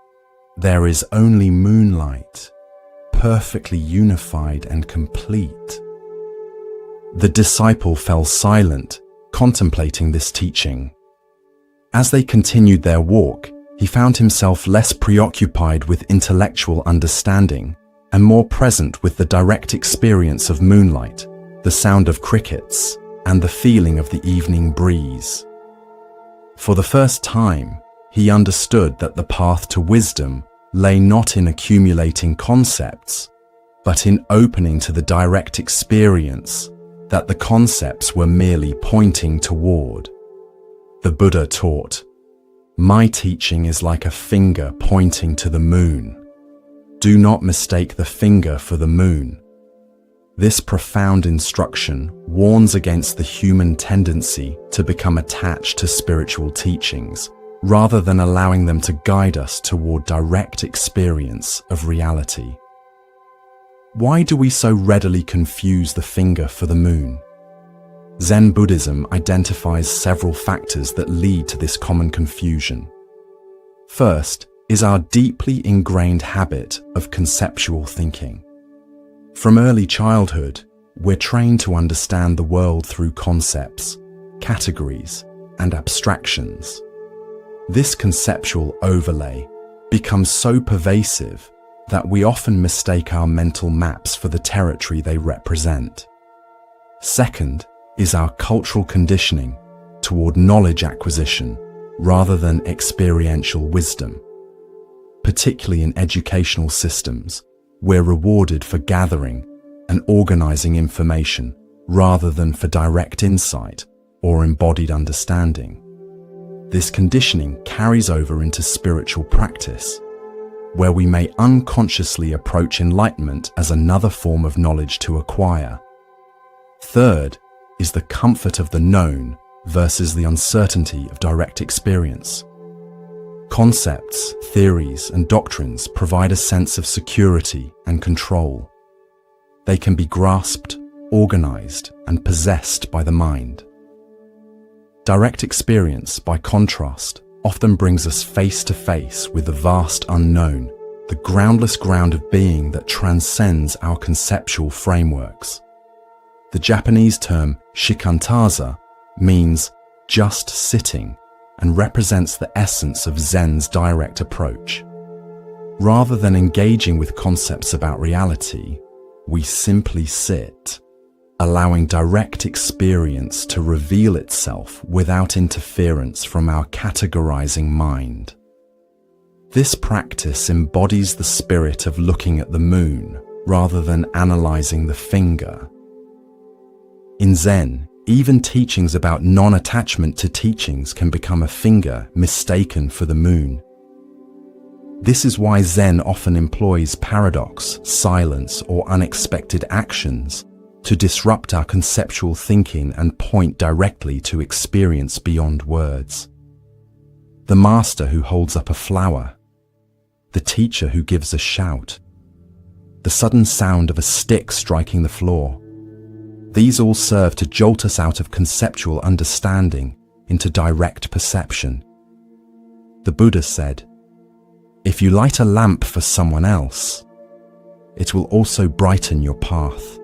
there is only moonlight, perfectly unified and complete." The disciple fell silent, contemplating this teaching. As they continued their walk, he found himself less preoccupied with intellectual understanding and more present with the direct experience of moonlight, the sound of crickets, and the feeling of the evening breeze. For the first time, he understood that the path to wisdom lay not in accumulating concepts, but in opening to the direct experience that the concepts were merely pointing toward. The Buddha taught, "My teaching is like a finger pointing to the moon. Do not mistake the finger for the moon." This profound instruction warns against the human tendency to become attached to spiritual teachings, rather than allowing them to guide us toward direct experience of reality. Why do we so readily confuse the finger for the moon? Zen Buddhism identifies several factors that lead to this common confusion. First is our deeply ingrained habit of conceptual thinking. From early childhood, we're trained to understand the world through concepts, categories, and abstractions. This conceptual overlay becomes so pervasive that we often mistake our mental maps for the territory they represent. Second is our cultural conditioning toward knowledge acquisition rather than experiential wisdom. Particularly in educational systems, we're rewarded for gathering and organizing information rather than for direct insight or embodied understanding. This conditioning carries over into spiritual practice, where we may unconsciously approach enlightenment as another form of knowledge to acquire. Third is the comfort of the known versus the uncertainty of direct experience. Concepts, theories, and doctrines provide a sense of security and control. They can be grasped, organized, and possessed by the mind. Direct experience, by contrast, often brings us face to face with the vast unknown, the groundless ground of being that transcends our conceptual frameworks. The Japanese term shikantaza means just sitting and represents the essence of Zen's direct approach. Rather than engaging with concepts about reality, we simply sit, allowing direct experience to reveal itself without interference from our categorizing mind. This practice embodies the spirit of looking at the moon rather than analyzing the finger. In Zen, even teachings about non-attachment to teachings can become a finger mistaken for the moon. This is why Zen often employs paradox, silence, or unexpected actions to disrupt our conceptual thinking and point directly to experience beyond words. The master who holds up a flower, the teacher who gives a shout, the sudden sound of a stick striking the floor. These all serve to jolt us out of conceptual understanding into direct perception. The Buddha said, "If you light a lamp for someone else, it will also brighten your path."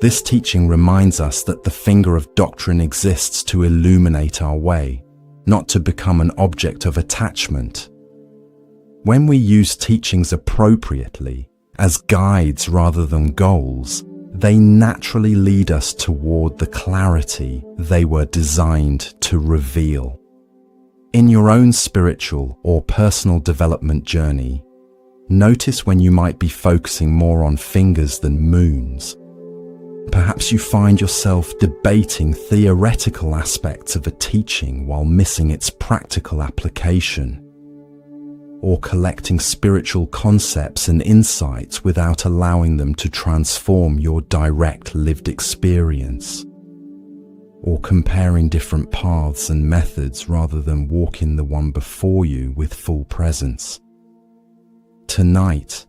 This teaching reminds us that the finger of doctrine exists to illuminate our way, not to become an object of attachment. When we use teachings appropriately, as guides rather than goals, they naturally lead us toward the clarity they were designed to reveal. In your own spiritual or personal development journey, notice when you might be focusing more on fingers than moons. Perhaps you find yourself debating theoretical aspects of a teaching while missing its practical application, or collecting spiritual concepts and insights without allowing them to transform your direct lived experience, or comparing different paths and methods rather than walking the one before you with full presence. Tonight,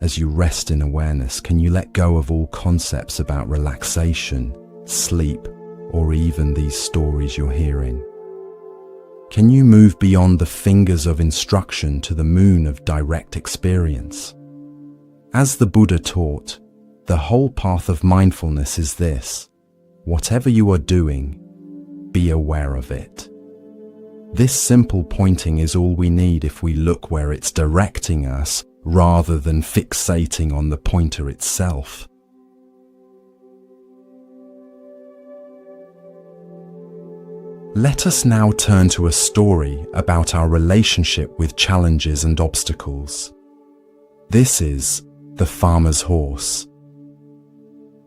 as you rest in awareness, can you let go of all concepts about relaxation, sleep, or even these stories you're hearing? Can you move beyond the fingers of instruction to the moon of direct experience? As the Buddha taught, the whole path of mindfulness is this: whatever you are doing, be aware of it. This simple pointing is all we need if we look where it's directing us rather than fixating on the pointer itself. Let us now turn to a story about our relationship with challenges and obstacles. This is The Farmer's Horse.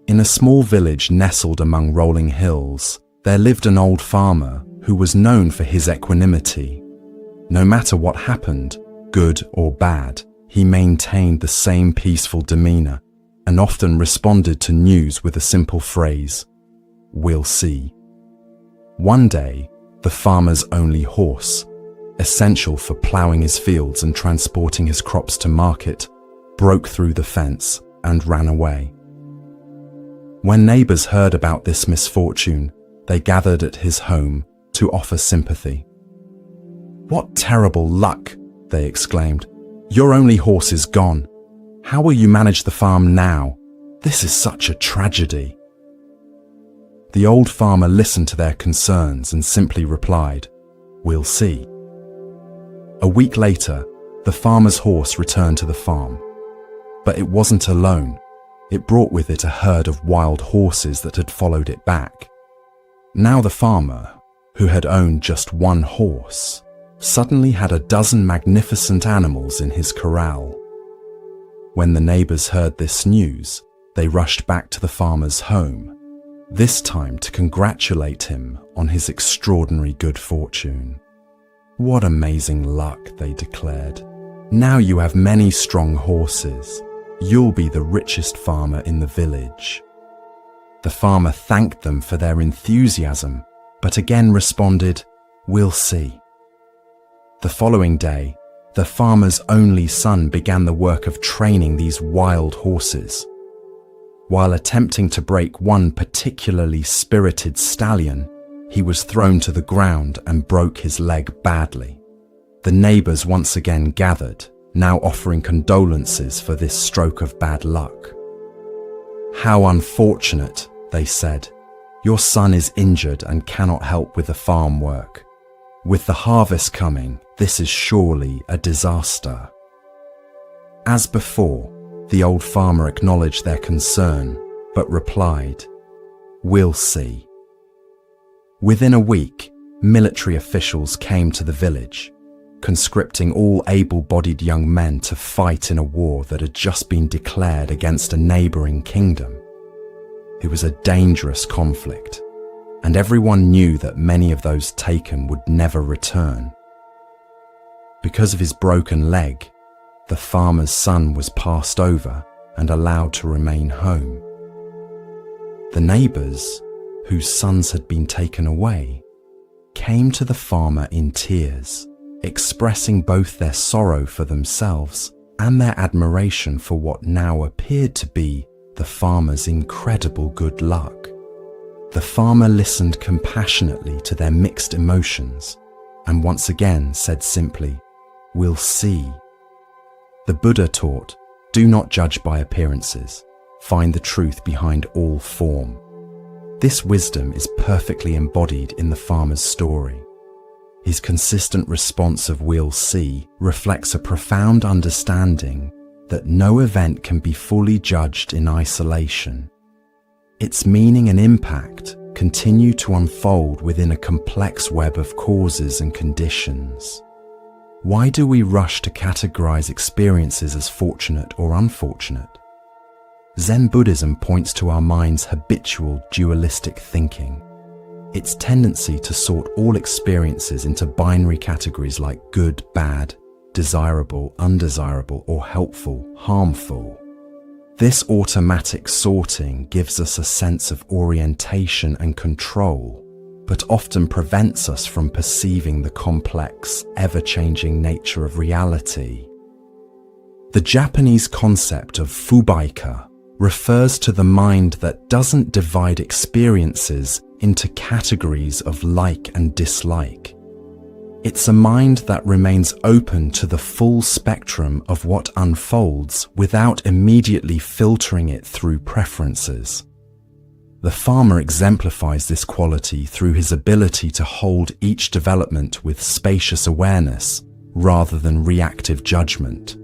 In a small village nestled among rolling hills, there lived an old farmer who was known for his equanimity. No matter what happened, good or bad, he maintained the same peaceful demeanor and often responded to news with a simple phrase, "We'll see." One day, the farmer's only horse, essential for ploughing his fields and transporting his crops to market, broke through the fence and ran away. When neighbors heard about this misfortune, they gathered at his home to offer sympathy. "What terrible luck!" they exclaimed. "Your only horse is gone. How will you manage the farm now? This is such a tragedy." The old farmer listened to their concerns and simply replied, "We'll see." A week later, the farmer's horse returned to the farm. But it wasn't alone. It brought with it a herd of wild horses that had followed it back. Now the farmer, who had owned just one horse, suddenly had a dozen magnificent animals in his corral. When the neighbors heard this news, they rushed back to the farmer's home, this time to congratulate him on his extraordinary good fortune. "What amazing luck," they declared. "Now you have many strong horses. You'll be the richest farmer in the village." The farmer thanked them for their enthusiasm, but again responded, "We'll see." The following day, the farmer's only son began the work of training these wild horses. While attempting to break one particularly spirited stallion, he was thrown to the ground and broke his leg badly. The neighbors once again gathered, now offering condolences for this stroke of bad luck. "How unfortunate," they said. "Your son is injured and cannot help with the farm work. With the harvest coming, this is surely a disaster." As before, the old farmer acknowledged their concern, but replied, "We'll see." Within a week, military officials came to the village. conscripting all able-bodied young men to fight in a war that had just been declared against a neighboring kingdom. It was a dangerous conflict, and everyone knew that many of those taken would never return. Because of his broken leg, the farmer's son was passed over and allowed to remain home. The neighbours, whose sons had been taken away, came to the farmer in tears, expressing both their sorrow for themselves and their admiration for what now appeared to be the farmer's incredible good luck. The farmer listened compassionately to their mixed emotions and once again said simply, "We'll see." The Buddha taught, "Do not judge by appearances. Find the truth behind all form." This wisdom is perfectly embodied in the farmer's story. His consistent response of "we'll see" reflects a profound understanding that no event can be fully judged in isolation. Its meaning and impact continue to unfold within a complex web of causes and conditions. Why do we rush to categorize experiences as fortunate or unfortunate? Zen Buddhism points to our mind's habitual dualistic thinking, its tendency to sort all experiences into binary categories like good, bad, desirable, undesirable, or helpful, harmful. This automatic sorting gives us a sense of orientation and control, but often prevents us from perceiving the complex, ever-changing nature of reality. The Japanese concept of fubaika refers to the mind that doesn't divide experiences into categories of like and dislike. It's a mind that remains open to the full spectrum of what unfolds without immediately filtering it through preferences. The farmer exemplifies this quality through his ability to hold each development with spacious awareness rather than reactive judgment.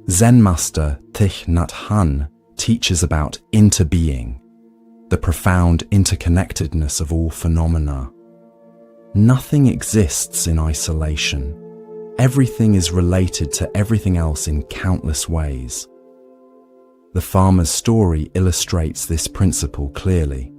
Zen master Thich Nhat Hanh teaches about interbeing, the profound interconnectedness of all phenomena. Nothing exists in isolation. Everything is related to everything else in countless ways. The farmer's story illustrates this principle clearly.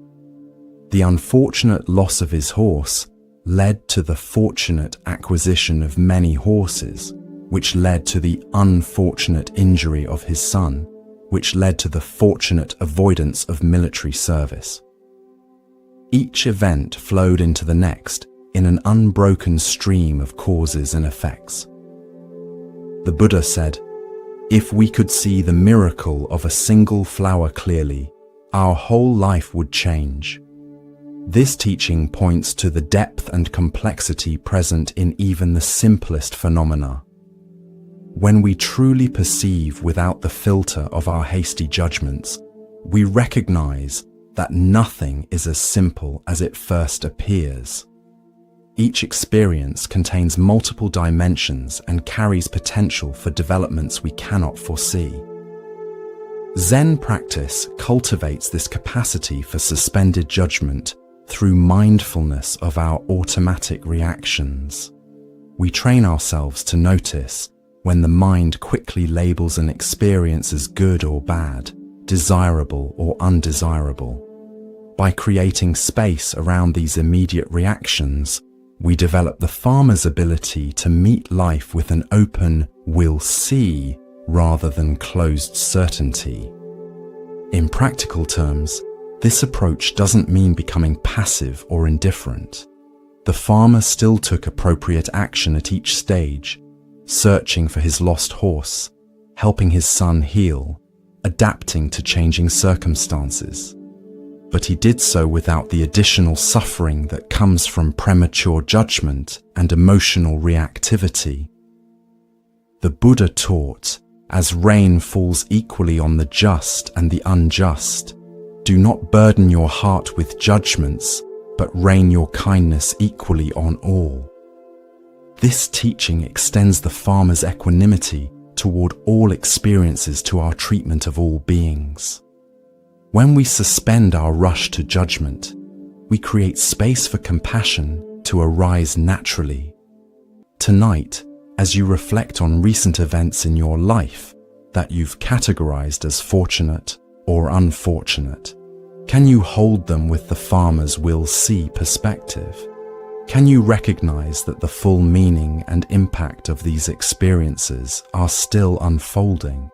The unfortunate loss of his horse led to the fortunate acquisition of many horses, which led to the unfortunate injury of his son, which led to the fortunate avoidance of military service. Each event flowed into the next in an unbroken stream of causes and effects. The Buddha said, "If we could see the miracle of a single flower clearly, our whole life would change." This teaching points to the depth and complexity present in even the simplest phenomena. When we truly perceive without the filter of our hasty judgments, we recognize that nothing is as simple as it first appears. Each experience contains multiple dimensions and carries potential for developments we cannot foresee. Zen practice cultivates this capacity for suspended judgment through mindfulness of our automatic reactions. We train ourselves to notice when the mind quickly labels an experience as good or bad, desirable or undesirable. By creating space around these immediate reactions, we develop the farmer's ability to meet life with an open "we'll see" rather than closed certainty. In practical terms, this approach doesn't mean becoming passive or indifferent. The farmer still took appropriate action at each stage, searching for his lost horse, helping his son heal, adapting to changing circumstances. But he did so without the additional suffering that comes from premature judgment and emotional reactivity. The Buddha taught, as rain falls equally on the just and the unjust, do not burden your heart with judgments, but rain your kindness equally on all. This teaching extends the farmer's equanimity toward all experiences to our treatment of all beings. When we suspend our rush to judgment, we create space for compassion to arise naturally. Tonight, as you reflect on recent events in your life that you've categorized as fortunate or unfortunate, can you hold them with the farmer's will see perspective? Can you recognize that the full meaning and impact of these experiences are still unfolding?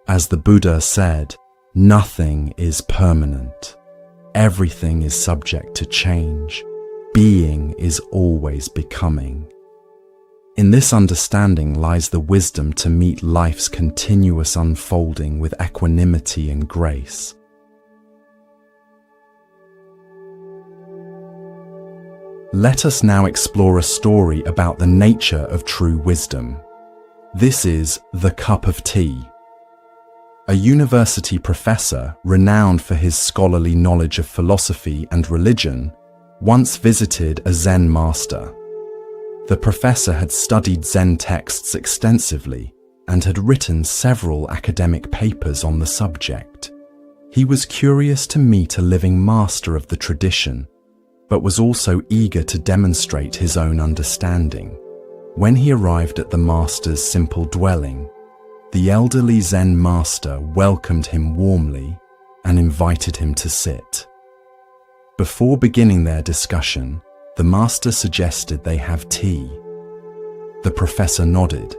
As the Buddha said, nothing is permanent. Everything is subject to change. Being is always becoming. In this understanding lies the wisdom to meet life's continuous unfolding with equanimity and grace. Let us now explore a story about the nature of true wisdom. This is The Cup of Tea. A university professor, renowned for his scholarly knowledge of philosophy and religion, once visited a Zen master. The professor had studied Zen texts extensively and had written several academic papers on the subject. He was curious to meet a living master of the tradition, but was also eager to demonstrate his own understanding. When he arrived at the master's simple dwelling, the elderly Zen master welcomed him warmly and invited him to sit. Before beginning their discussion, the master suggested they have tea. The professor nodded,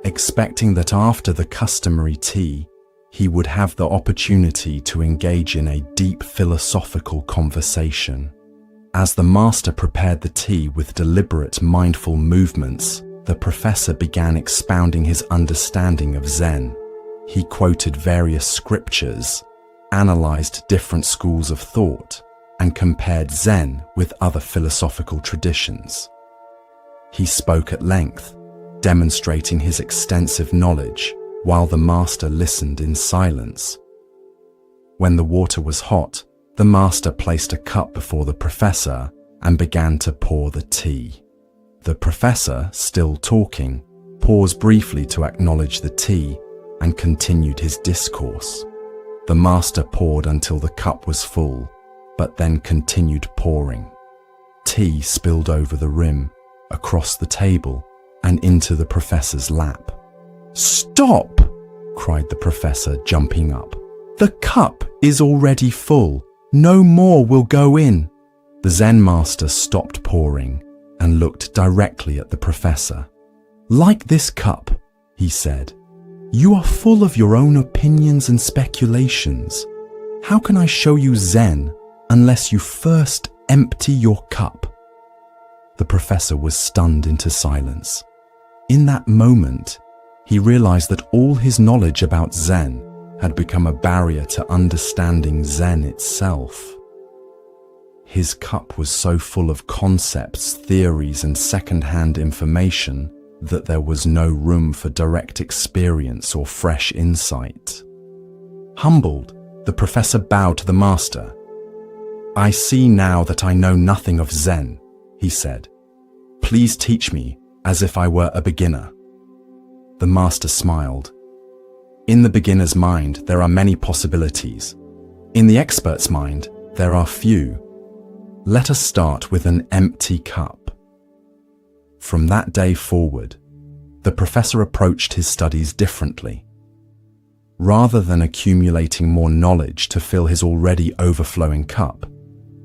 expecting that after the customary tea, he would have the opportunity to engage in a deep philosophical conversation. As the master prepared the tea with deliberate, mindful movements, the professor began expounding his understanding of Zen. He quoted various scriptures, analyzed different schools of thought, and compared Zen with other philosophical traditions. He spoke at length, demonstrating his extensive knowledge, while the master listened in silence. When the water was hot, the master placed a cup before the professor and began to pour the tea. The professor, still talking, paused briefly to acknowledge the tea and continued his discourse. The master poured until the cup was full, but then continued pouring. Tea spilled over the rim, across the table, and into the professor's lap. "Stop!" cried the professor, jumping up. "The cup is already full. No more will go in." The Zen master stopped pouring and looked directly at the professor. "Like this cup," he said, "you are full of your own opinions and speculations. How can I show you Zen unless you first empty your cup?" The professor was stunned into silence. In that moment, he realized that all his knowledge about Zen had become a barrier to understanding Zen itself. His cup was so full of concepts, theories, and second-hand information that there was no room for direct experience or fresh insight. Humbled, the professor bowed to the master. "I see now that I know nothing of Zen," he said. "Please teach me as if I were a beginner." The master smiled. "In the beginner's mind, there are many possibilities. In the expert's mind, there are few. Let us start with an empty cup." From that day forward, the professor approached his studies differently. Rather than accumulating more knowledge to fill his already overflowing cup,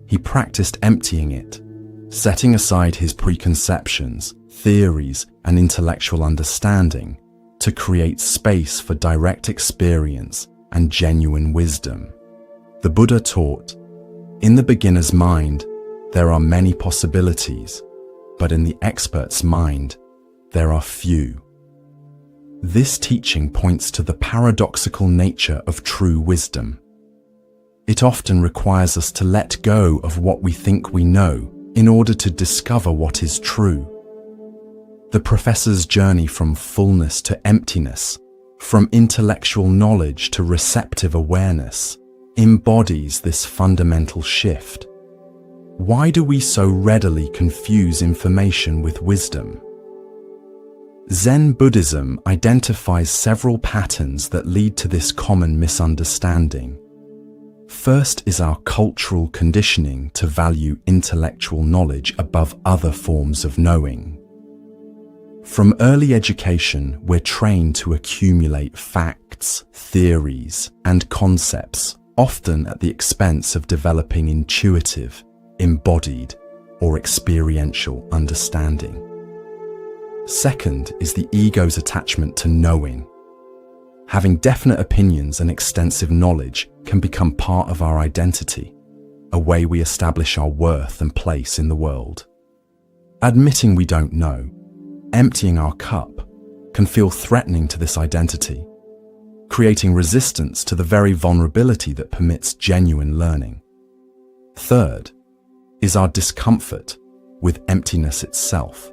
he practiced emptying it, setting aside his preconceptions, theories, and intellectual understanding to create space for direct experience and genuine wisdom. The Buddha taught, "In the beginner's mind, there are many possibilities, but in the expert's mind, there are few." This teaching points to the paradoxical nature of true wisdom. It often requires us to let go of what we think we know in order to discover what is true. The professor's journey from fullness to emptiness, from intellectual knowledge to receptive awareness, embodies this fundamental shift. Why do we so readily confuse information with wisdom? Zen Buddhism identifies several patterns that lead to this common misunderstanding. First is our cultural conditioning to value intellectual knowledge above other forms of knowing. From early education, we're trained to accumulate facts, theories, and concepts, often at the expense of developing intuitive, embodied, or experiential understanding. Second is the ego's attachment to knowing. Having definite opinions and extensive knowledge can become part of our identity, a way we establish our worth and place in the world. Admitting we don't know, emptying our cup, can feel threatening to this identity, creating resistance to the very vulnerability that permits genuine learning. Third is our discomfort with emptiness itself.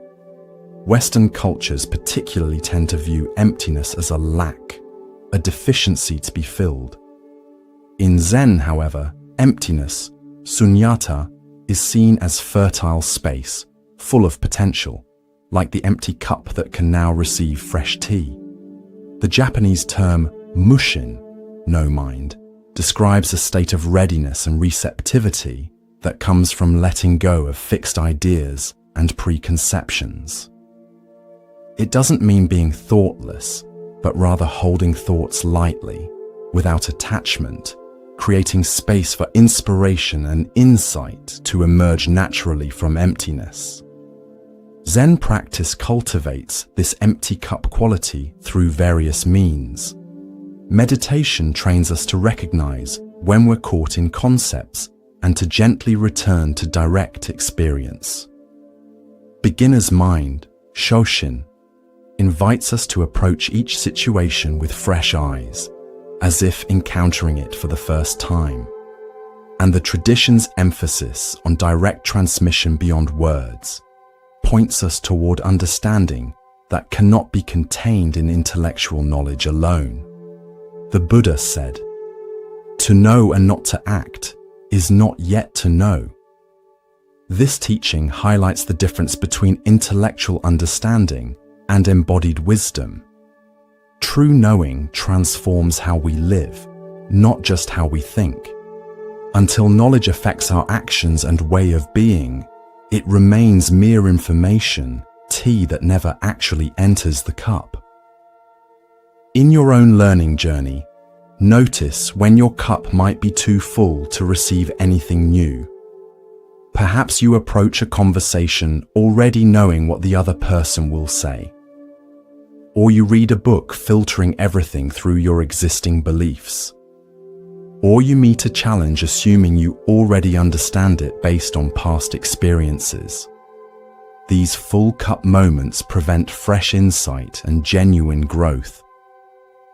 Western cultures particularly tend to view emptiness as a lack, a deficiency to be filled. In Zen, however, emptiness, sunyata, is seen as fertile space, full of potential, like the empty cup that can now receive fresh tea. The Japanese term mushin, no mind, describes a state of readiness and receptivity that comes from letting go of fixed ideas and preconceptions. It doesn't mean being thoughtless, but rather holding thoughts lightly, without attachment, creating space for inspiration and insight to emerge naturally from emptiness. Zen practice cultivates this empty cup quality through various means. Meditation trains us to recognize when we're caught in concepts and to gently return to direct experience. Beginner's mind, Shoshin, invites us to approach each situation with fresh eyes, as if encountering it for the first time. And the tradition's emphasis on direct transmission beyond words points us toward understanding that cannot be contained in intellectual knowledge alone. The Buddha said, "To know and not to act is not yet to know." This teaching highlights the difference between intellectual understanding and embodied wisdom. True knowing transforms how we live, not just how we think. Until knowledge affects our actions and way of being, it remains mere information, tea that never actually enters the cup. In your own learning journey, notice when your cup might be too full to receive anything new. Perhaps you approach a conversation already knowing what the other person will say. Or you read a book filtering everything through your existing beliefs. Or you meet a challenge assuming you already understand it based on past experiences. These full cup moments prevent fresh insight and genuine growth.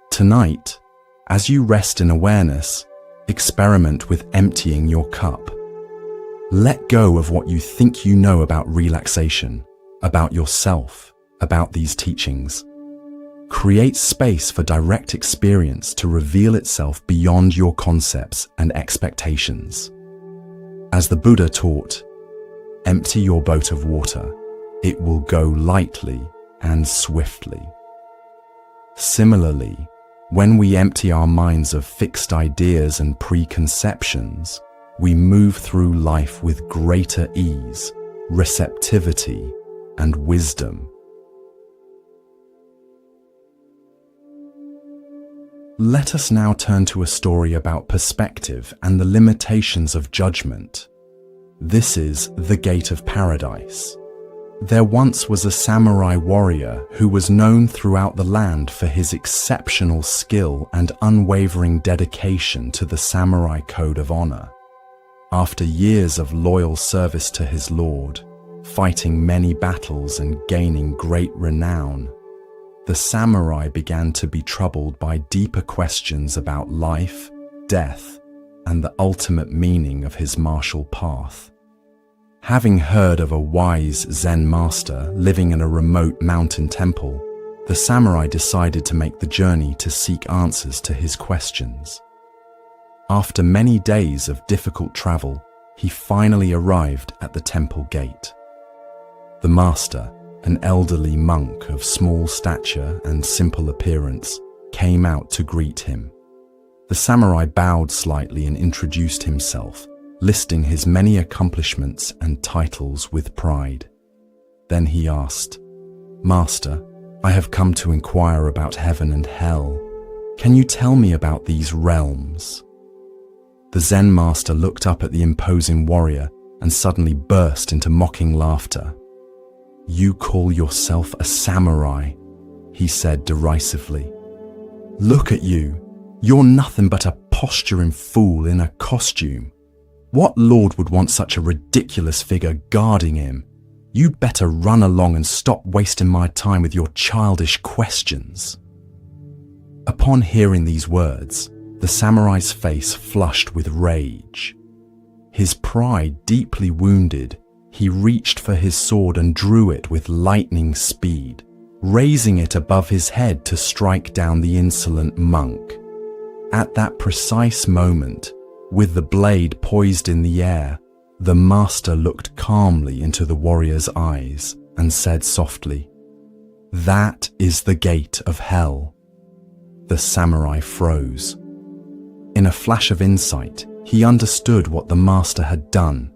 Tonight, as you rest in awareness, experiment with emptying your cup. Let go of what you think you know about relaxation, about yourself, about these teachings. Create space for direct experience to reveal itself beyond your concepts and expectations. As the Buddha taught, empty your boat of water. It will go lightly and swiftly. Similarly, when we empty our minds of fixed ideas and preconceptions, we move through life with greater ease, receptivity, and wisdom. Let us now turn to a story about perspective and the limitations of judgment. This is The Gate of Paradise. There once was a samurai warrior who was known throughout the land for his exceptional skill and unwavering dedication to the samurai code of honor. After years of loyal service to his lord, fighting many battles and gaining great renown, the samurai began to be troubled by deeper questions about life, death, and the ultimate meaning of his martial path. Having heard of a wise Zen master living in a remote mountain temple, the samurai decided to make the journey to seek answers to his questions. After many days of difficult travel, he finally arrived at the temple gate. The master, an elderly monk of small stature and simple appearance, came out to greet him. The samurai bowed slightly and introduced himself, listing his many accomplishments and titles with pride. Then he asked, "Master, I have come to inquire about heaven and hell. Can you tell me about these realms?" The Zen master looked up at the imposing warrior and suddenly burst into mocking laughter. "You call yourself a samurai," he said derisively. "Look at you. You're nothing but a posturing fool in a costume. What lord would want such a ridiculous figure guarding him? You'd better run along and stop wasting my time with your childish questions." Upon hearing these words, the samurai's face flushed with rage. His pride deeply wounded, he reached for his sword and drew it with lightning speed, raising it above his head to strike down the insolent monk. At that precise moment, with the blade poised in the air, the master looked calmly into the warrior's eyes and said softly, "That is the gate of hell." The samurai froze. In a flash of insight, he understood what the master had done,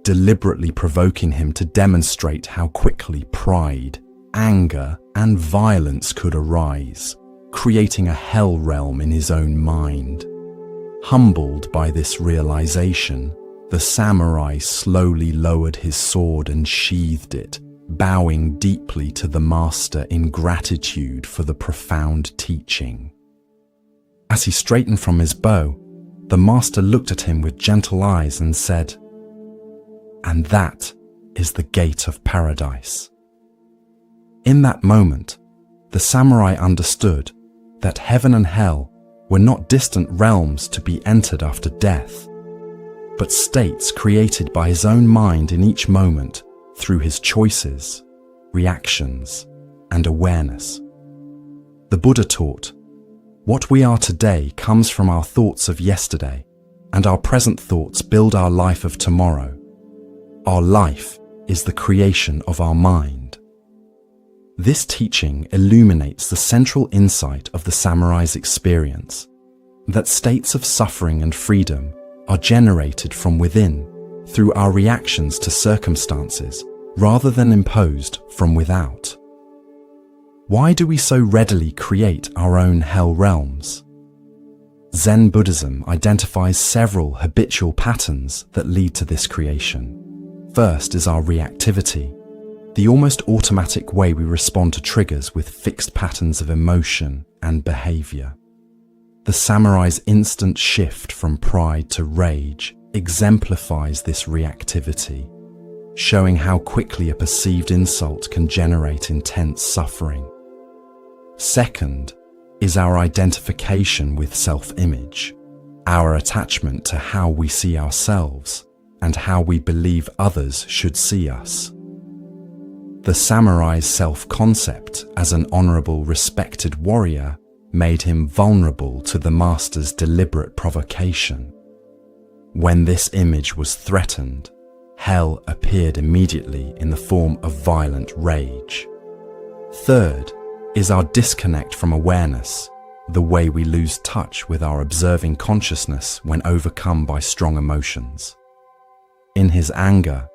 deliberately provoking him to demonstrate how quickly pride, anger, and violence could arise, creating a hell realm in his own mind. Humbled by this realization, the samurai slowly lowered his sword and sheathed it, bowing deeply to the master in gratitude for the profound teaching. As he straightened from his bow, the master looked at him with gentle eyes and said, "And that is the gate of paradise." In that moment, the samurai understood that heaven and hell were not distant realms to be entered after death, but states created by his own mind in each moment through his choices, reactions, and awareness. The Buddha taught, "What we are today comes from our thoughts of yesterday, and our present thoughts build our life of tomorrow. Our life is the creation of our mind." This teaching illuminates the central insight of the samurai's experience, that states of suffering and freedom are generated from within through our reactions to circumstances rather than imposed from without. Why do we so readily create our own hell realms? Zen Buddhism identifies several habitual patterns that lead to this creation. First is our reactivity, the almost automatic way we respond to triggers with fixed patterns of emotion and behavior. The samurai's instant shift from pride to rage exemplifies this reactivity, showing how quickly a perceived insult can generate intense suffering. Second is our identification with self-image, our attachment to how we see ourselves and how we believe others should see us. The samurai's self-concept as an honorable, respected warrior made him vulnerable to the master's deliberate provocation. When this image was threatened, hell appeared immediately in the form of violent rage. Third is our disconnect from awareness, the way we lose touch with our observing consciousness when overcome by strong emotions. In his anger,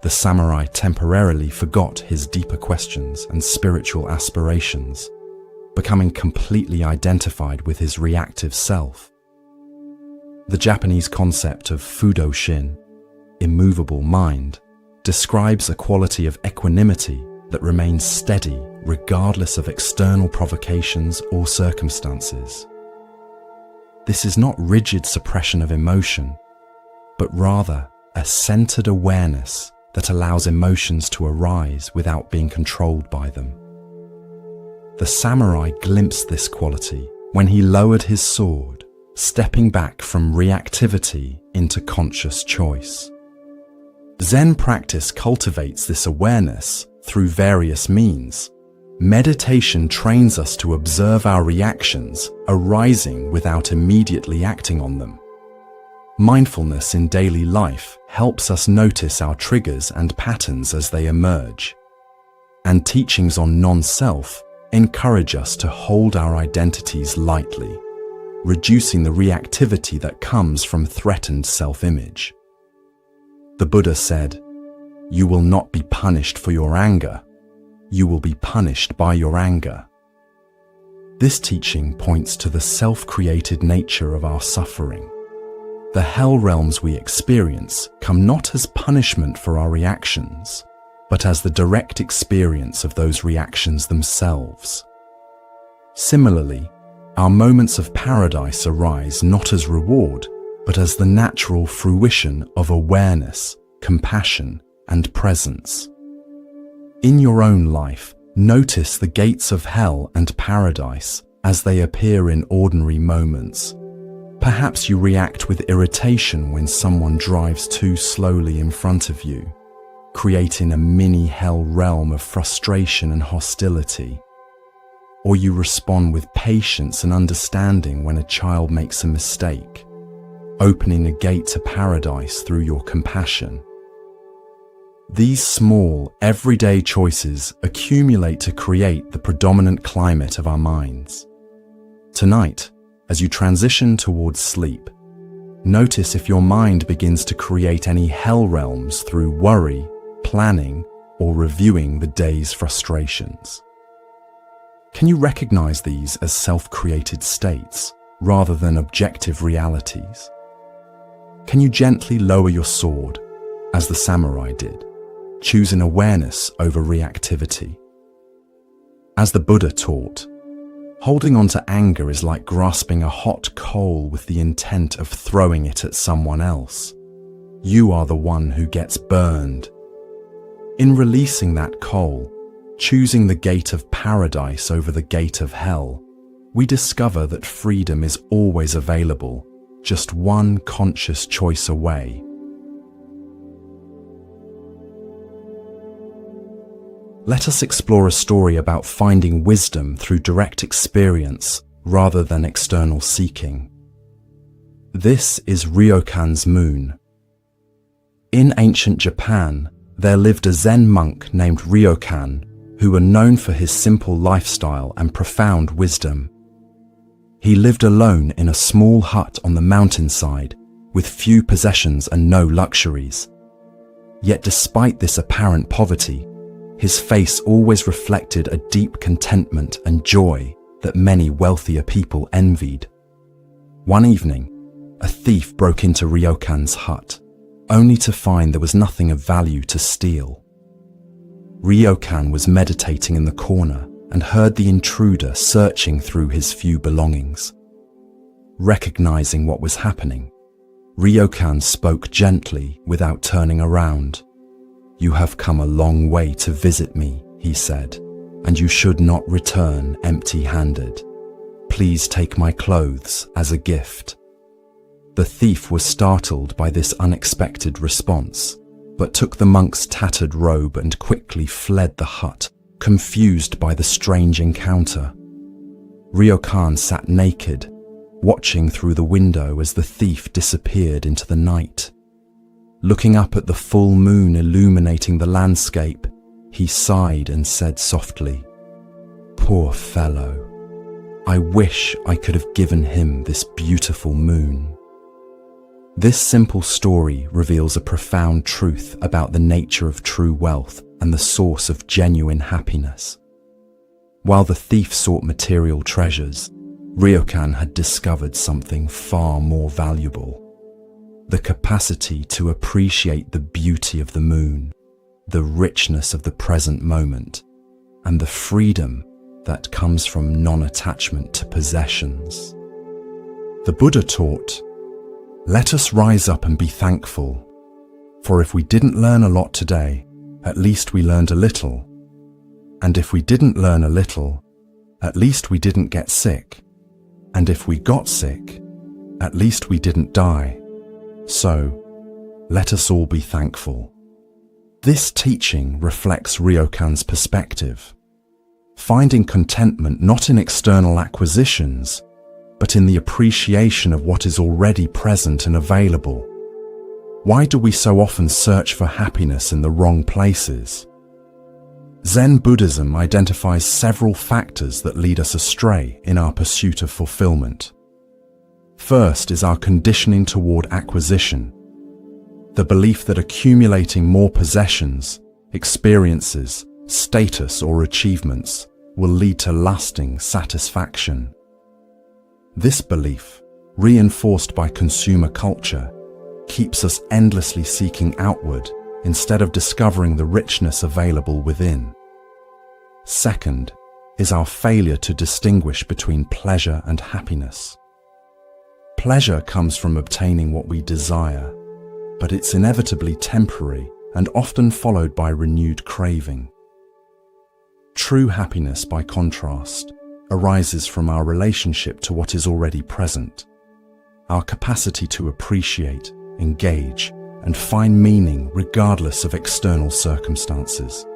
the samurai temporarily forgot his deeper questions and spiritual aspirations, becoming completely identified with his reactive self. The Japanese concept of Fudo-shin, immovable mind, describes a quality of equanimity that remains steady regardless of external provocations or circumstances. This is not rigid suppression of emotion, but rather a centered awareness that allows emotions to arise without being controlled by them. The samurai glimpsed this quality when he lowered his sword, stepping back from reactivity into conscious choice. Zen practice cultivates this awareness through various means. Meditation trains us to observe our reactions arising without immediately acting on them. Mindfulness in daily life helps us notice our triggers and patterns as they emerge. And teachings on non-self encourage us to hold our identities lightly, reducing the reactivity that comes from threatened self-image. The Buddha said, "You will not be punished for your anger. you will be punished by your anger. This teaching points to the self-created nature of our suffering. The hell realms we experience come not as punishment for our reactions, but as the direct experience of those reactions themselves. Similarly, our moments of paradise arise not as reward, but as the natural fruition of awareness, compassion, and presence. In your own life, notice the gates of hell and paradise as they appear in ordinary moments. Perhaps you react with irritation when someone drives too slowly in front of you, creating a mini hell realm of frustration and hostility. Or you respond with patience and understanding when a child makes a mistake, opening a gate to paradise through your compassion. These small, everyday choices accumulate to create the predominant climate of our minds. Tonight, as you transition towards sleep, notice if your mind begins to create any hell realms through worry, planning, or reviewing the day's frustrations. Can you recognize these as self-created states rather than objective realities? Can you gently lower your sword, as the samurai did, choosing awareness over reactivity? As the Buddha taught, holding on to anger is like grasping a hot coal with the intent of throwing it at someone else. You are the one who gets burned. In releasing that coal, choosing the gate of paradise over the gate of hell, we discover that freedom is always available, just one conscious choice away. Let us explore a story about finding wisdom through direct experience rather than external seeking. This is Ryokan's moon. In ancient Japan, there lived a Zen monk named Ryokan, who were known for his simple lifestyle and profound wisdom. He lived alone in a small hut on the mountainside, with few possessions and no luxuries. Yet despite this apparent poverty, his face always reflected a deep contentment and joy that many wealthier people envied. One evening, a thief broke into Ryokan's hut, only to find there was nothing of value to steal. Ryokan was meditating in the corner and heard the intruder searching through his few belongings. Recognizing what was happening, Ryokan spoke gently without turning around. "You have come a long way to visit me," he said, "and you should not return empty-handed. Please take my clothes as a gift." The thief was startled by this unexpected response, but took the monk's tattered robe and quickly fled the hut, confused by the strange encounter. Ryokan sat naked, watching through the window as the thief disappeared into the night. Looking up at the full moon illuminating the landscape, he sighed and said softly, "Poor fellow. I wish I could have given him this beautiful moon." This simple story reveals a profound truth about the nature of true wealth and the source of genuine happiness. While the thief sought material treasures, Ryokan had discovered something far more valuable: the capacity to appreciate the beauty of the moon, the richness of the present moment, and the freedom that comes from non-attachment to possessions. The Buddha taught, "Let us rise up and be thankful, for if we didn't learn a lot today, at least we learned a little. And if we didn't learn a little, at least we didn't get sick. And if we got sick, at least we didn't die. So, let us all be thankful." This teaching reflects Ryokan's perspective, finding contentment not in external acquisitions, but in the appreciation of what is already present and available. Why do we so often search for happiness in the wrong places? Zen Buddhism identifies several factors that lead us astray in our pursuit of fulfillment. First is our conditioning toward acquisition, the belief that accumulating more possessions, experiences, status, or achievements will lead to lasting satisfaction. This belief, reinforced by consumer culture, keeps us endlessly seeking outward instead of discovering the richness available within. Second is our failure to distinguish between pleasure and happiness. Pleasure comes from obtaining what we desire, but it's inevitably temporary and often followed by renewed craving. True happiness, by contrast, arises from our relationship to what is already present, our capacity to appreciate, engage, and find meaning regardless of external circumstances.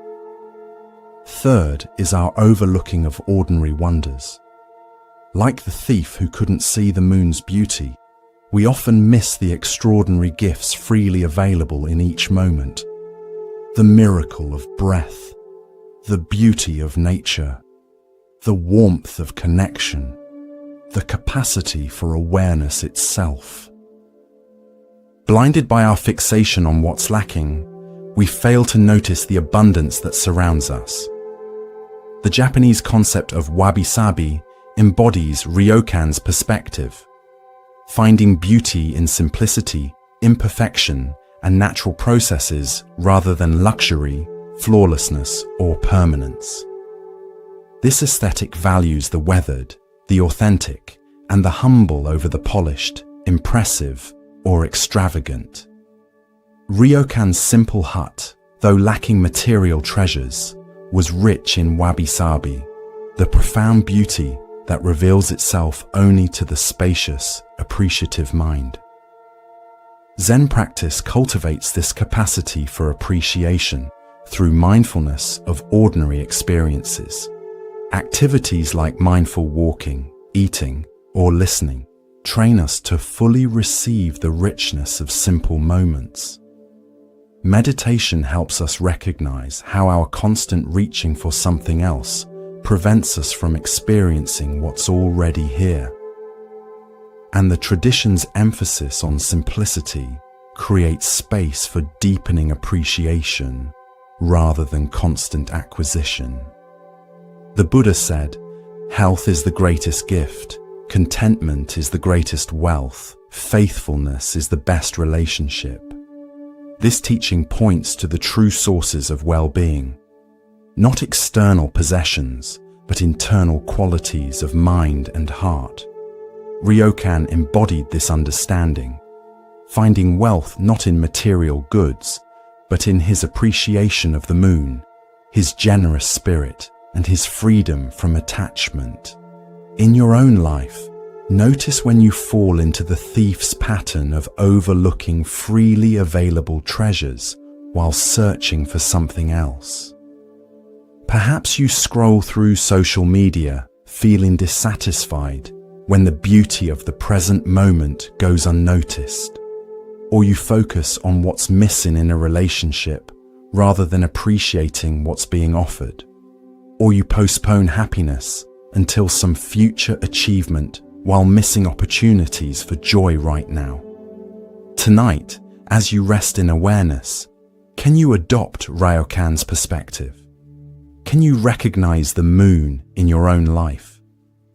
Third is our overlooking of ordinary wonders. Like the thief who couldn't see the moon's beauty, we often miss the extraordinary gifts freely available in each moment. The miracle of breath, the beauty of nature, the warmth of connection, the capacity for awareness itself. Blinded by our fixation on what's lacking, we fail to notice the abundance that surrounds us. The Japanese concept of wabi-sabi embodies Ryokan's perspective, finding beauty in simplicity, imperfection, and natural processes rather than luxury, flawlessness, or permanence. This aesthetic values the weathered, the authentic, and the humble over the polished, impressive, or extravagant. Ryokan's simple hut, though lacking material treasures, was rich in wabi-sabi, the profound beauty that reveals itself only to the spacious, appreciative mind. Zen practice cultivates this capacity for appreciation through mindfulness of ordinary experiences. Activities like mindful walking, eating, or listening train us to fully receive the richness of simple moments. Meditation helps us recognize how our constant reaching for something else prevents us from experiencing what's already here. And the tradition's emphasis on simplicity creates space for deepening appreciation rather than constant acquisition. The Buddha said, "Health is the greatest gift, contentment is the greatest wealth, faithfulness is the best relationship." This teaching points to the true sources of well-being, not external possessions, but internal qualities of mind and heart. Ryokan embodied this understanding, finding wealth not in material goods, but in his appreciation of the moon, his generous spirit, and his freedom from attachment. In your own life, notice when you fall into the thief's pattern of overlooking freely available treasures while searching for something else. Perhaps you scroll through social media feeling dissatisfied when the beauty of the present moment goes unnoticed, or you focus on what's missing in a relationship rather than appreciating what's being offered, or you postpone happiness until some future achievement while missing opportunities for joy right now. Tonight, as you rest in awareness, can you adopt Ryokan's perspective? Can you recognize the moon in your own life,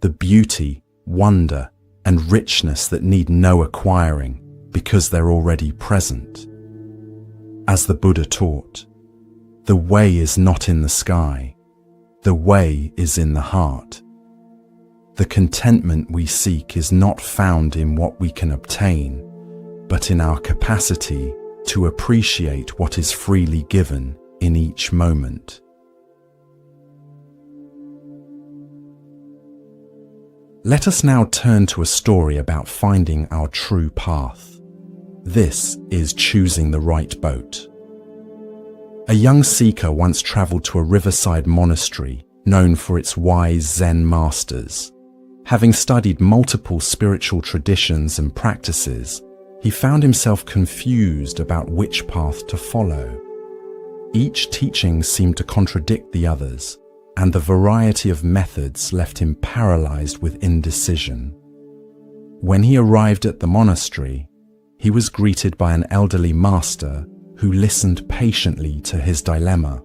the beauty, wonder, and richness that need no acquiring because they're already present? As the Buddha taught, the way is not in the sky, the way is in the heart. The contentment we seek is not found in what we can obtain, but in our capacity to appreciate what is freely given in each moment. Let us now turn to a story about finding our true path. This is choosing the right boat. A young seeker once traveled to a riverside monastery known for its wise Zen masters. Having studied multiple spiritual traditions and practices, he found himself confused about which path to follow. Each teaching seemed to contradict the others, and the variety of methods left him paralyzed with indecision. When he arrived at the monastery, he was greeted by an elderly master who listened patiently to his dilemma.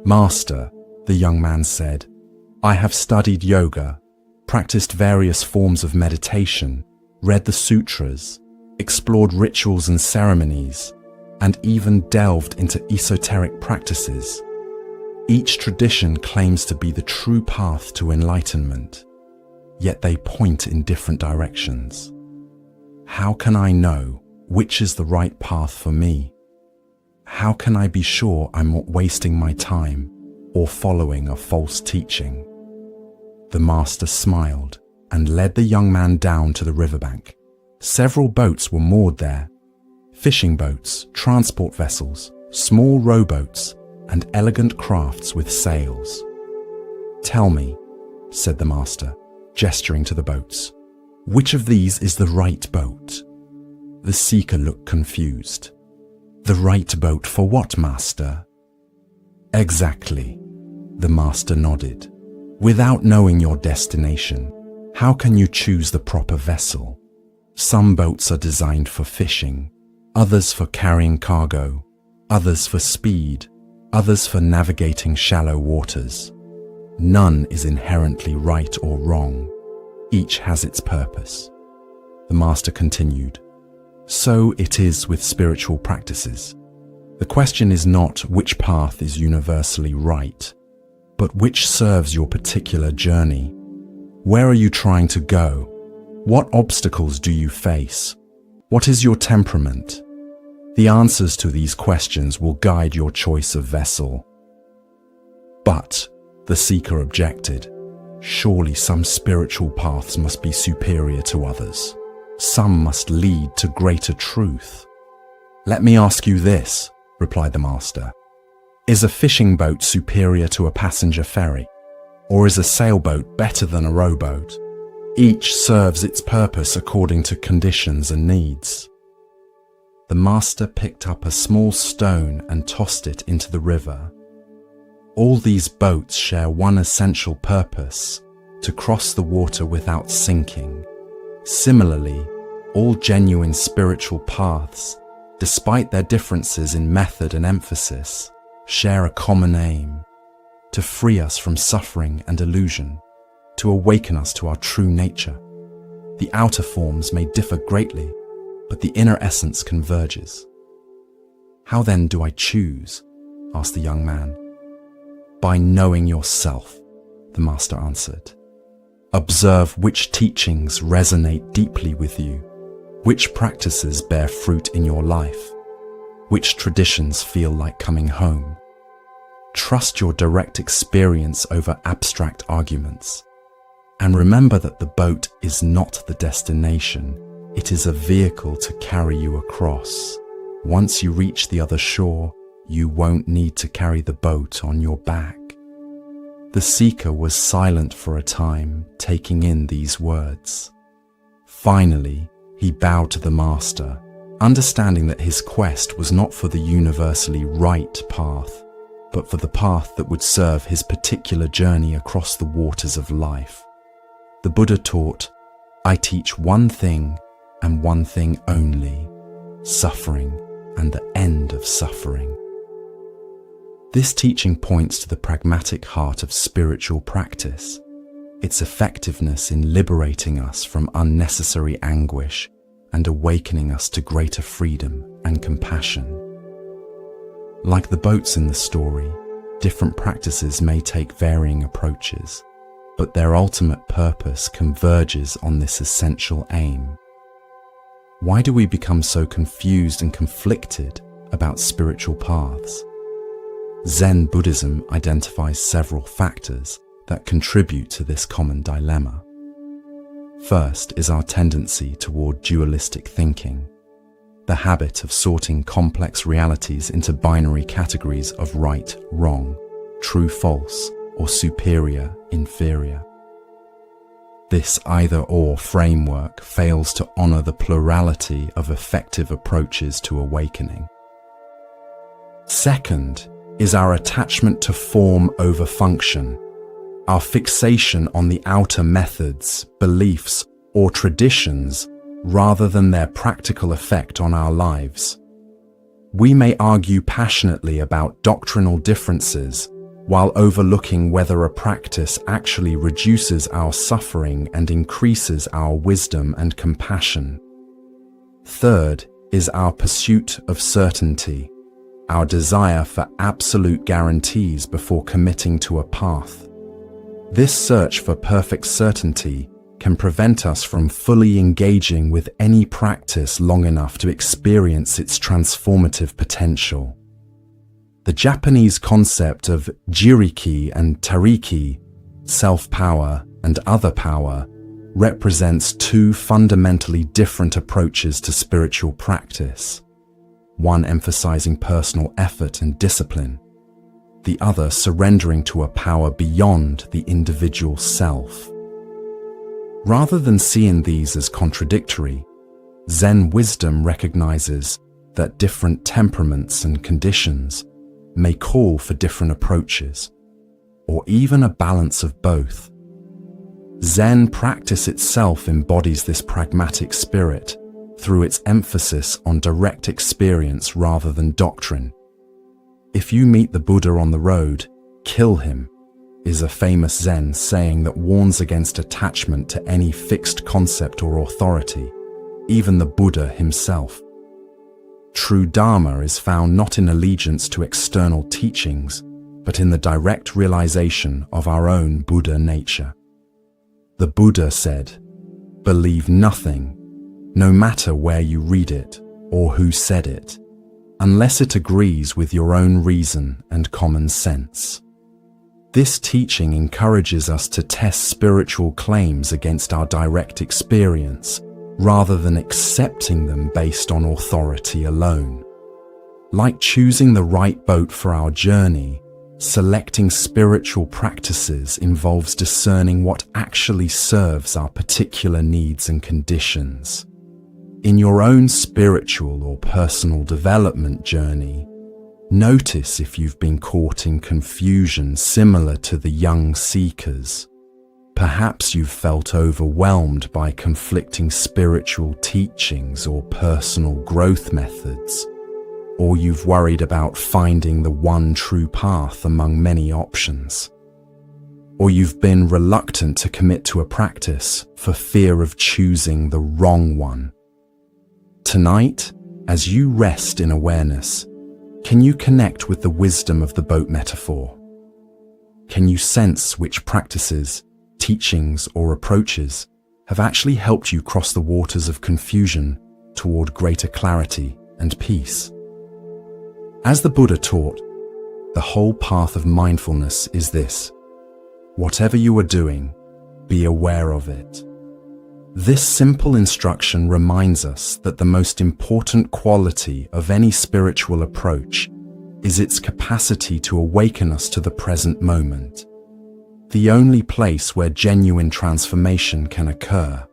"Master," the young man said, "I have studied yoga, practiced various forms of meditation, read the sutras, explored rituals and ceremonies, and even delved into esoteric practices. Each tradition claims to be the true path to enlightenment, yet they point in different directions. How can I know which is the right path for me? How can I be sure I'm not wasting my time or following a false teaching?" The master smiled and led the young man down to the riverbank. Several boats were moored there: fishing boats, transport vessels, small rowboats, and elegant crafts with sails. "Tell me," said the master, gesturing to the boats, "which of these is the right boat?" The seeker looked confused. "The right boat for what, master?" "Exactly," the master nodded. "Without knowing your destination, how can you choose the proper vessel? Some boats are designed for fishing, others for carrying cargo, others for speed, others for navigating shallow waters. None is inherently right or wrong. Each has its purpose." The master continued, "So it is with spiritual practices. The question is not which path is universally right, but which serves your particular journey. Where are you trying to go? What obstacles do you face? What is your temperament? The answers to these questions will guide your choice of vessel." "But," the seeker objected, "surely some spiritual paths must be superior to others. Some must lead to greater truth." "Let me ask you this," replied the master. "Is a fishing boat superior to a passenger ferry? Or is a sailboat better than a rowboat? Each serves its purpose according to conditions and needs." The master picked up a small stone and tossed it into the river. "All these boats share one essential purpose: to cross the water without sinking. Similarly, all genuine spiritual paths, despite their differences in method and emphasis, share a common aim: to free us from suffering and illusion, to awaken us to our true nature. The outer forms may differ greatly, but the inner essence converges." "How then do I choose?" asked the young man. "By knowing yourself," the master answered. "Observe which teachings resonate deeply with you, which practices bear fruit in your life, which traditions feel like coming home. Trust your direct experience over abstract arguments. And remember that the boat is not the destination. It is a vehicle to carry you across. Once you reach the other shore, you won't need to carry the boat on your back." The seeker was silent for a time, taking in these words. Finally, he bowed to the master, understanding that his quest was not for the universally right path, but for the path that would serve his particular journey across the waters of life. The Buddha taught, "I teach one thing and one thing only: suffering and the end of suffering." This teaching points to the pragmatic heart of spiritual practice, its effectiveness in liberating us from unnecessary anguish and awakening us to greater freedom and compassion. Like the boats in the story, different practices may take varying approaches, but their ultimate purpose converges on this essential aim. Why do we become so confused and conflicted about spiritual paths? Zen Buddhism identifies several factors that contribute to this common dilemma. First is our tendency toward dualistic thinking, the habit of sorting complex realities into binary categories of right, wrong, true, false, or superior, inferior. This either-or framework fails to honor the plurality of effective approaches to awakening. Second is our attachment to form over function, our fixation on the outer methods, beliefs, or traditions rather than their practical effect on our lives. We may argue passionately about doctrinal differences, while overlooking whether a practice actually reduces our suffering and increases our wisdom and compassion. Third is our pursuit of certainty, our desire for absolute guarantees before committing to a path. This search for perfect certainty can prevent us from fully engaging with any practice long enough to experience its transformative potential. The Japanese concept of jiriki and tariki, self-power and other power, represents two fundamentally different approaches to spiritual practice, one emphasizing personal effort and discipline, the other surrendering to a power beyond the individual self. Rather than seeing these as contradictory, Zen wisdom recognizes that different temperaments and conditions may call for different approaches, or even a balance of both. Zen practice itself embodies this pragmatic spirit through its emphasis on direct experience rather than doctrine. If you meet the Buddha on the road, kill him, is a famous Zen saying that warns against attachment to any fixed concept or authority, even the Buddha himself. True Dharma is found not in allegiance to external teachings, but in the direct realization of our own Buddha nature. The Buddha said, "Believe nothing, no matter where you read it or who said it, unless it agrees with your own reason and common sense." This teaching encourages us to test spiritual claims against our direct experience, rather than accepting them based on authority alone. Like choosing the right boat for our journey, selecting spiritual practices involves discerning what actually serves our particular needs and conditions. In your own spiritual or personal development journey, notice if you've been caught in confusion similar to the young seekers. Perhaps you've felt overwhelmed by conflicting spiritual teachings or personal growth methods, or you've worried about finding the one true path among many options. Or you've been reluctant to commit to a practice for fear of choosing the wrong one. Tonight, as you rest in awareness, can you connect with the wisdom of the boat metaphor? Can you sense which practices, teachings, or approaches have actually helped you cross the waters of confusion toward greater clarity and peace? As the Buddha taught, the whole path of mindfulness is this: whatever you are doing, be aware of it. This simple instruction reminds us that the most important quality of any spiritual approach is its capacity to awaken us to the present moment, the only place where genuine transformation can occur.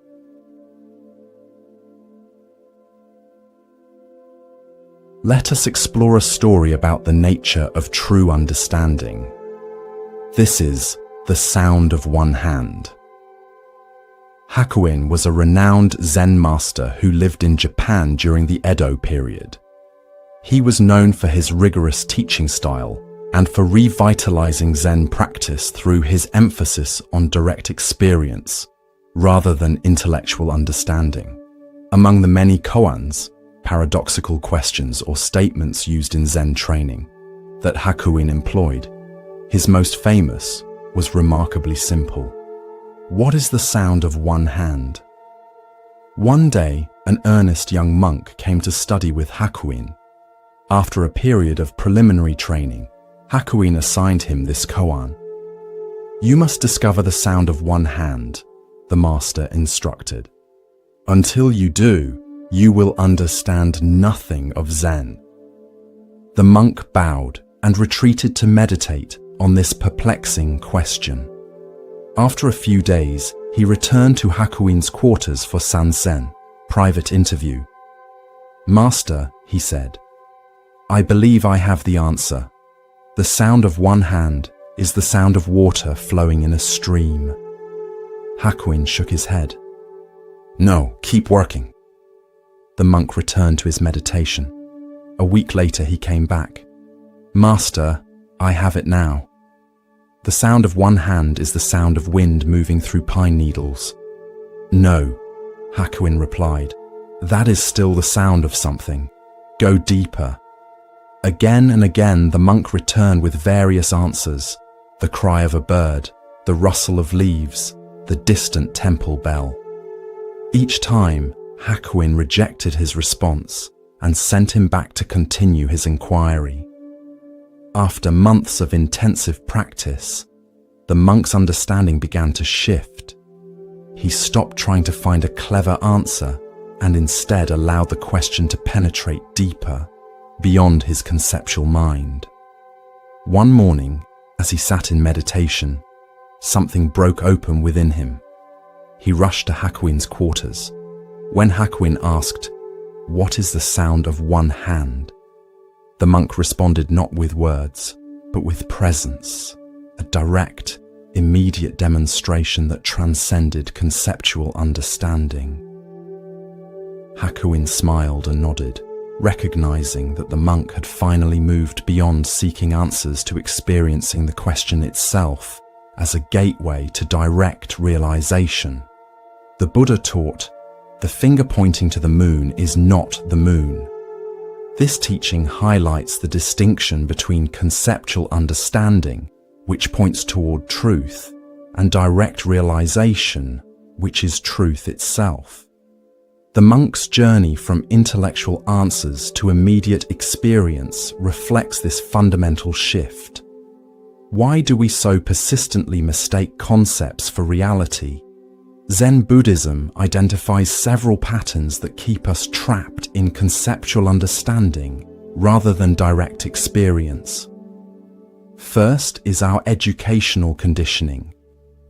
Let us explore a story about the nature of true understanding. This is The Sound of One Hand. Hakuin was a renowned Zen master who lived in Japan during the Edo period. He was known for his rigorous teaching style and for revitalizing Zen practice through his emphasis on direct experience rather than intellectual understanding. Among the many koans, paradoxical questions or statements used in Zen training, that Hakuin employed, his most famous was remarkably simple. What is the sound of one hand? One day, an earnest young monk came to study with Hakuin. After a period of preliminary training, Hakuin assigned him this koan. "You must discover the sound of one hand," the master instructed. "Until you do, you will understand nothing of Zen." The monk bowed and retreated to meditate on this perplexing question. After a few days, he returned to Hakuin's quarters for sanzen, private interview. "Master," he said, "I believe I have the answer. The sound of one hand is the sound of water flowing in a stream." Hakuin shook his head. "No, keep working." The monk returned to his meditation. A week later he came back. "Master, I have it now. The sound of one hand is the sound of wind moving through pine needles. No, Hakuin replied. That is still the sound of something. Go deeper. Again and again the monk returned with various answers. The cry of a bird, the rustle of leaves, the distant temple bell. Each time, Hakuin rejected his response and sent him back to continue his inquiry. After months of intensive practice, the monk's understanding began to shift. He stopped trying to find a clever answer and instead allowed the question to penetrate deeper, beyond his conceptual mind. One morning, as he sat in meditation, something broke open within him. He rushed to Hakuin's quarters. When Hakuin asked, "What is the sound of one hand?" the monk responded not with words, but with presence, a direct, immediate demonstration that transcended conceptual understanding. Hakuin smiled and nodded, recognizing that the monk had finally moved beyond seeking answers to experiencing the question itself as a gateway to direct realization. The Buddha taught, the finger pointing to the moon is not the moon. This teaching highlights the distinction between conceptual understanding, which points toward truth, and direct realization, which is truth itself. The monk's journey from intellectual answers to immediate experience reflects this fundamental shift. Why do we so persistently mistake concepts for reality? Zen Buddhism identifies several patterns that keep us trapped in conceptual understanding rather than direct experience. First is our educational conditioning,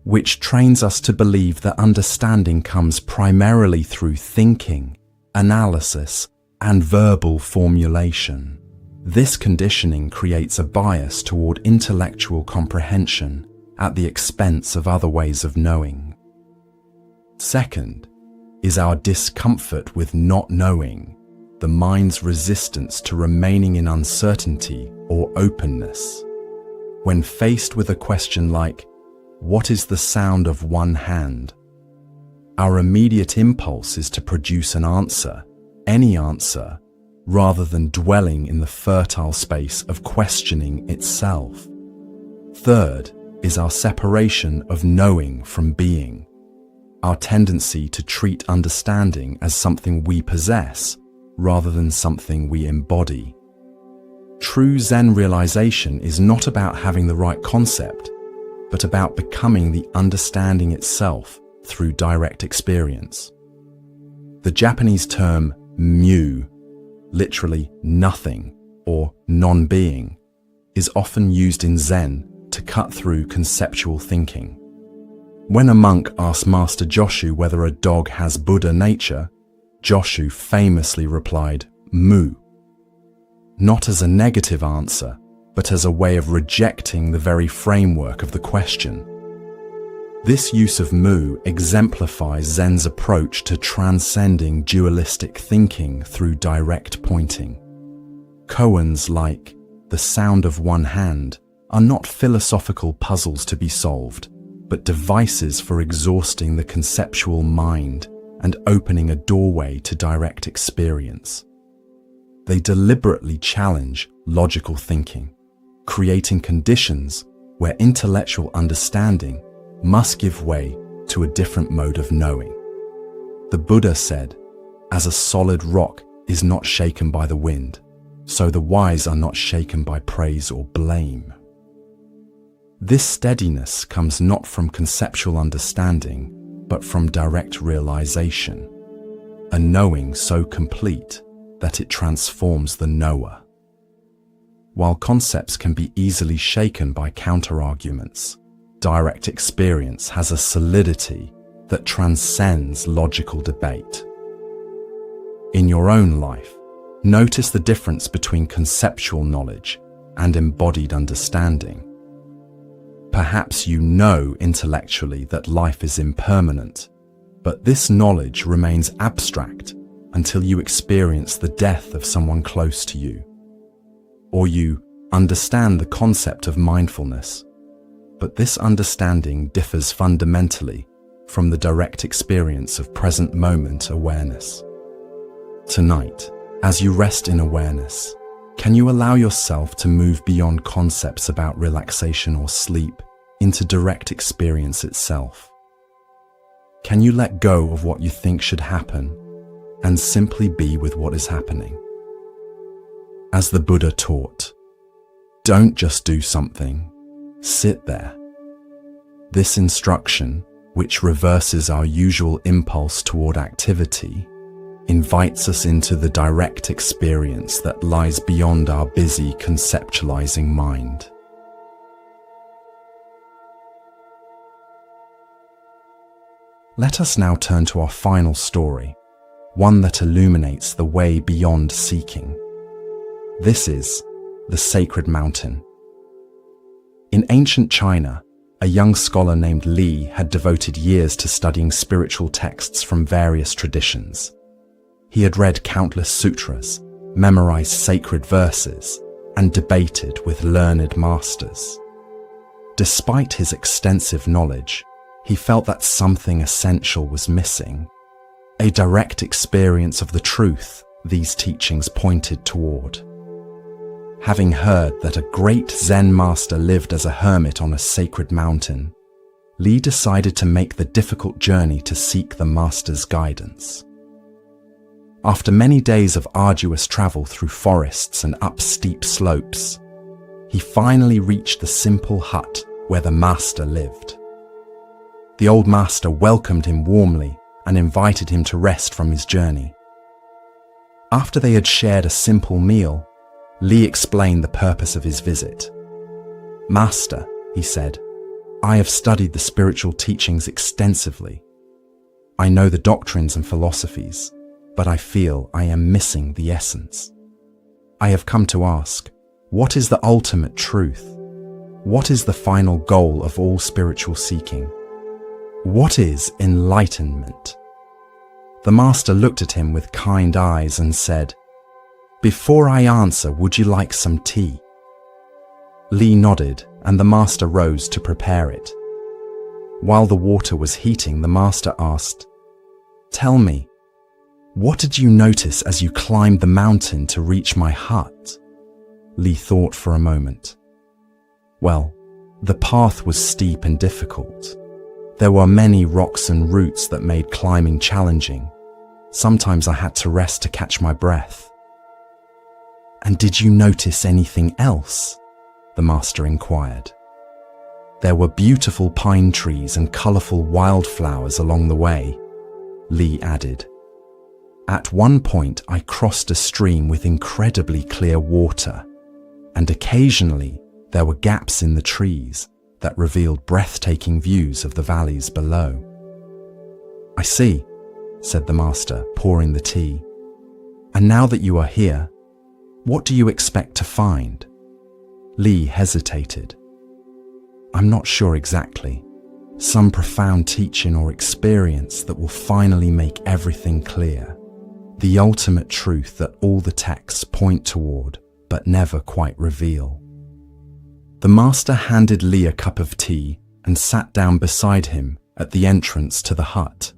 which trains us to believe that understanding comes primarily through thinking, analysis, and verbal formulation. This conditioning creates a bias toward intellectual comprehension at the expense of other ways of knowing. Second is our discomfort with not knowing, the mind's resistance to remaining in uncertainty or openness. When faced with a question like, "What is the sound of one hand?" our immediate impulse is to produce an answer, any answer, rather than dwelling in the fertile space of questioning itself. Third is our separation of knowing from being, our tendency to treat understanding as something we possess rather than something we embody. True Zen realization is not about having the right concept, but about becoming the understanding itself through direct experience. The Japanese term mu, literally nothing or non-being, is often used in Zen to cut through conceptual thinking. When a monk asked Master Joshu whether a dog has Buddha nature, Joshu famously replied, "Mu." Not as a negative answer, but as a way of rejecting the very framework of the question. This use of mu exemplifies Zen's approach to transcending dualistic thinking through direct pointing. Koans like "the sound of one hand" are not philosophical puzzles to be solved, but devices for exhausting the conceptual mind and opening a doorway to direct experience. They deliberately challenge logical thinking, creating conditions where intellectual understanding must give way to a different mode of knowing. The Buddha said, "As a solid rock is not shaken by the wind, so the wise are not shaken by praise or blame." This steadiness comes not from conceptual understanding, but from direct realization, a knowing so complete that it transforms the knower. While concepts can be easily shaken by counter-arguments, direct experience has a solidity that transcends logical debate. In your own life, notice the difference between conceptual knowledge and embodied understanding. Perhaps you know intellectually that life is impermanent, but this knowledge remains abstract until you experience the death of someone close to you. Or you understand the concept of mindfulness, But this understanding differs fundamentally from the direct experience of present moment awareness. Tonight, as you rest in awareness, can you allow yourself to move beyond concepts about relaxation or sleep into direct experience itself? Can you let go of what you think should happen and simply be with what is happening? As the Buddha taught, don't just do something, sit there. This instruction, which reverses our usual impulse toward activity, invites us into the direct experience that lies beyond our busy conceptualizing mind. Let us now turn to our final story, one that illuminates the way beyond seeking. This is the Sacred Mountain. In ancient China, a young scholar named Li had devoted years to studying spiritual texts from various traditions. He had read countless sutras, memorized sacred verses, and debated with learned masters. Despite his extensive knowledge, he felt that something essential was missing, a direct experience of the truth these teachings pointed toward. Having heard that a great Zen master lived as a hermit on a sacred mountain, Li decided to make the difficult journey to seek the master's guidance. After many days of arduous travel through forests and up steep slopes, he finally reached the simple hut where the master lived. The old master welcomed him warmly and invited him to rest from his journey. After they had shared a simple meal, Li explained the purpose of his visit. "Master," he said, "I have studied the spiritual teachings extensively. I know the doctrines and philosophies, but I feel I am missing the essence. I have come to ask, what is the ultimate truth? What is the final goal of all spiritual seeking? What is enlightenment?" The master looked at him with kind eyes and said, "Before I answer, would you like some tea?" Li nodded, and the master rose to prepare it. While the water was heating, the master asked, "Tell me, what did you notice as you climbed the mountain to reach my hut?" Li thought for a moment. "Well, the path was steep and difficult. There were many rocks and roots that made climbing challenging. Sometimes I had to rest to catch my breath." "And did you notice anything else?" the master inquired. "There were beautiful pine trees and colorful wildflowers along the way," Li added. "At one point I crossed a stream with incredibly clear water, and occasionally there were gaps in the trees that revealed breathtaking views of the valleys below." "I see," said the master, pouring the tea. "And now that you are here, what do you expect to find?" Li hesitated. "I'm not sure exactly. Some profound teaching or experience that will finally make everything clear. The ultimate truth that all the texts point toward, but never quite reveal." The master handed Li a cup of tea and sat down beside him at the entrance to the hut.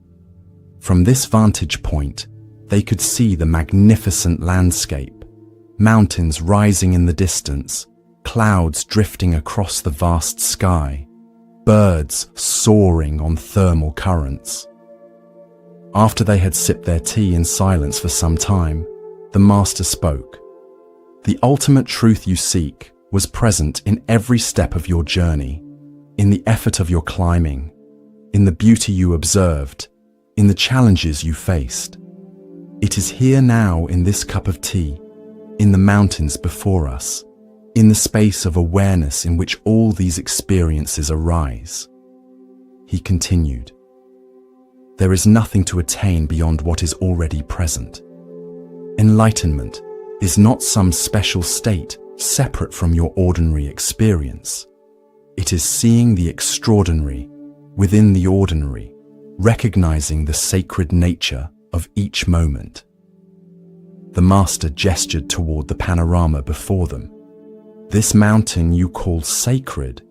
From this vantage point, they could see the magnificent landscape, mountains rising in the distance, clouds drifting across the vast sky, birds soaring on thermal currents. After they had sipped their tea in silence for some time, the master spoke. "The ultimate truth you seek was present in every step of your journey, in the effort of your climbing, in the beauty you observed, in the challenges you faced. It is here now in this cup of tea, in the mountains before us, in the space of awareness in which all these experiences arise." He continued, "There is nothing to attain beyond what is already present. Enlightenment is not some special state separate from your ordinary experience. It is seeing the extraordinary within the ordinary, recognizing the sacred nature of each moment." The master gestured toward the panorama before them. "This mountain you call sacred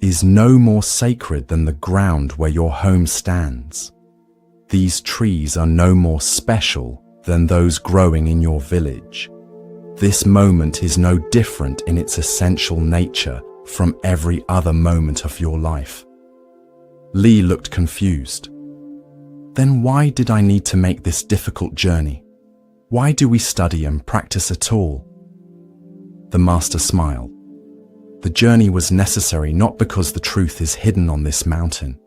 is no more sacred than the ground where your home stands. These trees are no more special than those growing in your village. This moment is no different in its essential nature from every other moment of your life. Lee looked confused. Then why did I need to make this difficult journey? Why do we study and practice at all? The master smiled. The journey was necessary not because the truth is hidden on this mountain,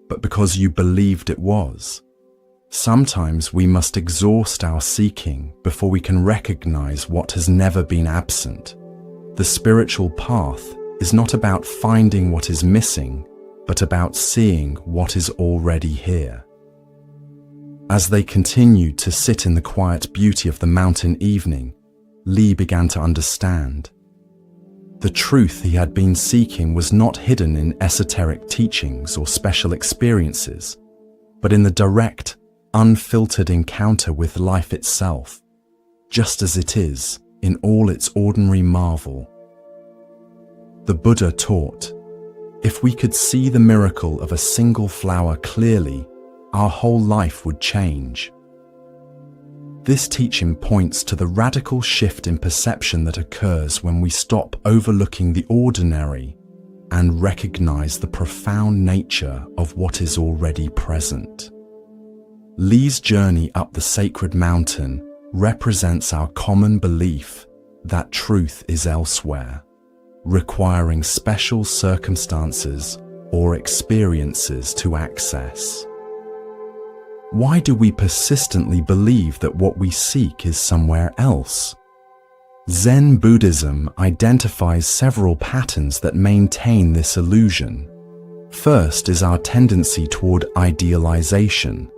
but because you believed it was. Sometimes we must exhaust our seeking before we can recognize what has never been absent. The spiritual path is not about finding what is missing, but about seeing what is already here. As they continued to sit in the quiet beauty of the mountain evening, Lee began to understand. The truth he had been seeking was not hidden in esoteric teachings or special experiences, but in the direct, unfiltered encounter with life itself, just as it is in all its ordinary marvel. The Buddha taught, if we could see the miracle of a single flower clearly, our whole life would change. This teaching points to the radical shift in perception that occurs when we stop overlooking the ordinary and recognize the profound nature of what is already present. Lee's journey up the sacred mountain represents our common belief that truth is elsewhere, requiring special circumstances or experiences to access. Why do we persistently believe that what we seek is somewhere else? Zen Buddhism identifies several patterns that maintain this illusion. First is our tendency toward idealization,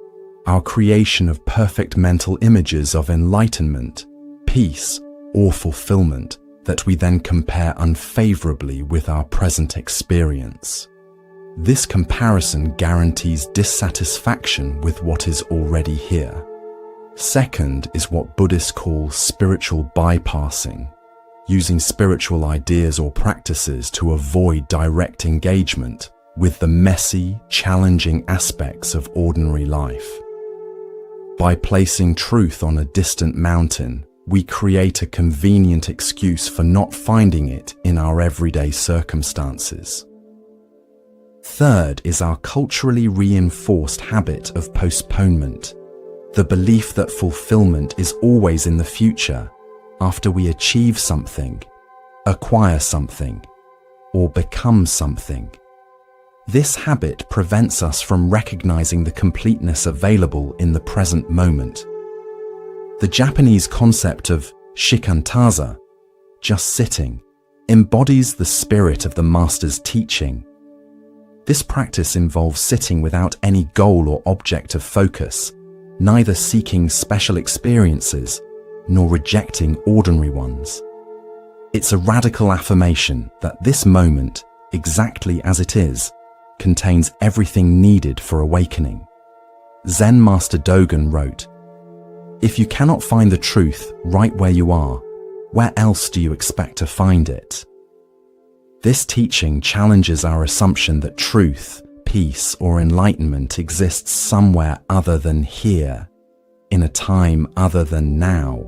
our creation of perfect mental images of enlightenment, peace, or fulfillment that we then compare unfavorably with our present experience. This comparison guarantees dissatisfaction with what is already here. Second is what Buddhists call spiritual bypassing, using spiritual ideas or practices to avoid direct engagement with the messy, challenging aspects of ordinary life. By placing truth on a distant mountain, we create a convenient excuse for not finding it in our everyday circumstances. Third is our culturally reinforced habit of postponement, the belief that fulfillment is always in the future, after we achieve something, acquire something, or become something. This habit prevents us from recognizing the completeness available in the present moment. The Japanese concept of shikantaza, just sitting, embodies the spirit of the master's teaching. This practice involves sitting without any goal or object of focus, neither seeking special experiences nor rejecting ordinary ones. It's a radical affirmation that this moment, exactly as it is, contains everything needed for awakening. Zen Master Dogen wrote, "If you cannot find the truth right where you are, where else do you expect to find it?" This teaching challenges our assumption that truth, peace, or enlightenment exists somewhere other than here, in a time other than now,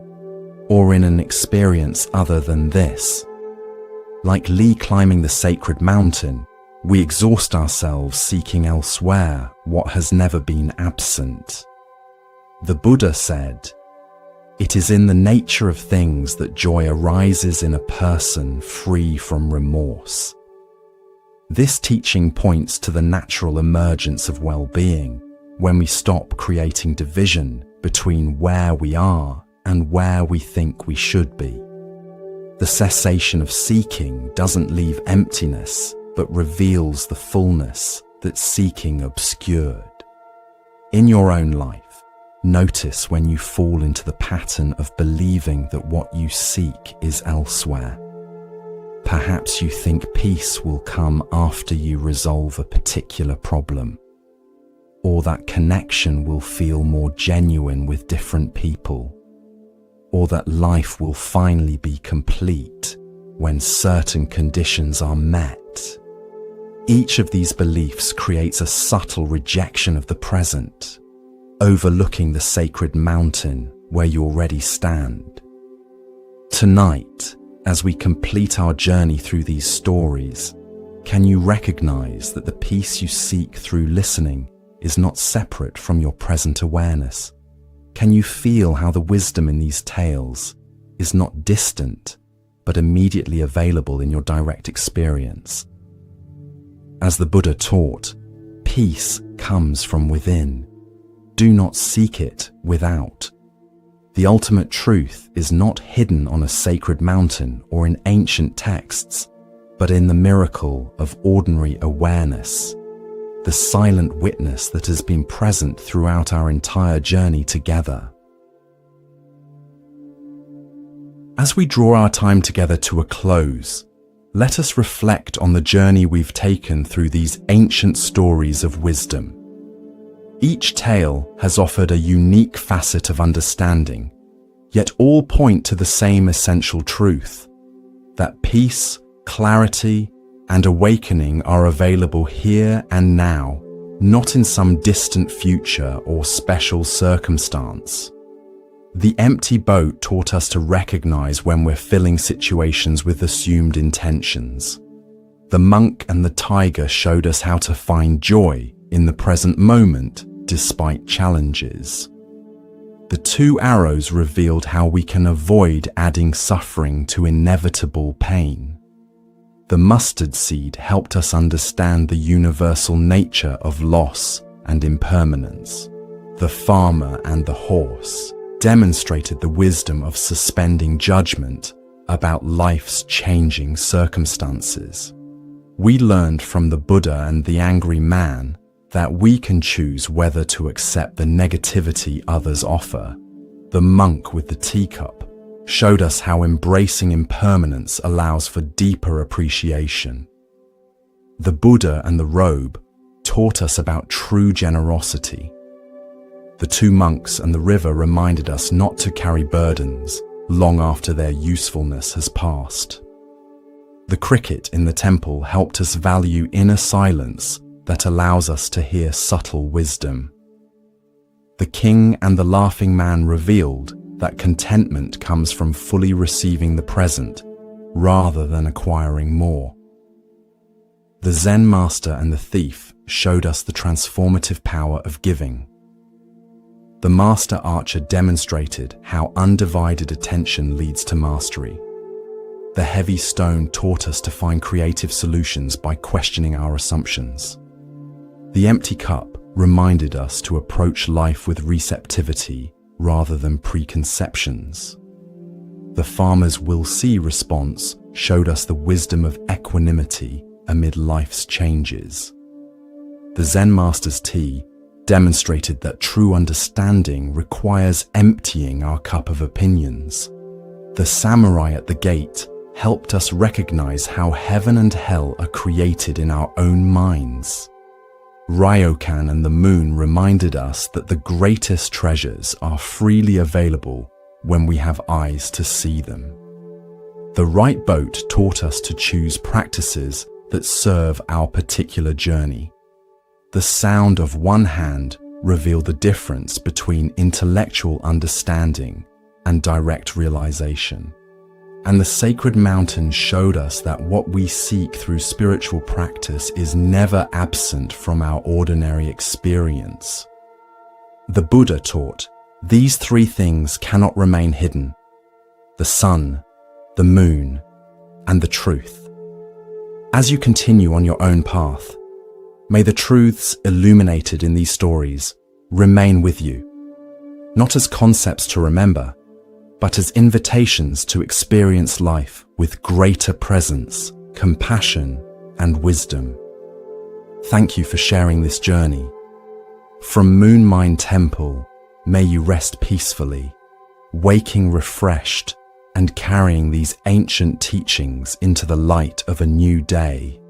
or in an experience other than this. Like Lee climbing the sacred mountain, we exhaust ourselves seeking elsewhere what has never been absent. The Buddha said, "It is in the nature of things that joy arises in a person free from remorse." This teaching points to the natural emergence of well-being when we stop creating division between where we are and where we think we should be. The cessation of seeking doesn't leave emptiness, but reveals the fullness that seeking obscured. In your own life, notice when you fall into the pattern of believing that what you seek is elsewhere. Perhaps you think peace will come after you resolve a particular problem, or that connection will feel more genuine with different people, or that life will finally be complete when certain conditions are met. Each of these beliefs creates a subtle rejection of the present, overlooking the sacred mountain where you already stand. Tonight, as we complete our journey through these stories, can you recognize that the peace you seek through listening is not separate from your present awareness? Can you feel how the wisdom in these tales is not distant, but immediately available in your direct experience? As the Buddha taught, peace comes from within. Do not seek it without. The ultimate truth is not hidden on a sacred mountain or in ancient texts, but in the miracle of ordinary awareness, the silent witness that has been present throughout our entire journey together. As we draw our time together to a close, let us reflect on the journey we've taken through these ancient stories of wisdom. Each tale has offered a unique facet of understanding, yet all point to the same essential truth, that peace, clarity, and awakening are available here and now, not in some distant future or special circumstance. The empty boat taught us to recognize when we're filling situations with assumed intentions. The monk and the tiger showed us how to find joy in the present moment despite challenges. The two arrows revealed how we can avoid adding suffering to inevitable pain. The mustard seed helped us understand the universal nature of loss and impermanence. The farmer and the horse demonstrated the wisdom of suspending judgment about life's changing circumstances. We learned from the Buddha and the angry man that we can choose whether to accept the negativity others offer. The monk with the teacup showed us how embracing impermanence allows for deeper appreciation. The Buddha and the robe taught us about true generosity. The two monks and the river reminded us not to carry burdens long after their usefulness has passed. The cricket in the temple helped us value inner silence that allows us to hear subtle wisdom. The king and the laughing man revealed that contentment comes from fully receiving the present rather than acquiring more. The Zen master and the thief showed us the transformative power of giving. The master archer demonstrated how undivided attention leads to mastery. The heavy stone taught us to find creative solutions by questioning our assumptions. The empty cup reminded us to approach life with receptivity rather than preconceptions. The farmer's "will see" response showed us the wisdom of equanimity amid life's changes. The Zen master's tea demonstrated that true understanding requires emptying our cup of opinions. The samurai at the gate helped us recognize how heaven and hell are created in our own minds. Ryokan and the moon reminded us that the greatest treasures are freely available when we have eyes to see them. The right boat taught us to choose practices that serve our particular journey. The sound of one hand revealed the difference between intellectual understanding and direct realization. And the sacred mountain showed us that what we seek through spiritual practice is never absent from our ordinary experience. The Buddha taught, these three things cannot remain hidden: the sun, the moon, and the truth. As you continue on your own path, may the truths illuminated in these stories remain with you, not as concepts to remember, but as invitations to experience life with greater presence, compassion, and wisdom. Thank you for sharing this journey. From Moon Mind Temple, may you rest peacefully, waking refreshed and carrying these ancient teachings into the light of a new day.